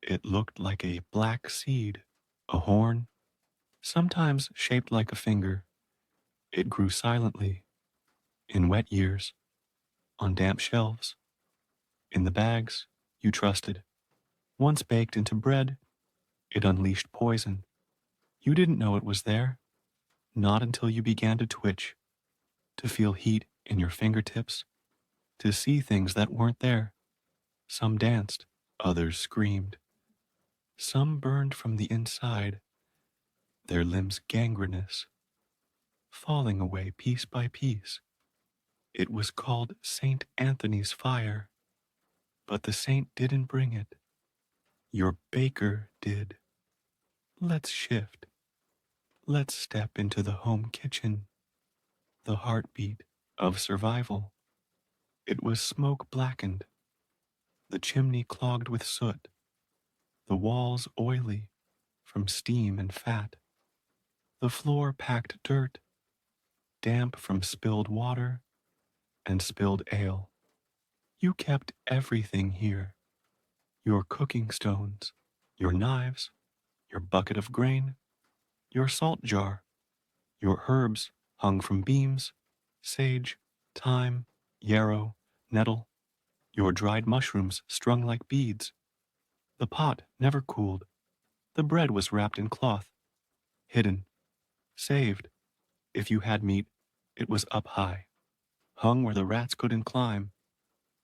it looked like a black seed, a horn, sometimes shaped like a finger. It grew silently, in wet years, on damp shelves, in the bags you trusted. Once baked into bread, it unleashed poison. You didn't know it was there, not until you began to twitch, to feel heat in your fingertips, to see things that weren't there. Some danced, others screamed. Some burned from the inside, their limbs gangrenous, falling away piece by piece. It was called St. Anthony's fire, but the saint didn't bring it. Your baker did. Let's shift. Let's step into the home kitchen, the heartbeat of survival. It was smoke blackened, the chimney clogged with soot, the walls oily from steam and fat, the floor packed dirt, damp from spilled water and spilled ale. You kept everything here, your cooking stones, your knives, your bucket of grain, your salt jar, your herbs hung from beams, sage, thyme, yarrow, nettle, your dried mushrooms strung like beads. The pot never cooled. The bread was wrapped in cloth, hidden, saved. If you had meat, it was up high, hung where the rats couldn't climb.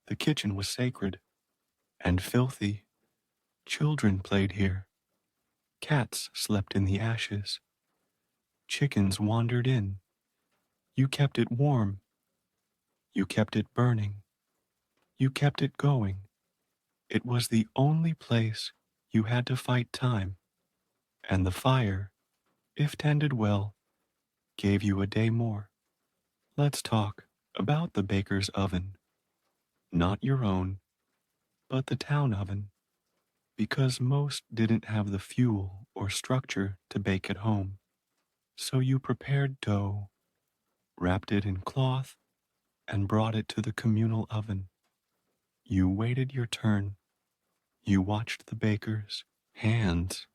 The kitchen was sacred and filthy. Children played here. Cats slept in the ashes. Chickens wandered in. You kept it warm. You kept it burning. You kept it going. It was the only place you had to fight time. And the fire, if tended well, gave you a day more. Let's talk about the baker's oven. Not your own, but the town oven. Because most didn't have the fuel or structure to bake at home. So you prepared dough, wrapped it in cloth, and brought it to the communal oven. You waited your turn. You watched the baker's hands.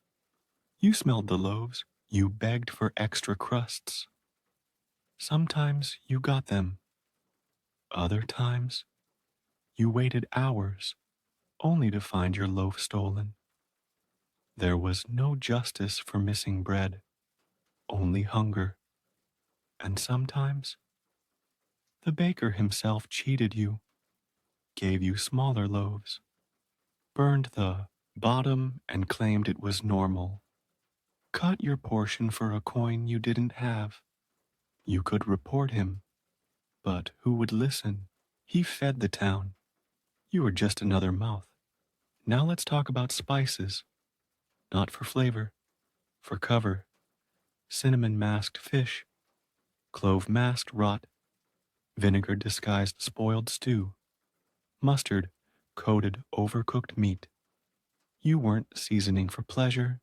You smelled the loaves. You begged for extra crusts. Sometimes you got them. Other times, you waited hours only to find your loaf stolen. There was no justice for missing bread, only hunger. And sometimes, the baker himself cheated you, gave you smaller loaves, burned the bottom and claimed it was normal. Cut your portion for a coin you didn't have. You could report him, but who would listen? He fed the town. You were just another mouth. Now let's talk about spices, not for flavor, for cover. Cinnamon masked fish, clove masked rot, vinegar disguised spoiled stew, mustard coated overcooked meat. You weren't seasoning for pleasure,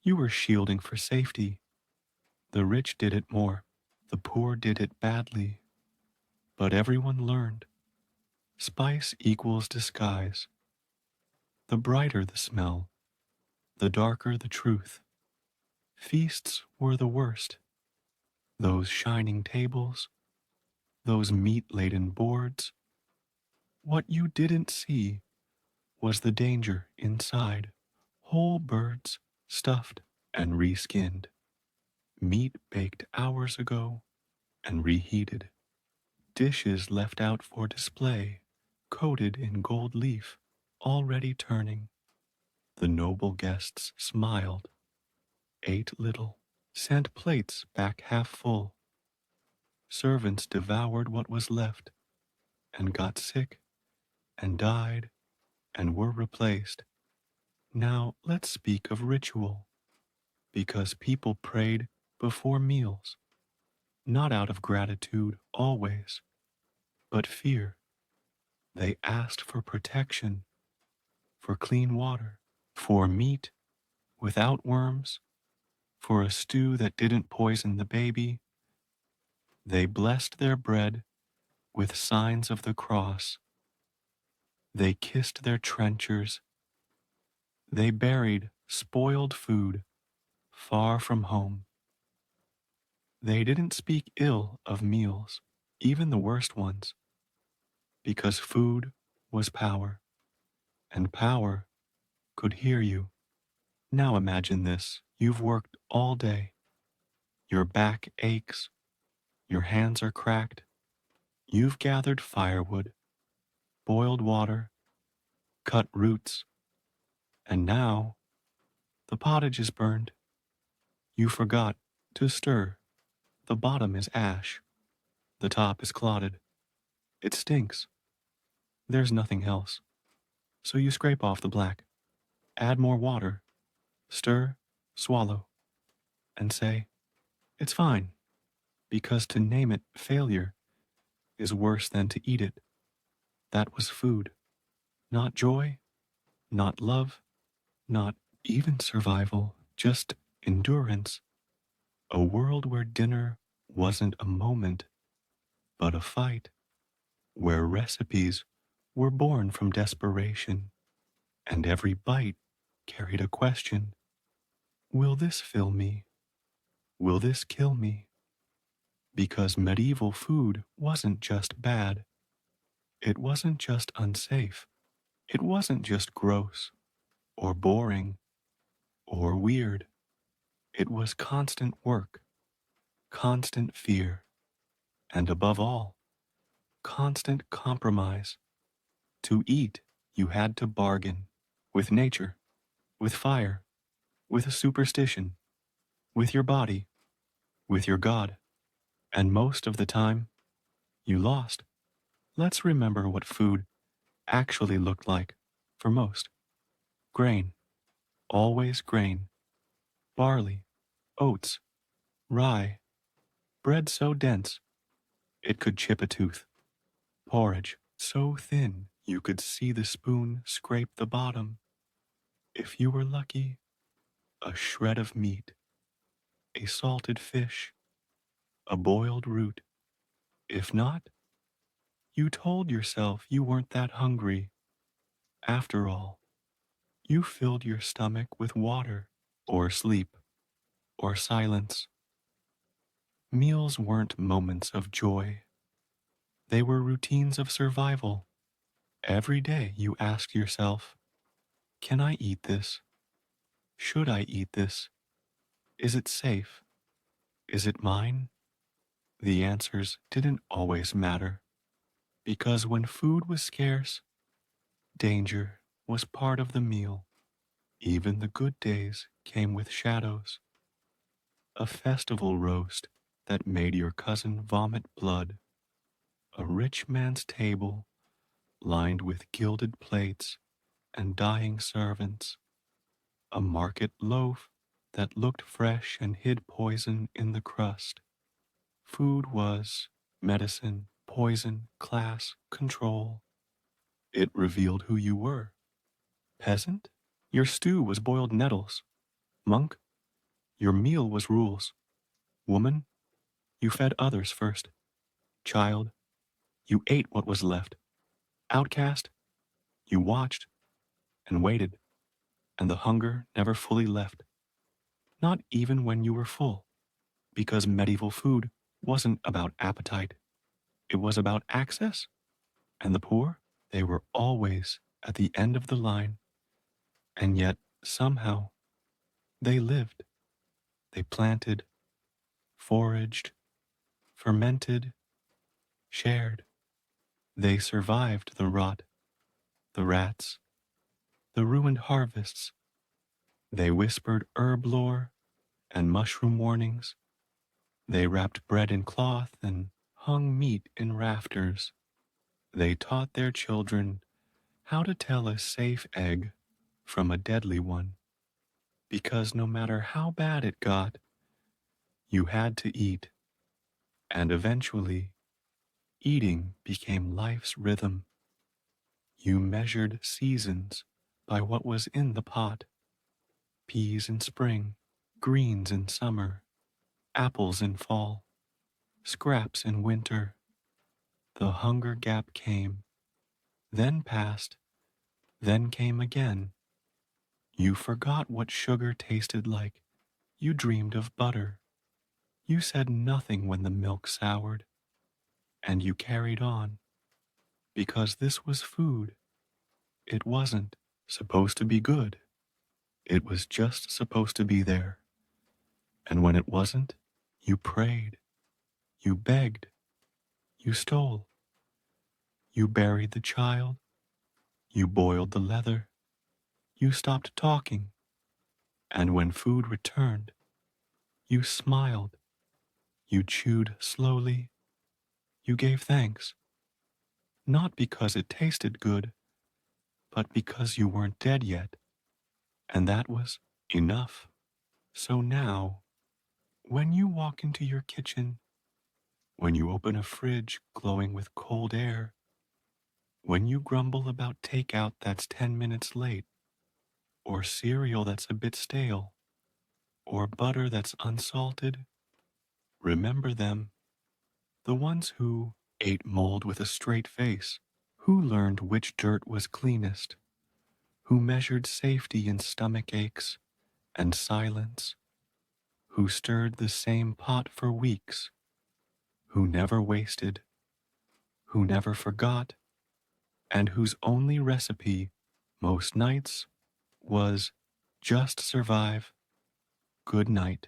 you were shielding for safety. The rich did it more, the poor did it badly. But everyone learned. Spice equals disguise. The brighter the smell, the darker the truth. Feasts were the worst. Those shining tables, those meat-laden boards. What you didn't see was the danger inside. Whole birds, stuffed and reskinned. Meat baked hours ago and reheated. Dishes left out for display, coated in gold leaf, already turning. The noble guests smiled, ate little, sent plates back half full. Servants devoured what was left and got sick and died and were replaced. Now let's speak of ritual, because people prayed before meals, not out of gratitude always, but fear. They asked for protection, for clean water, for meat without worms, for a stew that didn't poison the baby. They blessed their bread with signs of the cross. They kissed their trenchers. They buried spoiled food far from home. They didn't speak ill of meals, even the worst ones, because food was power, and power could hear you. Now imagine this. You've worked all day. Your back aches. Your hands are cracked. You've gathered firewood, boiled water, cut roots, and now the pottage is burned. You forgot to stir. The bottom is ash. The top is clotted. It stinks. There's nothing else. So you scrape off the black, add more water, stir, swallow, and say, it's fine, because to name it failure is worse than to eat it. That was food, not joy, not love, not even survival, just endurance. A world where dinner wasn't a moment, but a fight, where recipes were born from desperation, and every bite carried a question. Will this fill me? Will this kill me? Because medieval food wasn't just bad. It wasn't just unsafe. It wasn't just gross or boring or weird. It was constant work, constant fear, and above all, constant compromise. To eat, you had to bargain with nature, with fire, with a superstition, with your body, with your God. And most of the time, you lost. Let's remember what food actually looked like for most. Grain, always grain. Barley, oats, rye, bread so dense it could chip a tooth. Porridge so thin you could see the spoon scrape the bottom. If you were lucky, a shred of meat, a salted fish, a boiled root. If not, you told yourself you weren't that hungry. After all, you filled your stomach with water, or sleep, or silence. Meals weren't moments of joy. They were routines of survival. Every day you asked yourself, can I eat this? Should I eat this? Is it safe? Is it mine? The answers didn't always matter, because when food was scarce, danger was part of the meal. Even the good days came with shadows. A festival roast that made your cousin vomit blood. A rich man's table lined with gilded plates and dying servants. A market loaf that looked fresh and hid poison in the crust. Food was medicine, poison, class, control. It revealed who you were. Peasant? Your stew was boiled nettles. Monk? Your meal was rules. Woman? You fed others first. Child? You ate what was left. Outcast? You watched and waited, and the hunger never fully left. Not even when you were full, because medieval food wasn't about appetite. It was about access, and the poor, they were always at the end of the line, and yet somehow they lived. They planted, foraged, fermented, shared. They survived the rot, the rats, the ruined harvests. They whispered herb lore and mushroom warnings. They wrapped bread in cloth and hung meat in rafters. They taught their children how to tell a safe egg from a deadly one, because no matter how bad it got, you had to eat, and eventually, eating became life's rhythm. You measured seasons by what was in the pot: peas in spring, greens in summer, apples in fall, scraps in winter. The hunger gap came, then passed, then came again. You forgot what sugar tasted like. You dreamed of butter. You said nothing when the milk soured, and you carried on, because this was food. It wasn't supposed to be good. It was just supposed to be there. And when it wasn't, you prayed, you begged, you stole, you buried the child, you boiled the leather, you stopped talking, and when food returned, you smiled, you chewed slowly, you gave thanks, not because it tasted good, but because you weren't dead yet, and that was enough. So now, when you walk into your kitchen, when you open a fridge glowing with cold air, when you grumble about takeout that's 10 minutes late, or cereal that's a bit stale, or butter that's unsalted, remember them, the ones who ate mold with a straight face, who learned which dirt was cleanest, who measured safety in stomach aches and silence, who stirred the same pot for weeks, who never wasted, who never forgot, and whose only recipe most nights was just survive. Good night.